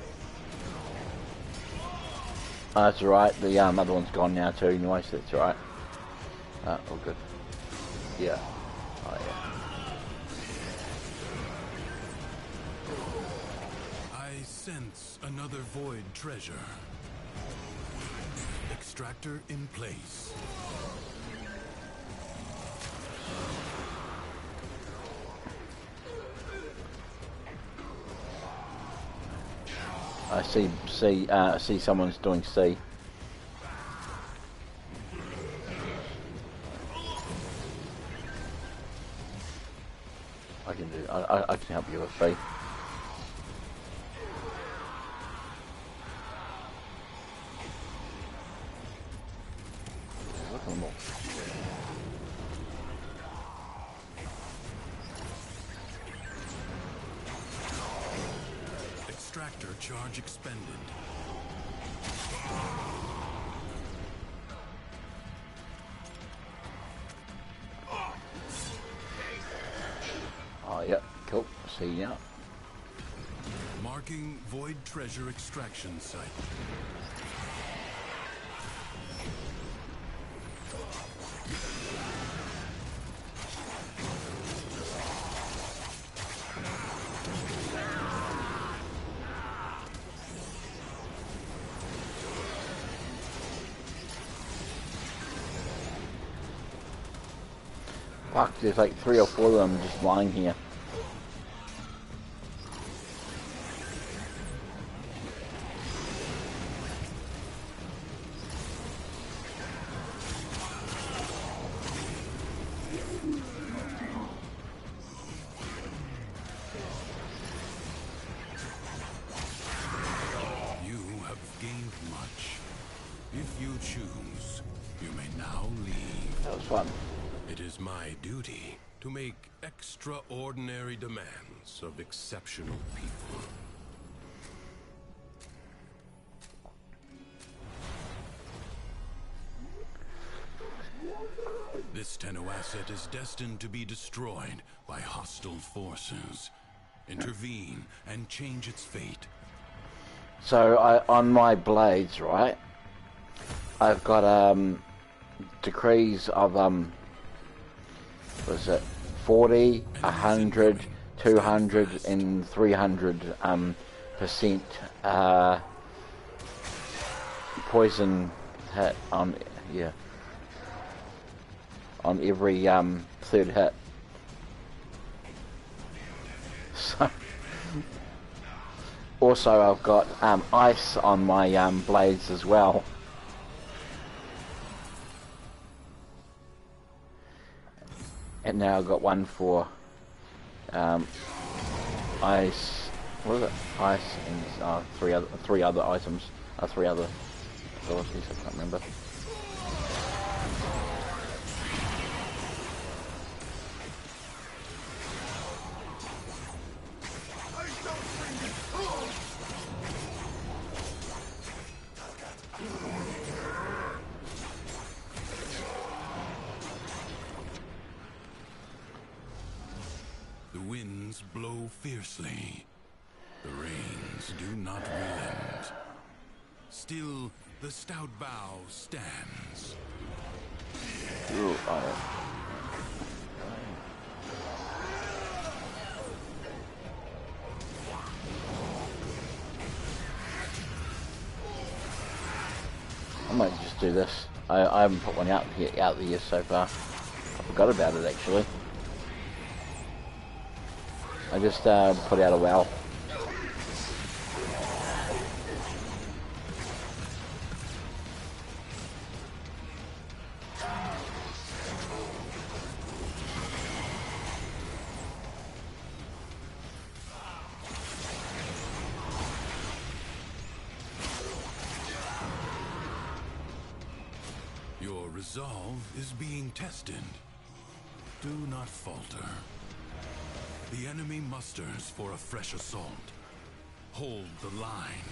Speaker 1: Oh, that's right, the other one's gone now too anyway, so that's right. All good. Yeah. Oh yeah.
Speaker 13: Sense another void treasure. Extractor in place.
Speaker 1: I see someone's doing C. I can do. I can help you with B.
Speaker 13: Extractor charge expended.
Speaker 1: Oh, yep, cool. See you now.
Speaker 13: Marking void treasure extraction site.
Speaker 1: Fuck, there's like 3 or 4 of them just lying here.
Speaker 13: You have gained much. If you choose, you may now leave.
Speaker 1: That was fun.
Speaker 13: It is my duty to make extraordinary demands of exceptional people. This Tenno asset is destined to be destroyed by hostile forces. Intervene and change its fate.
Speaker 1: So on my blades, right, I've got decrees of was it 40, 100, 200 and 300 percent poison hit on on every third hit. So also I've got ice on my blades as well. And now I've got one for ice. What is it? Ice and three other items. Three other abilities. I can't remember.
Speaker 13: The winds blow fiercely. The rains do not relent. Still, the stout bough stands.
Speaker 1: Ooh, I might just do this. I haven't put one out here so far. I forgot about it actually. I just put out a well.
Speaker 13: Your resolve is being tested. Do not falter. The enemy musters for a fresh assault. Hold the line.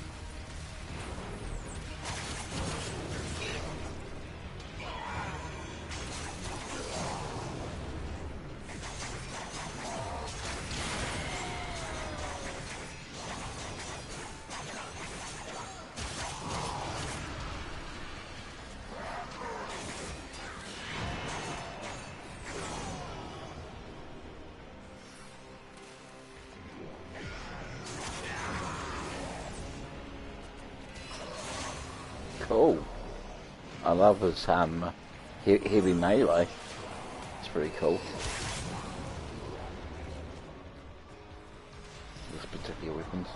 Speaker 1: Cool. I love his heavy melee. It's pretty cool. This particular weapons.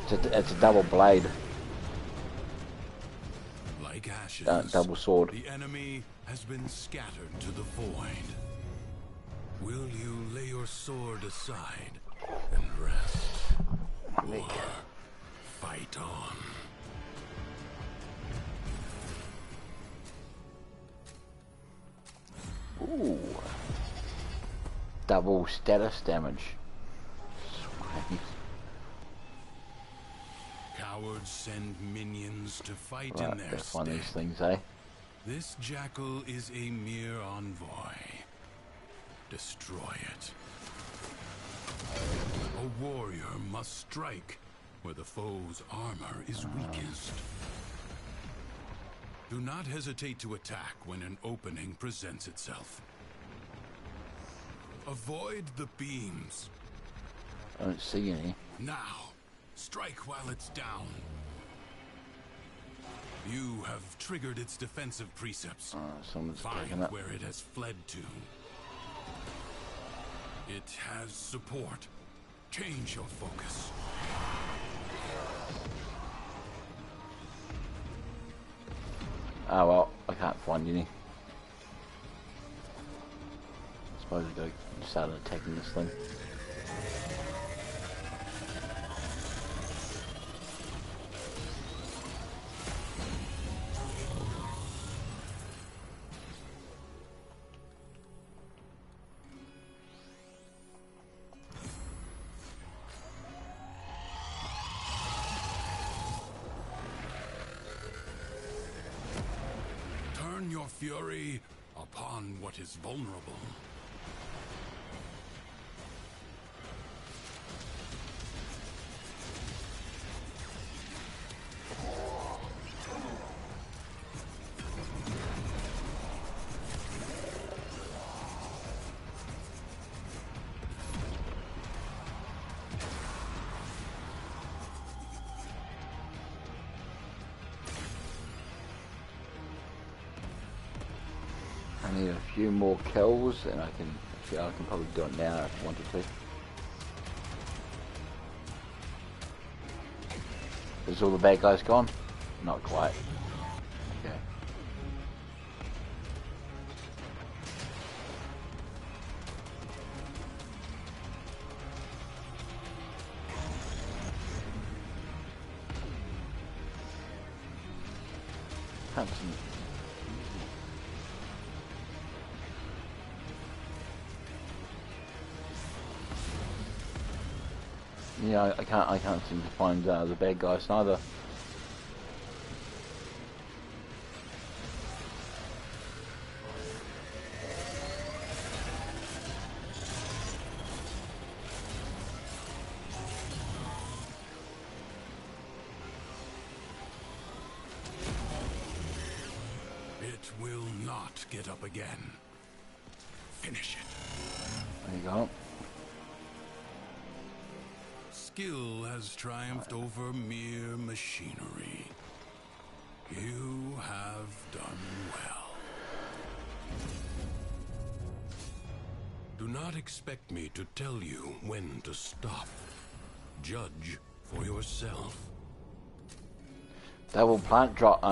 Speaker 1: It's a double blade.
Speaker 13: Like ashes,
Speaker 1: double sword.
Speaker 13: The enemy has been scattered to the void. Will you lay your sword aside and rest? Or fight on?
Speaker 1: Ooh. Double status damage. Sweet.
Speaker 13: Cowards send minions to fight
Speaker 1: Right,
Speaker 13: in their
Speaker 1: that's one of
Speaker 13: stead.
Speaker 1: these things, eh?
Speaker 13: This jackal is a mere envoy. Destroy it. A warrior must strike where the foe's armor is weakest. Do not hesitate to attack when an opening presents itself. Avoid the beams.
Speaker 1: I don't see any.
Speaker 13: Now, strike while it's down. You have triggered its defensive precepts.
Speaker 1: Someone's taking
Speaker 13: Find
Speaker 1: it.
Speaker 13: where it has fled to. It has support. Change your focus.
Speaker 1: Oh well, I can't find any. I suppose we go start attacking this thing.
Speaker 13: Turn your fury upon what is vulnerable.
Speaker 1: few more kills, and I can probably do it now if I wanted to. Is all the bad guys gone? Not quite. Okay. Yeah, I can't seem to find the bad guys neither.
Speaker 13: It will not get up again. Finish it.
Speaker 1: There you go.
Speaker 13: Skill has triumphed over mere machinery. You have done well. Do not expect me to tell you when to stop. Judge for yourself.
Speaker 1: Double plant drops.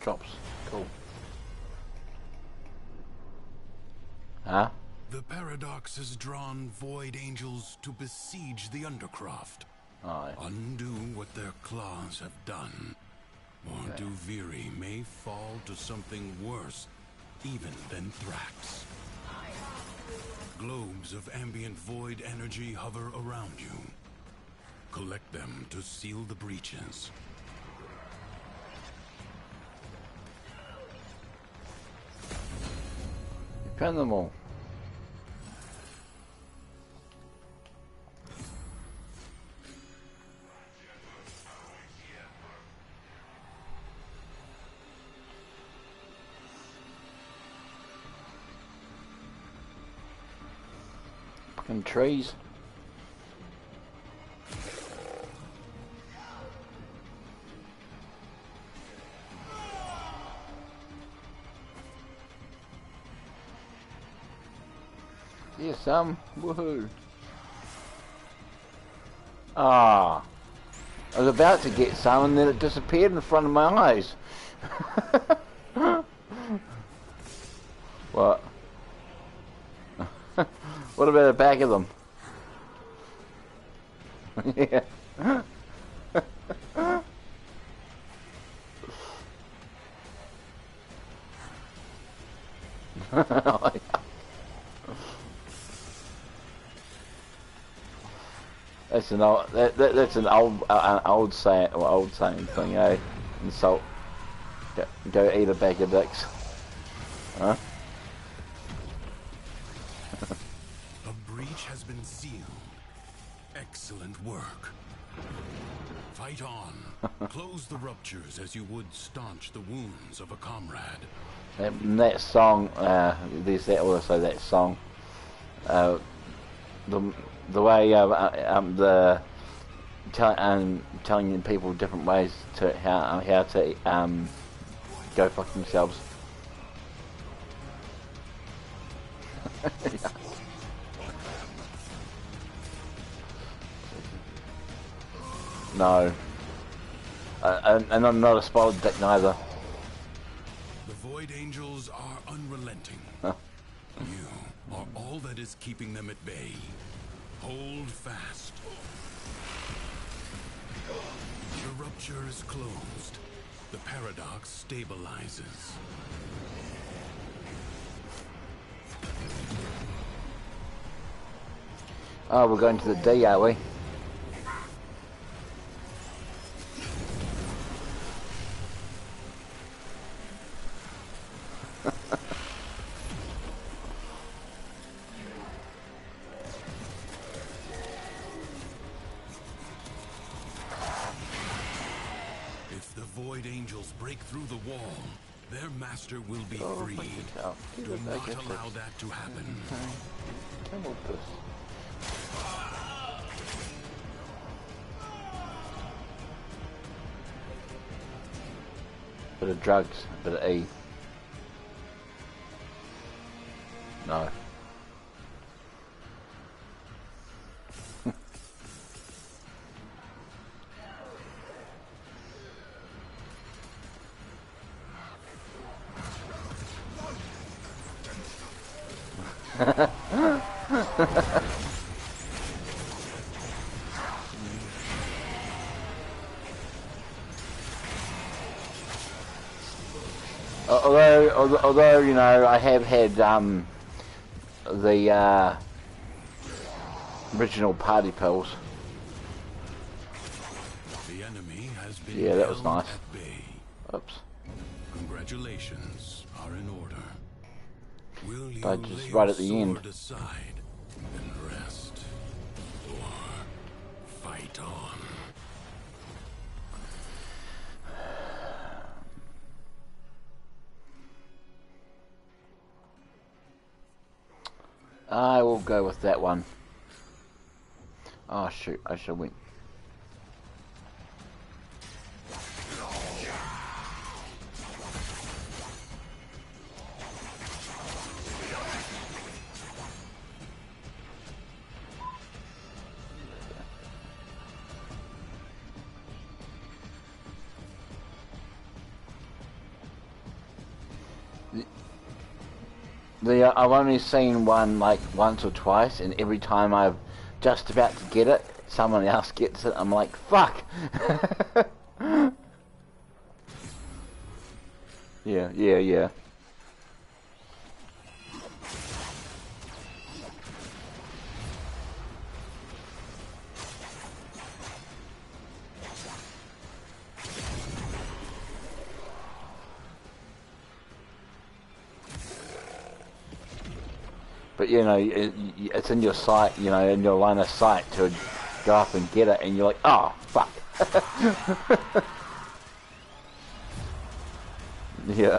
Speaker 1: Cool. Huh?
Speaker 13: The paradox has drawn void angels to besiege the Undercroft.
Speaker 1: Aye.
Speaker 13: Undo what their claws have done. Or Duviri may fall to something worse, even than Thrax. Globes of ambient void energy hover around you. Collect them to seal the breaches.
Speaker 1: You found them all. Fucking trees. Here's some. Woohoo. Ah. I was about to get some and then it disappeared in front of my eyes. What? What about the back of them? Yeah. That's an old that's an old saying thing, eh? Insult. Go eat a bag of dicks. Huh?
Speaker 13: A breach has been sealed. Excellent work. Fight on. Close the ruptures as you would staunch the wounds of a comrade.
Speaker 1: That song, there's that also that song. The way telling people different ways to how to go fuck themselves. No. And I'm not a spoiled dick neither.
Speaker 13: The Void Angels are unrelenting. You are all that is keeping them at bay. Hold fast. The rupture is closed. The paradox stabilizes.
Speaker 1: Oh, we're going to the D, are we?
Speaker 13: If the Void Angels break through the wall, their master will be freed. Do not allow that to happen. Bit of drugs, bit of E.
Speaker 1: No. Although you know, I have had the original party pills.
Speaker 13: The enemy has been
Speaker 1: Yeah, that was
Speaker 13: held
Speaker 1: nice.
Speaker 13: at bay.
Speaker 1: Oops.
Speaker 13: Congratulations are in order. Will you
Speaker 1: But just
Speaker 13: lay
Speaker 1: right
Speaker 13: your
Speaker 1: at the end.
Speaker 13: sword aside and rest, or fight on?
Speaker 1: I will go with that one. Oh shoot, I should win. I've only seen one like once or twice, and every time I've just about to get it, someone else gets it. I'm like, fuck. Yeah. But you know, it's in your sight, you know, in your line of sight to go up and get it, and you're like, oh, fuck. Yeah.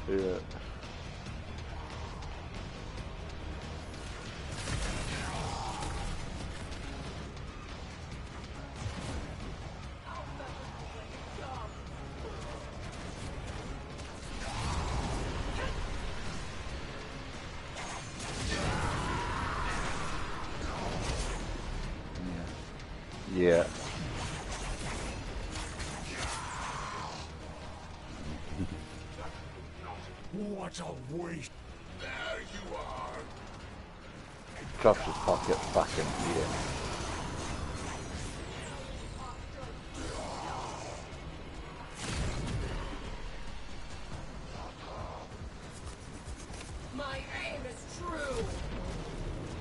Speaker 1: Yeah. Yeah.
Speaker 14: What a waste. There you are.
Speaker 1: Drops his pocket, fucking, yeah.
Speaker 15: My aim is true.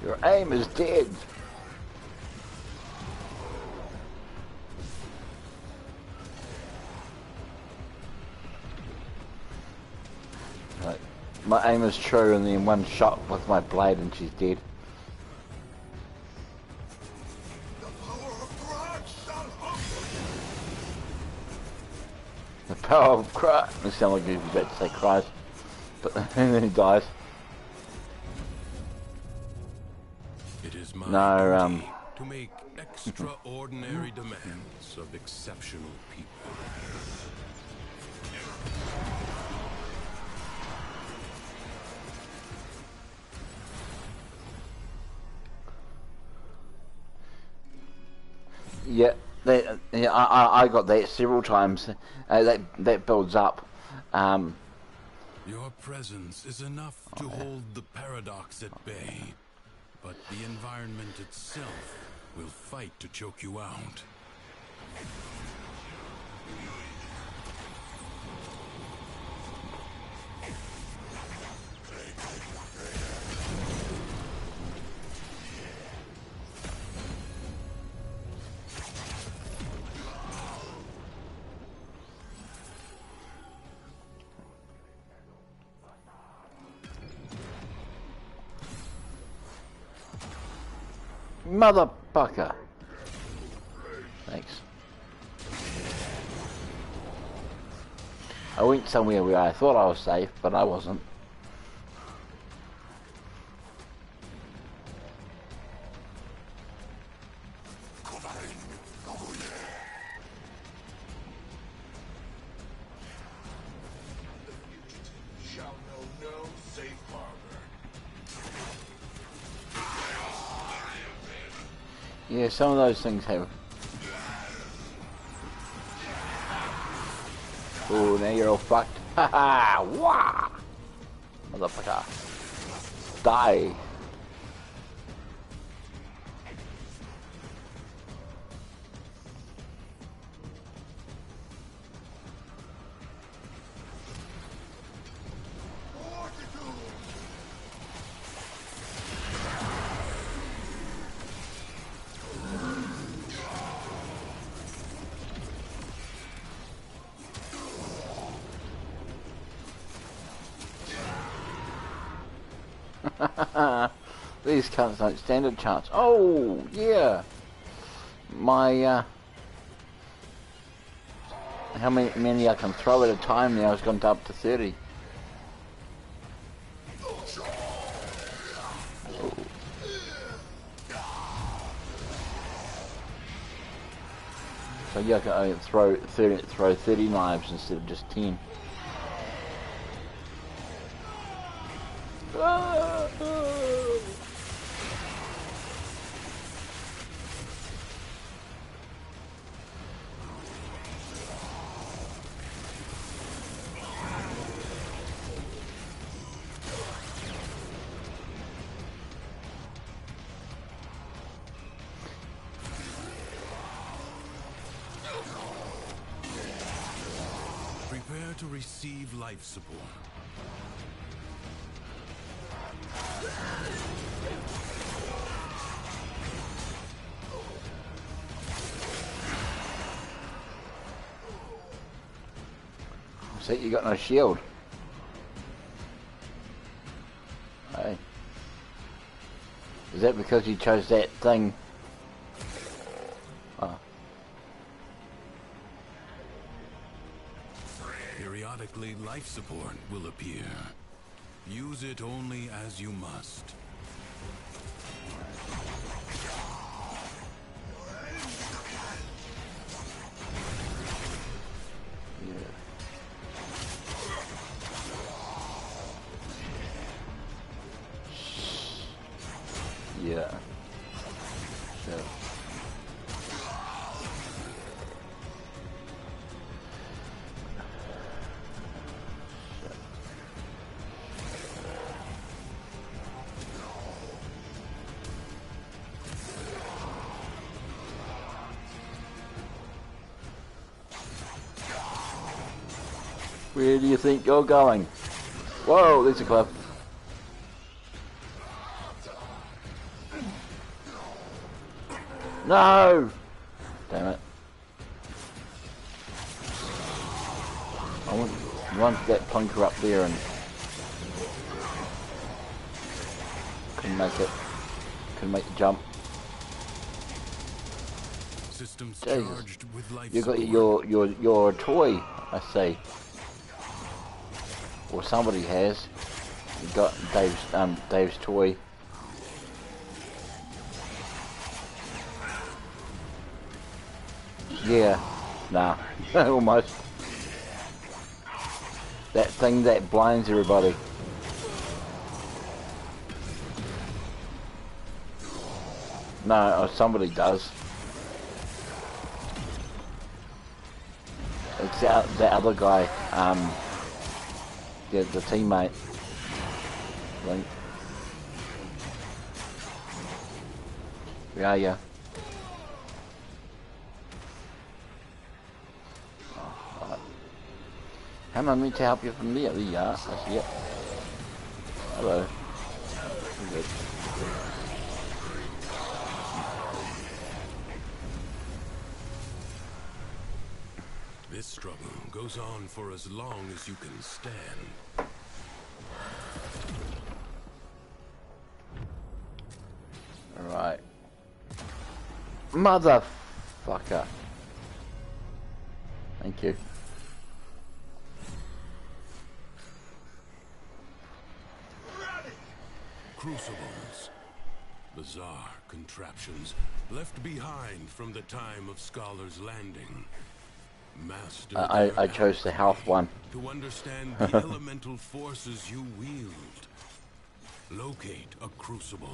Speaker 1: Your aim is dead. Right. My aim is true, and then one shot with my blade and she's dead. The power of Christ. It sounds like he's about to say Christ, but and then he dies.
Speaker 13: It is my
Speaker 1: No,
Speaker 13: duty to make extraordinary demands of exceptional people.
Speaker 1: Yeah, yeah, I got that several times. That builds up.
Speaker 13: Your presence is enough to hold the paradox at bay, but the environment itself will fight to choke you out.
Speaker 1: Motherfucker. Thanks. I went somewhere where I thought I was safe, but I wasn't. Yeah, some of those things have. Oh, now you're all fucked. Ha ha! Wah! Motherfucker. Die. These cunts don't stand a chance. Oh, yeah. My, how many I can throw at a time now has gone up to 30. So yeah, I can only throw 30 knives instead of just 10.
Speaker 13: Prepare to receive life support.
Speaker 1: See, you got no shield. Hey. Is that because you chose that thing? Oh.
Speaker 13: Periodically, life support will appear. Use it only as you must.
Speaker 1: Yeah. So. Where do you think you're going? Whoa, there's a cliff. No! Damn it. I want that plunker up there and couldn't make it. Couldn't make the jump.
Speaker 13: Systems
Speaker 1: Jesus.
Speaker 13: charged with life
Speaker 1: You got
Speaker 13: support.
Speaker 1: your toy, I see. Or somebody has. You got Dave's toy. Yeah, nah, almost. That thing that blinds everybody. No, somebody does. It's the other guy, the teammate. Link. Where are ya? How am I meant to help you from there? There you are. I see it. Hello. Good.
Speaker 13: This struggle goes on for as long as you can stand.
Speaker 1: Alright. Motherfucker. Thank you.
Speaker 13: crucibles. Bizarre contraptions left behind from the time of Scholar's Landing. Master
Speaker 1: I chose the health one.
Speaker 13: to understand the elemental forces you wield. Locate a crucible.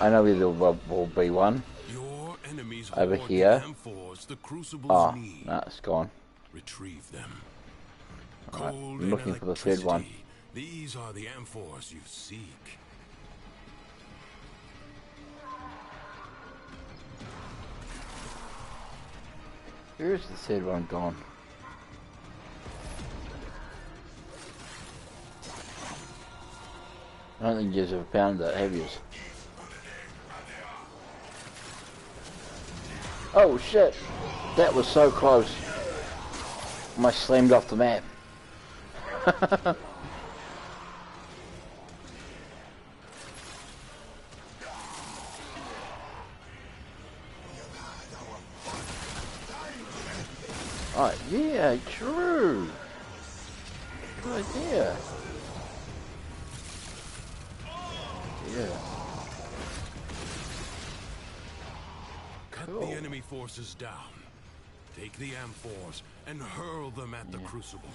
Speaker 1: I know there will be one over here. Oh, no, it's gone.
Speaker 13: Retrieve them.
Speaker 1: Right, I'm looking for the third one.
Speaker 13: These are the amphors you seek.
Speaker 1: Where's the third one gone? I don't think you've ever found that, have you? Oh shit! That was so close. I slammed off the map. Oh yeah, true. Good idea. Yeah.
Speaker 13: Cut the enemy forces down. Take the amphors and hurl them at the crucible.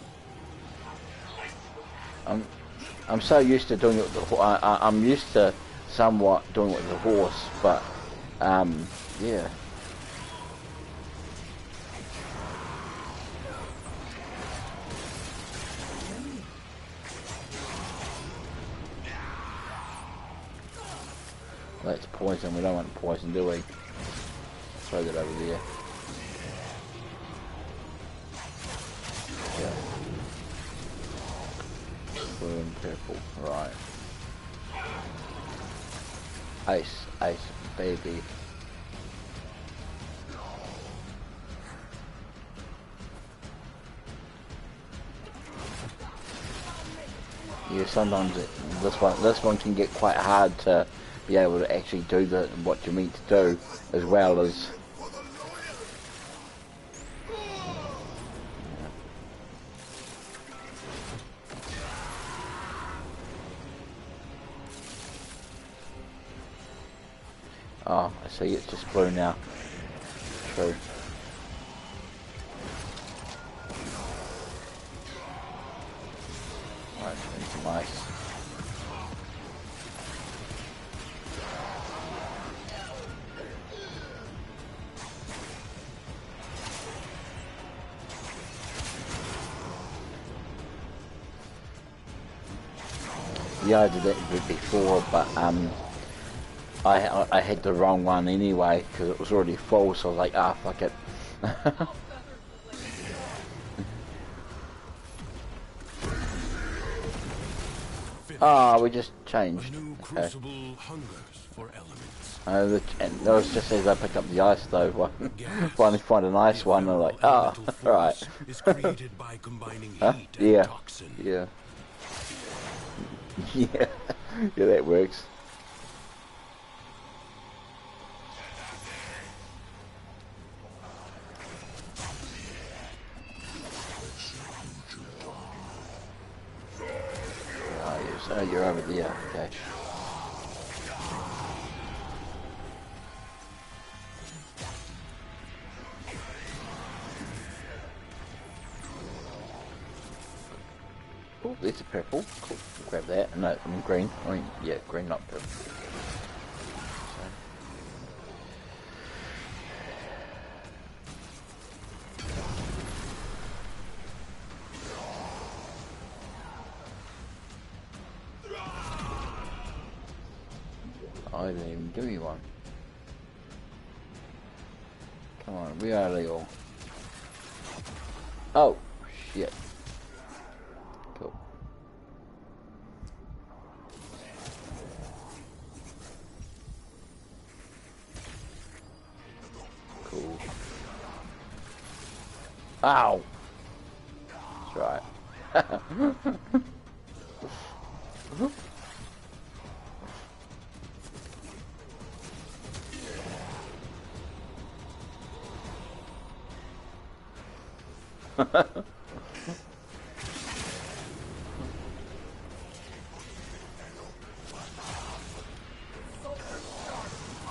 Speaker 1: I'm so used to doing it with the I'm used to somewhat doing it with the horse, but yeah. That's poison. We don't want poison, do we? Throw that over there. Yeah. Blue and purple. Right. Ice, baby. Yeah, sometimes this one can get quite hard to be able to actually do what you mean to do, as well as. Oh, I see. It's just blue now. True. Right, need some ice. Yeah, I did it before, but I had the wrong one anyway because it was already full, so I was like, ah, fuck it. Ah, we just changed. Okay. And that was just as I picked up the ice though. Finally find a nice one, and I'm like, ah, right. Huh? Yeah. Yeah. Yeah. Yeah, that works. Oh, you're over there, okay. Oh, there's a purple. Cool. Grab that. No, I mean green. I mean, yeah, green, not purple. I didn't even give you one. Come on, we are legal. Oh, shit. Cool. Cool. Ow! right.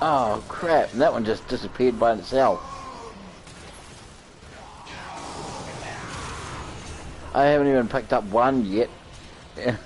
Speaker 1: Oh crap, and that one just disappeared by itself. I haven't even picked up one yet. Yeah.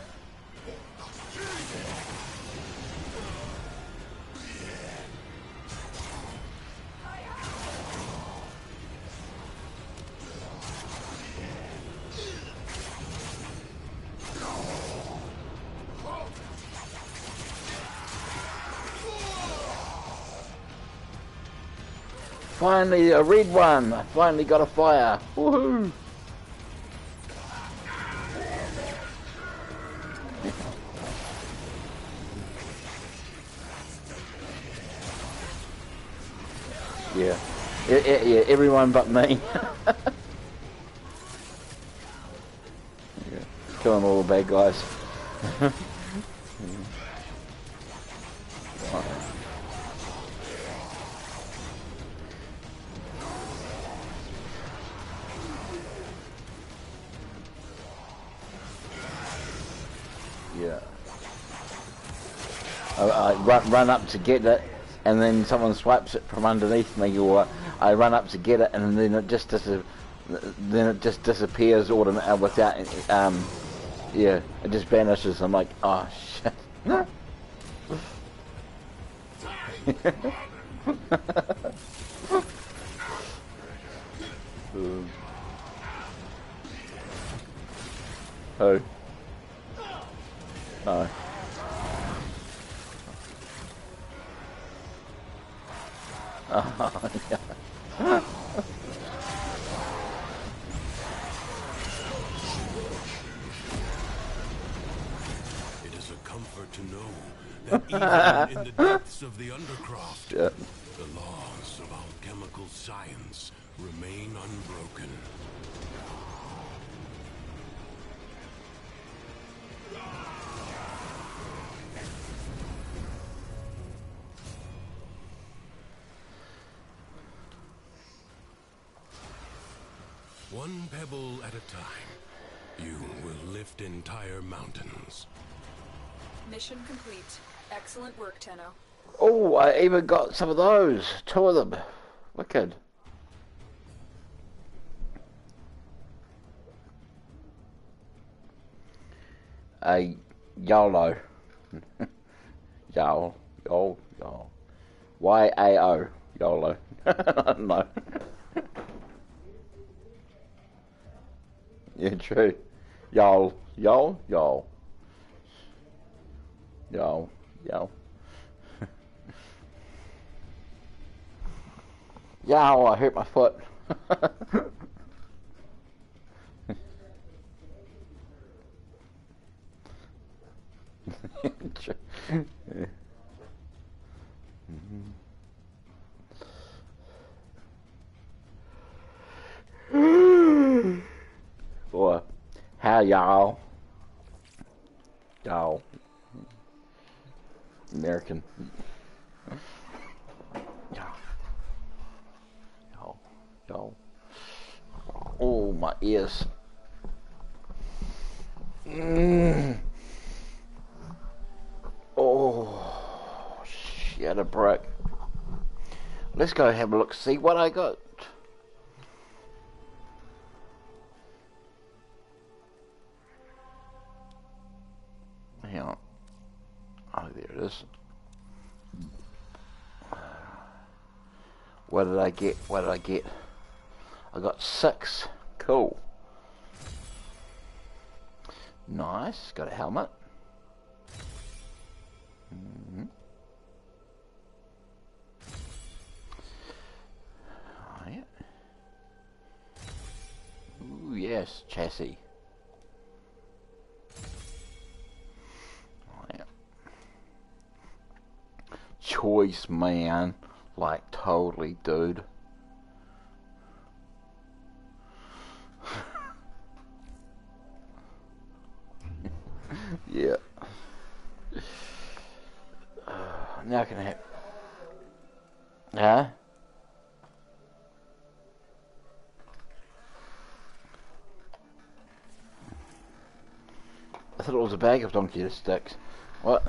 Speaker 1: Finally, a red one! I finally got a fire! Woohoo! Yeah. Yeah, everyone but me. Yeah. Killing all the bad guys. Yeah. I run up to get it, and then someone swipes it from underneath me, or I run up to get it, and then it just disappears without yeah, it just vanishes. I'm like, oh shit. Oh. No. Oh, yeah.
Speaker 13: It is a comfort to know that even in the depths of the undercroft,
Speaker 1: Shit.
Speaker 13: the laws of alchemical science remain unbroken. One pebble at a time, you will lift entire mountains.
Speaker 2: Mission complete. Excellent work, Tenno.
Speaker 1: Oh, I even got some of those. 2 of them. Wicked. YOLO. YOLO. YAO. YOLO. I don't know. Yeah, true. Y'all. Y'all. Y'all. Y'all. Y'all. Yow, I hurt my foot. Boy, how y'all? Y'all. American. Y'all. Oh, my ears. Oh, shit, a brick. Let's go have a look, see what I got. Hang on. Oh, there it is. What did I get? What did I get? I got 6. Cool. Nice. Got a helmet. Oh, yeah. Ooh, yes. Chassis. Oh, yeah. Choice, man. Like, totally, dude. Now can I have... Huh? I thought it was a bag of donkey sticks. What?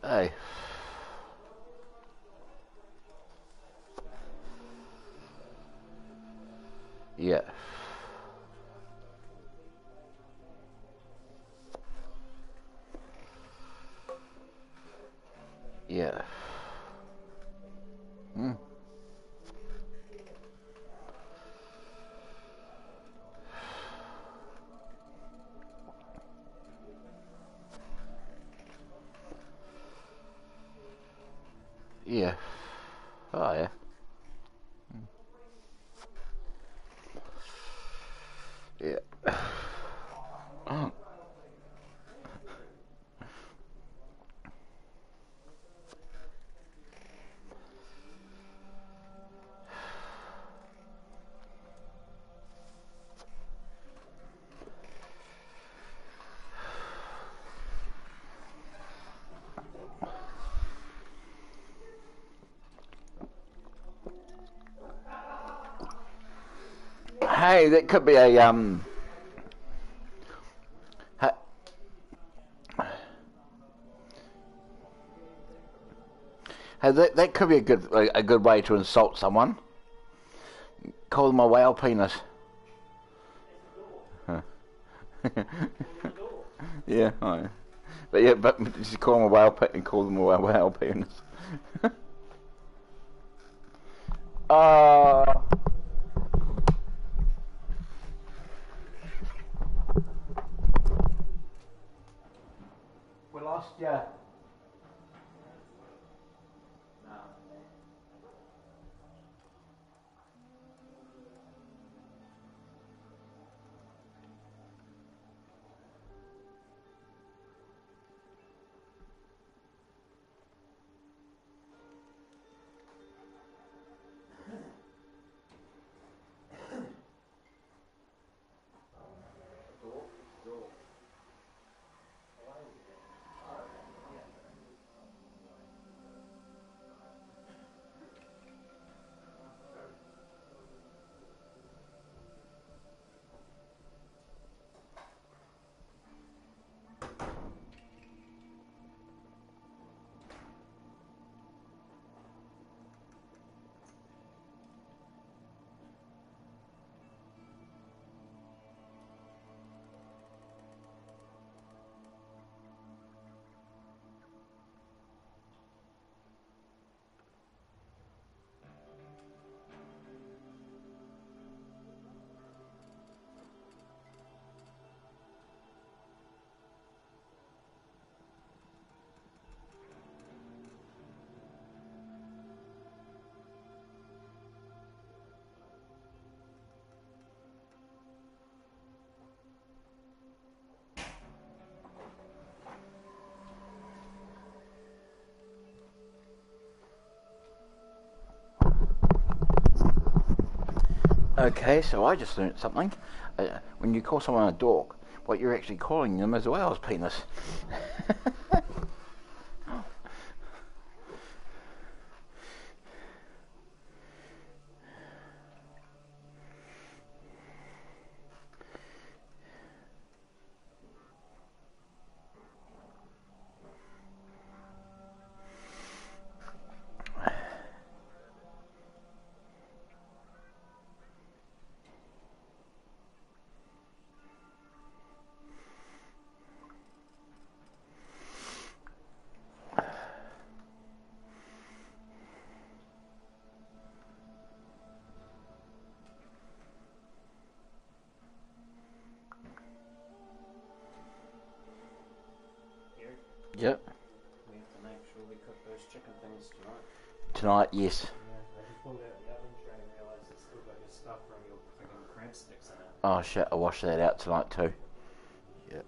Speaker 1: Hey. Yeah. Yeah. Hmm. Yeah. Oh, yeah. Yeah. Oh. Hey, that could be a Hey, that could be a good way to insult someone. Call them a whale penis. Huh. Yeah, right. But yeah, but just call them a whale and call them a whale penis. We lost ya. Okay, so I just learnt something. When you call someone a dork, what you're actually calling them as well is penis. Yep.
Speaker 6: We have to make sure we cook those chicken things tonight.
Speaker 1: Tonight, yes.
Speaker 6: Yeah, I just pulled out the oven tray and realised it's still got your stuff from your friggin' sticks in it.
Speaker 1: Oh shit, I washed that out tonight too. Yeah.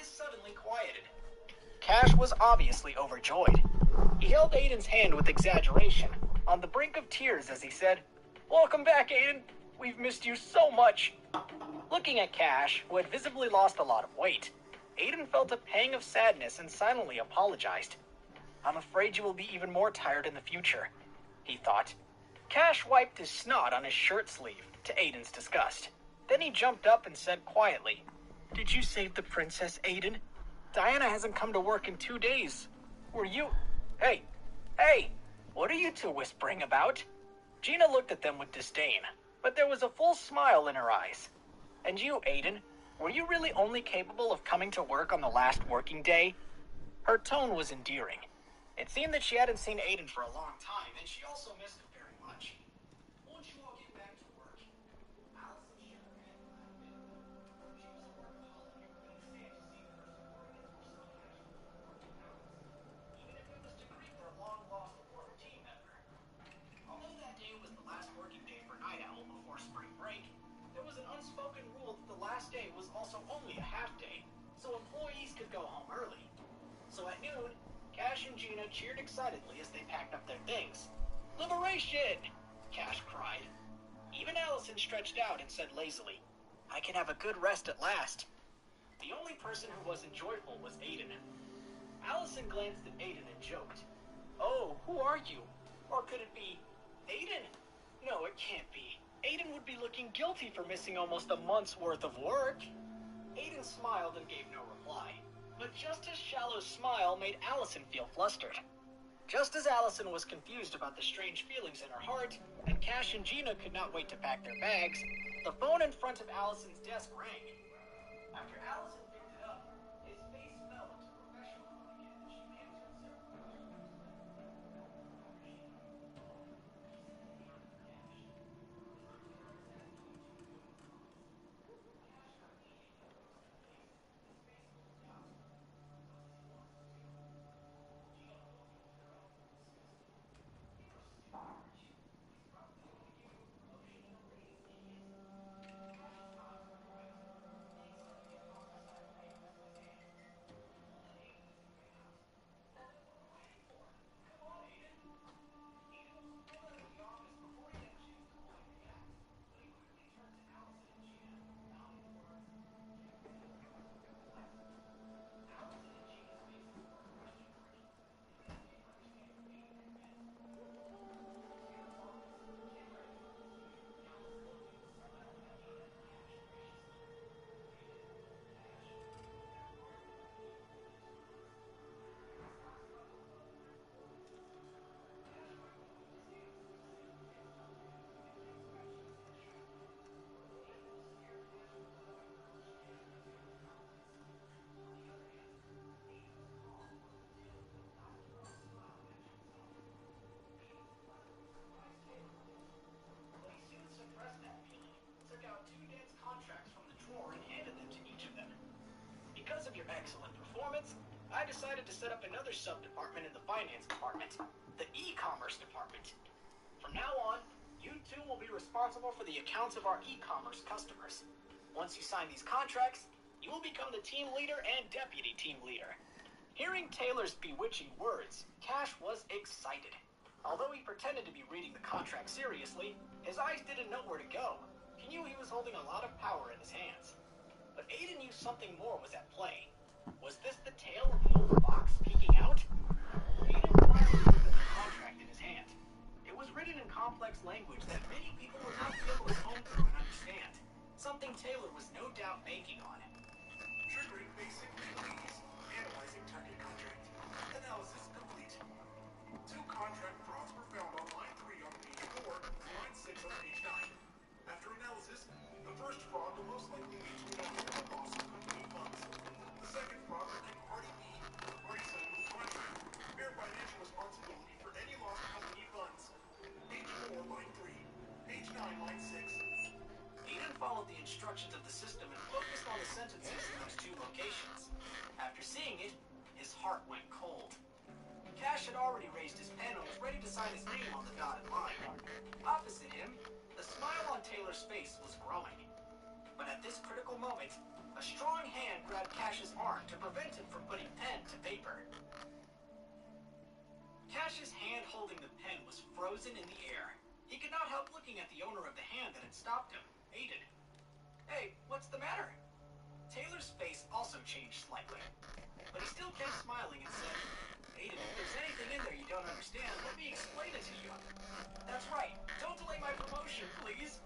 Speaker 4: was suddenly quieted. Cash was obviously overjoyed. He held Aiden's hand with exaggeration, on the brink of tears as he said, "Welcome back, Aiden. We've missed you so much." Looking at Cash, who had visibly lost a lot of weight, Aiden felt a pang of sadness and silently apologized. "I'm afraid you will be even more tired in the future," he thought. Cash wiped his snot on his shirt sleeve, to Aiden's disgust. Then he jumped up and said quietly, "Did you save the princess, Aiden? Diana hasn't come to work in 2 days. Were you... Hey, what are you two whispering about?" Gina looked at them with disdain, but there was a full smile in her eyes. "And you, Aiden, were you really only capable of coming to work on the last working day?" Her tone was endearing. It seemed that she hadn't seen Aiden for a long time, and she also missed him very much. "Won't you all get back to work?" Allison shook her head and laughed bitterly. She was a workaholic, and it's safe to see that her subordinates were still casually working hours, even if it was to greet their long-lost fourth team member. Although that day was the last working day for Night Owl before spring break, there was an unspoken rule that the last day was also only a half day, so employees could go home early. So at noon, Cash and Gina cheered excitedly as they packed up their things. "Liberation!" Cash cried. Even Allison stretched out and said lazily, "I can have a good rest at last." The only person who wasn't joyful was Aiden. Allison glanced at Aiden and joked, "Oh, who are you? Or could it be Aiden? No, it can't be. Aiden would be looking guilty for missing almost a month's worth of work." Aiden smiled and gave no reply, but just his shallow smile made Allison feel flustered. Just as Allison was confused about the strange feelings in her heart, and Cash and Gina could not wait to pack their bags, the phone in front of Allison's desk rang. After Allison picked it up, his face fell into professional mode again as she answered several questions. After she hung up the phone, she said to Aiden and Cash, "Mr. Turner has asked you two to join his office." Cash immediately froze their face. His face full of doubt. What does he want us to do? Gina opened her up in disgust. "You're stupid, aren't you? He's probably going to give you a promotion and a raise," she answered. Cash stopped for a moment, laying suddenly across the side of the table with his hand. Then Aiden screamed out, "Well, then what are we waiting for? Come on, Aiden!" Aiden was pulled out of the office before he had a chance to fully react, but he quickly turned to Allison and Gina, mouthing the words, "Get ready." "What?" Allison and Gina's faces were a question mark. They didn't understand what Aiden had meant. "It's your office. Get ready," Allison smiled at Gina and Cash graciously. Aiden, Cash, their hearts beat with surprise. Allison struggled to find the words to hold it in. Cash wiped away his hands with his silk pants pocket and began scratching his head sharply. Aiden was scared Cash would let up after such genuine signs of confidence. On the other hand, Aiden was calm, until, not before a smile captured his eye. Aiden was pleasantly surprised favorably. But he soon suppressed that feeling, took out 2 dense contracts from the drawer and handed them to each of them. "Because of your excellent performance, I decided to set up another sub-department in the finance department, the e-commerce department. From now on, you two will be responsible for the accounts of our e-commerce customers. Once you sign these contracts, you will become the team leader and deputy team leader." Hearing Taylor's bewitching words, Cash was excited. Although he pretended to be reading the contract seriously, his eyes didn't know where to go. He knew he was holding a lot of power in his hands. But Aiden knew something more was at play. Was this the tail of the old fox peeking out? Aiden quietly looked at the contract in his hand. It was written in complex language that many people would not be able to comb through and understand. Something Taylor was no doubt banking on.
Speaker 14: Triggering basic entities. Analyzing target contract. Analysis complete. 2 contract frauds were found on line 3 on page 4 and line 6 on page 9. After analysis, the first fraud will most likely lead to an avoidable loss of company funds. The second fraud will claim Party B, the party signed with the contract, bear financial responsibility for any lost company funds. Page 4, line 3. Page 9, line 6.
Speaker 4: Aiden followed the instructions of the system and focused on the sentences in those 2 locations. After seeing it, his heart went cold. Cash had already raised his pen and was ready to sign his name on the dotted line. Opposite him, the smile on Taylor's face was growing. But at this critical moment, a strong hand grabbed Cash's arm to prevent him from putting pen to paper. Cash's hand holding the pen was frozen in the air. He could not help looking at the owner of the hand that had stopped him, Aiden. Hey, what's the matter? Taylor's face also changed slightly, but he still kept smiling and said, Aiden, if there's anything in there you don't understand, let me explain it to you. That's right, don't delay my promotion, please.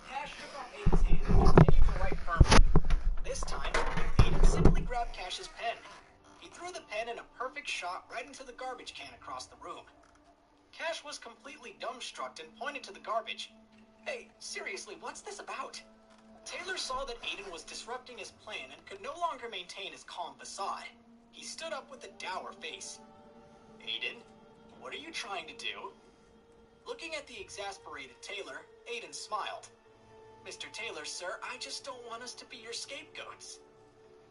Speaker 4: Cash took off Aiden's hand and continued to write firmly. This time, Aiden simply grabbed Cash's pen. He threw the pen in a perfect shot right into the garbage can across the room. Cash was completely dumbstruck and pointed to the garbage. Hey, seriously, what's this about? Taylor saw that Aiden was disrupting his plan and could no longer maintain his calm facade. He stood up with a dour face. Aiden, what are you trying to do? Looking at the exasperated Taylor, Aiden smiled. Mr. Taylor, sir, I just don't want us to be your scapegoats.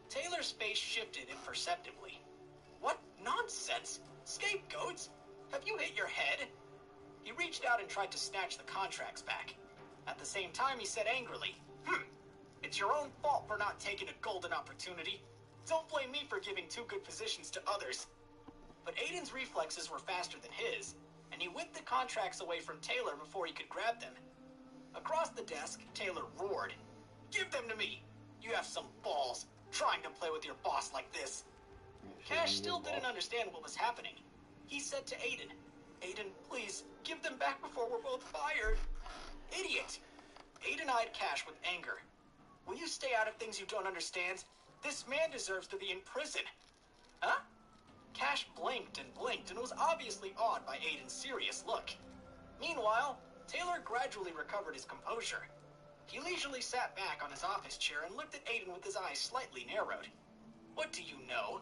Speaker 4: Taylor's face shifted imperceptibly. What nonsense? Scapegoats? Have you hit your head? He reached out and tried to snatch the contracts back. At the same time, he said angrily, it's your own fault for not taking a golden opportunity. Don't blame me for giving two good positions to others. But Aiden's reflexes were faster than his, and he whipped the contracts away from Taylor before he could grab them. Across the desk, Taylor roared, Give them to me! You have some balls, trying to play with your boss like this. Cash still didn't understand what was happening. He said to Aiden, Aiden, please, give them back before we're both fired. Idiot! Aiden eyed Cash with anger. Will you stay out of things you don't understand? This man deserves to be in prison. Huh? Cash blinked and was obviously awed by Aiden's serious look. Meanwhile, Taylor gradually recovered his composure. He leisurely sat back on his office chair and looked at Aiden with his eyes slightly narrowed. What do you know?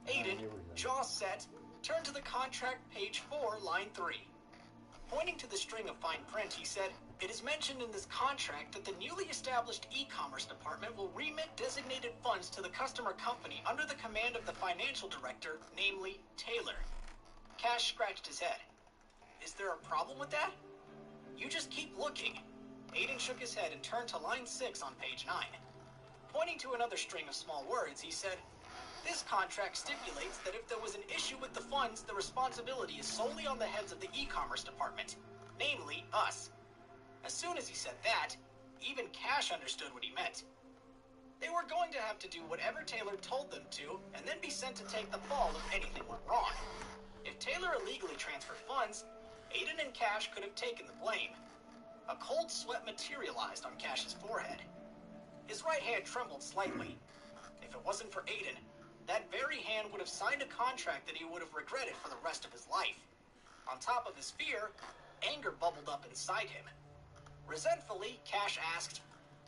Speaker 4: Aiden, jaw set, turned to the contract page 4, line 3. Pointing to the string of fine print, he said, It is mentioned in this contract that the newly established e-commerce department will remit designated funds to the customer company under the command of the financial director, namely Taylor. Cash scratched his head. Is there a problem with that? You just keep looking. Aiden shook his head and turned to line 6 on page 9. Pointing to another string of small words, he said, This contract stipulates that if there was an issue with the funds, the responsibility is solely on the heads of the e-commerce department, namely us. As soon as he said that, even Cash understood what he meant. They were going to have to do whatever Taylor told them to, and then be sent to take the fall if anything went wrong. If Taylor illegally transferred funds, Aiden and Cash could have taken the blame. A cold sweat materialized on Cash's forehead. His right hand trembled slightly. If it wasn't for Aiden, that very hand would have signed a contract that he would have regretted for the rest of his life. On top of his fear, anger bubbled up inside him. Resentfully, Cash asked,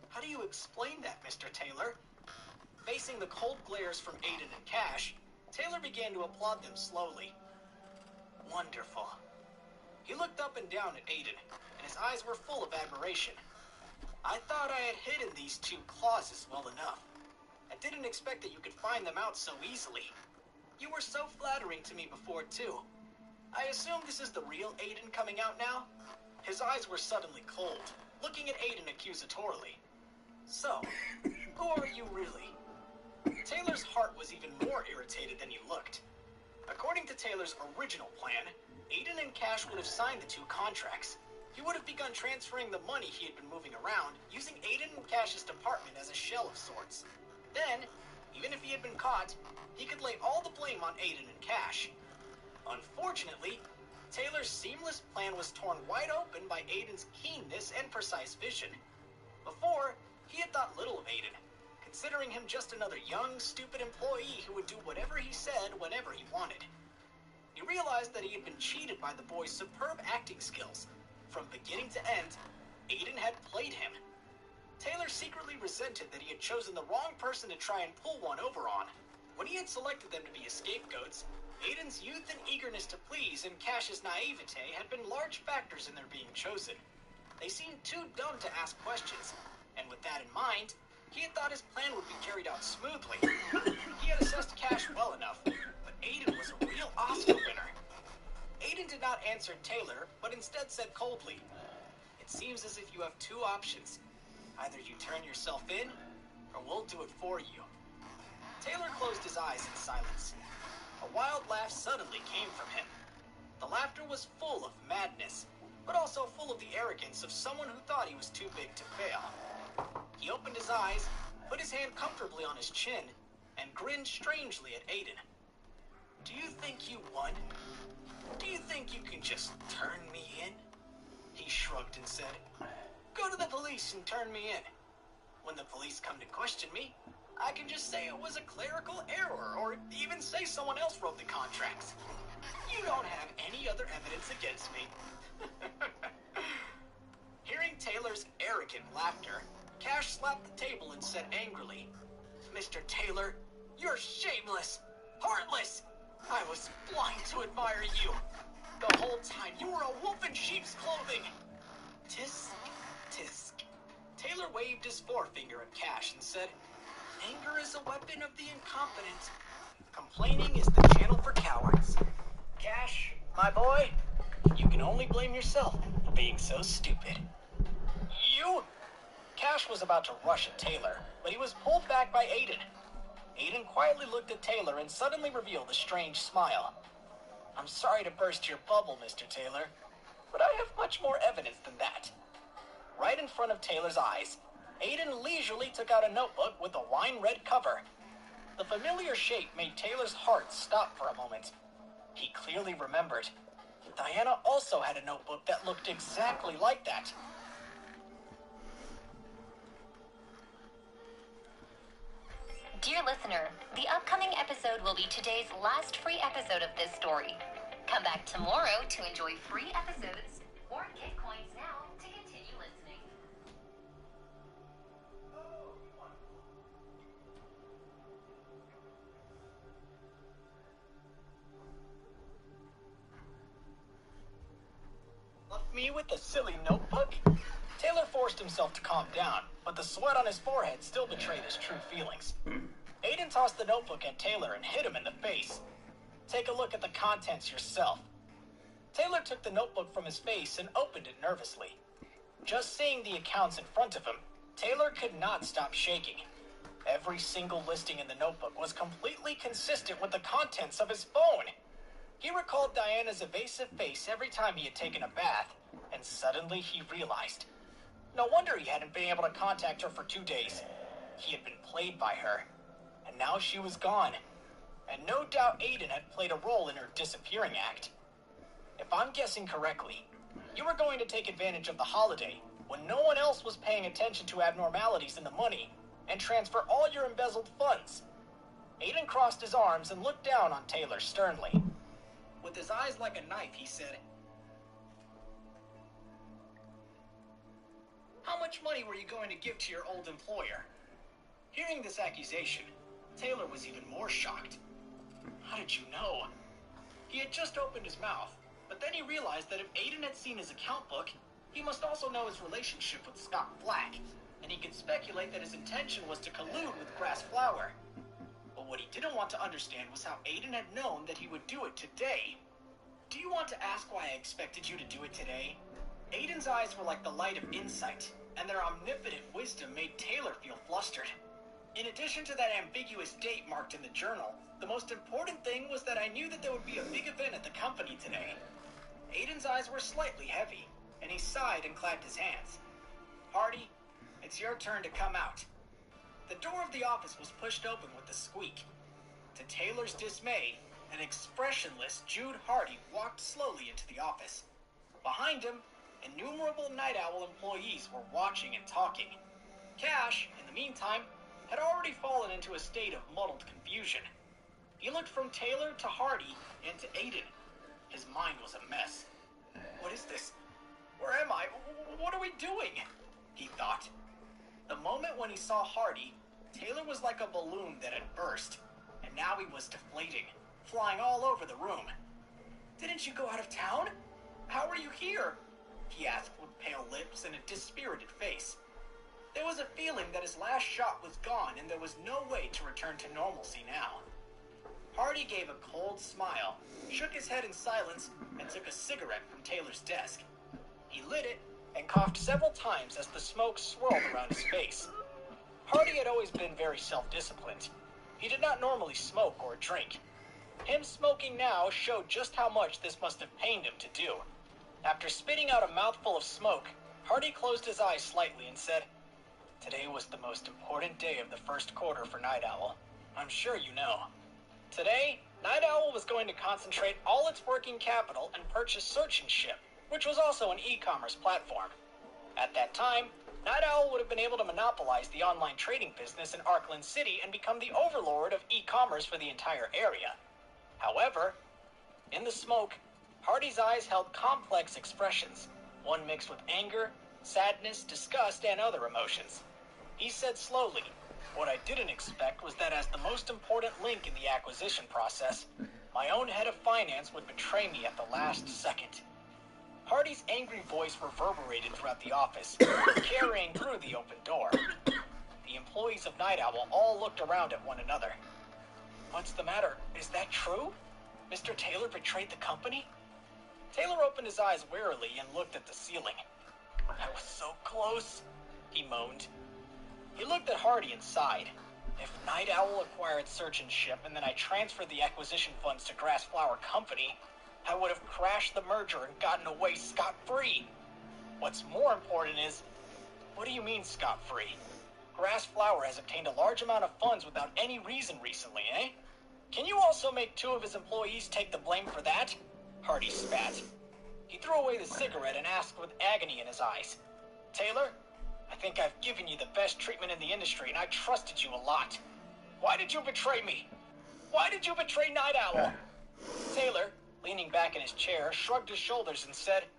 Speaker 4: How do you explain that, Mr. Taylor? Facing the cold glares from Aiden and Cash, Taylor began to applaud them slowly. Wonderful. He looked up and down at Aiden, and his eyes were full of admiration. I thought I had hidden these two clauses well enough. I didn't expect that you could find them out so easily. You were so flattering to me before, too. I assume this is the real Aiden coming out now? His eyes were suddenly cold, looking at Aiden accusatorily. So, who are you really? Taylor's heart was even more irritated than he looked. According to Taylor's original plan, Aiden and Cash would have signed the two contracts. He would have begun transferring the money he had been moving around, using Aiden and Cash's department as a shell of sorts. Then, even if he had been caught, he could lay all the blame on Aiden and Cash. Unfortunately, Taylor's seamless plan was torn wide open by Aiden's keenness and precise vision. Before, he had thought little of Aiden, considering him just another young, stupid employee who would do whatever he said whenever he wanted. He realized that he had been cheated by the boy's superb acting skills. From beginning to end, Aiden had played him. Taylor secretly resented that he had chosen the wrong person to try and pull one over on. When he had selected them to be his scapegoats, Aiden's youth and eagerness to please and Cash's naivete had been large factors in their being chosen. They seemed too dumb to ask questions, and with that in mind, he had thought his plan would be carried out smoothly. He had assessed Cash well enough, but Aiden was a real Oscar winner. Aiden did not answer Taylor, but instead said coldly, It seems as if you have two options. Either you turn yourself in, or we'll do it for you. Taylor closed his eyes in silence. A wild laugh suddenly came from him. The laughter was full of madness, but also full of the arrogance of someone who thought he was too big to fail. He opened his eyes, put his hand comfortably on his chin, and grinned strangely at Aiden. Do you think you won? Do you think you can just turn me in? He shrugged and said, go to the police and turn me in. When the police come to question me, I can just say it was a clerical error, or even say someone else wrote the contracts. You don't have any other evidence against me. Hearing Taylor's arrogant laughter, Cash slapped the table and said angrily, Mr. Taylor, you're shameless, heartless. I was blind to admire you. The whole time you were a wolf in sheep's clothing. Tisk, tisk. Taylor waved his forefinger at Cash and said, anger is a weapon of the incompetent. Complaining is the channel for cowards. Cash, my boy, you can only blame yourself for being so stupid. You? Cash was about to rush at Taylor, but he was pulled back by Aiden. Aiden quietly looked at Taylor and suddenly revealed a strange smile. I'm sorry to burst your bubble, Mr. Taylor, but I have much more evidence than that. Right in front of Taylor's eyes, Aiden leisurely took out a notebook with a wine-red cover. The familiar shape made Taylor's heart stop for a moment. He clearly remembered. Diana also had a notebook that looked exactly like that.
Speaker 5: Dear listener, the upcoming episode will be today's last free episode of this story. Come back tomorrow to enjoy free episodes, or get coins now to continue listening.
Speaker 4: Left me with the silly notebook? Taylor forced himself to calm down, but the sweat on his forehead still betrayed his true feelings. Aiden tossed the notebook at Taylor and hit him in the face. Take a look at the contents yourself. Taylor took the notebook from his face and opened it nervously. Just seeing the accounts in front of him, Taylor could not stop shaking. Every single listing in the notebook was completely consistent with the contents of his phone. He recalled Diana's evasive face every time he had taken a bath, and suddenly he realized. No wonder he hadn't been able to contact her for 2 days. He had been played by her, and now she was gone. And no doubt Aiden had played a role in her disappearing act. If I'm guessing correctly, you were going to take advantage of the holiday when no one else was paying attention to abnormalities in the money and transfer all your embezzled funds. Aiden crossed his arms and looked down on Taylor sternly. With his eyes like a knife, he said, how much money were you going to give to your old employer? Hearing this accusation, Taylor was even more shocked. How did you know? He had just opened his mouth, but then he realized that if Aiden had seen his account book, he must also know his relationship with Scott Black, and he could speculate that his intention was to collude with Grass Flower. But what he didn't want to understand was how Aiden had known that he would do it today. Do you want to ask why I expected you to do it today? Aiden's eyes were like the light of insight, and their omnipotent wisdom made Taylor feel flustered. In addition to that ambiguous date marked in the journal, the most important thing was that I knew that there would be a big event at the company today. Aiden's eyes were slightly heavy, and he sighed and clapped his hands. Hardy, it's your turn to come out. The door of the office was pushed open with a squeak. To Taylor's dismay, an expressionless Jude Hardy walked slowly into the office. Behind him, innumerable Night Owl employees were watching and talking. Cash, in the meantime, had already fallen into a state of muddled confusion. He looked from Taylor to Hardy and to Aiden. His mind was a mess. What is this? Where am I? What are we doing? He thought. The moment when he saw Hardy, Taylor was like a balloon that had burst, and now he was deflating, flying all over the room. Didn't you go out of town? How are you here? He asked with pale lips and a dispirited face. There was a feeling that his last shot was gone and there was no way to return to normalcy now. Hardy gave a cold smile, shook his head in silence, and took a cigarette from Taylor's desk. He lit it, and coughed several times as the smoke swirled around his face. Hardy had always been very self-disciplined. He did not normally smoke or drink. Him smoking now showed just how much this must have pained him to do. After spitting out a mouthful of smoke, Hardy closed his eyes slightly and said, "Today was the most important day of the first quarter for Night Owl. I'm sure you know. Today, Night Owl was going to concentrate all its working capital and purchase Search and Ship, which was also an e-commerce platform. At that time, Night Owl would have been able to monopolize the online trading business in Arkland City and become the overlord of e-commerce for the entire area. However, in the smoke, Hardy's eyes held complex expressions, one mixed with anger, sadness, disgust, and other emotions. He said slowly, "What I didn't expect was that as the most important link in the acquisition process, my own head of finance would betray me at the last second." Hardy's angry voice reverberated throughout the office, carrying through the open door. The employees of Night Owl all looked around at one another. "What's the matter? Is that true? Mr. Taylor betrayed the company?" Taylor opened his eyes wearily and looked at the ceiling. "I was so close," he moaned. He looked at Hardy and sighed. "If Night Owl acquired Search and Ship and then I transferred the acquisition funds to Grassflower Company, I would have crashed the merger and gotten away scot-free. What's more important is..." "What do you mean scot-free? Grassflower has obtained a large amount of funds without any reason recently, eh? Can you also make 2 of his employees take the blame for that?" Hardy spat. He threw away the cigarette and asked with agony in his eyes, "Taylor, I think I've given you the best treatment in the industry and I trusted you a lot. Why did you betray me? Why did you betray Night Owl?" Taylor, leaning back in his chair, shrugged his shoulders and said,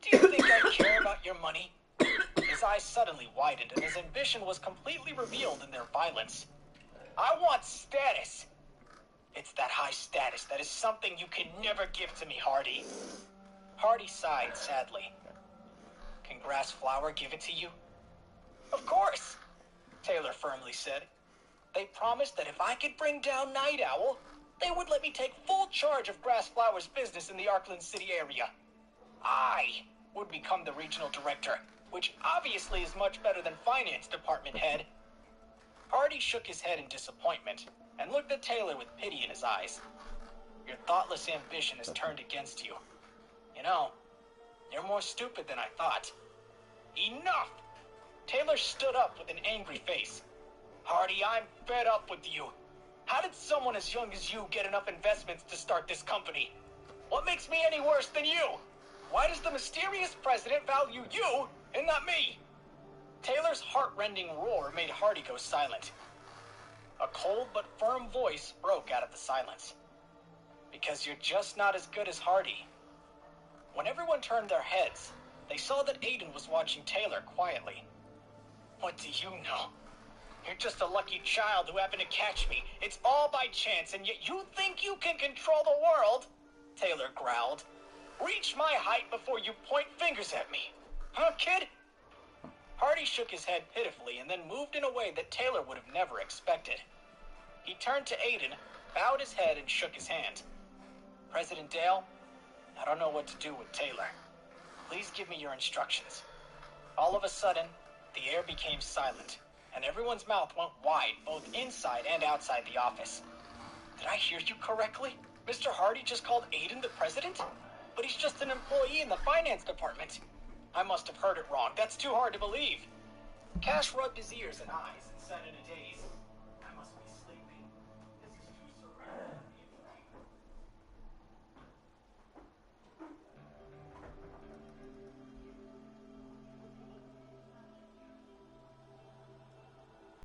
Speaker 4: "Do you think I care about your money?" His eyes suddenly widened and his ambition was completely revealed in their violence. "I want status. It's that high status that is something you can never give to me, Hardy." Hardy sighed sadly. "Can Grassflower give it to you?" "Of course," Taylor firmly said. "They promised that if I could bring down Night Owl, they would let me take full charge of Grassflower's business in the Arkland City area. I would become the regional director, which obviously is much better than finance department head." Hardy shook his head in disappointment and looked at Taylor with pity in his eyes. "Your thoughtless ambition has turned against you. You know, you're more stupid than I thought." "Enough!" Taylor stood up with an angry face. "Hardy, I'm fed up with you. How did someone as young as you get enough investments to start this company? What makes me any worse than you? Why does the mysterious president value you and not me?" Taylor's heart-rending roar made Hardy go silent. A cold but firm voice broke out of the silence. "Because you're just not as good as Hardy." When everyone turned their heads, they saw that Aiden was watching Taylor quietly. "What do you know? You're just a lucky child who happened to catch me. It's all by chance, and yet you think you can control the world?" Taylor growled. "Reach my height before you point fingers at me. Huh, kid?" Hardy shook his head pitifully and then moved in a way that Taylor would have never expected. He turned to Aiden, bowed his head, and shook his hand. "President Dale, I don't know what to do with Taylor. Please give me your instructions." All of a sudden, the air became silent, and everyone's mouth went wide, both inside and outside the office. "Did I hear you correctly? Mr. Hardy just called Aiden the president? But he's just an employee in the finance department. I must have heard it wrong. That's too hard to believe." Cash rubbed his ears and eyes and said in a daze,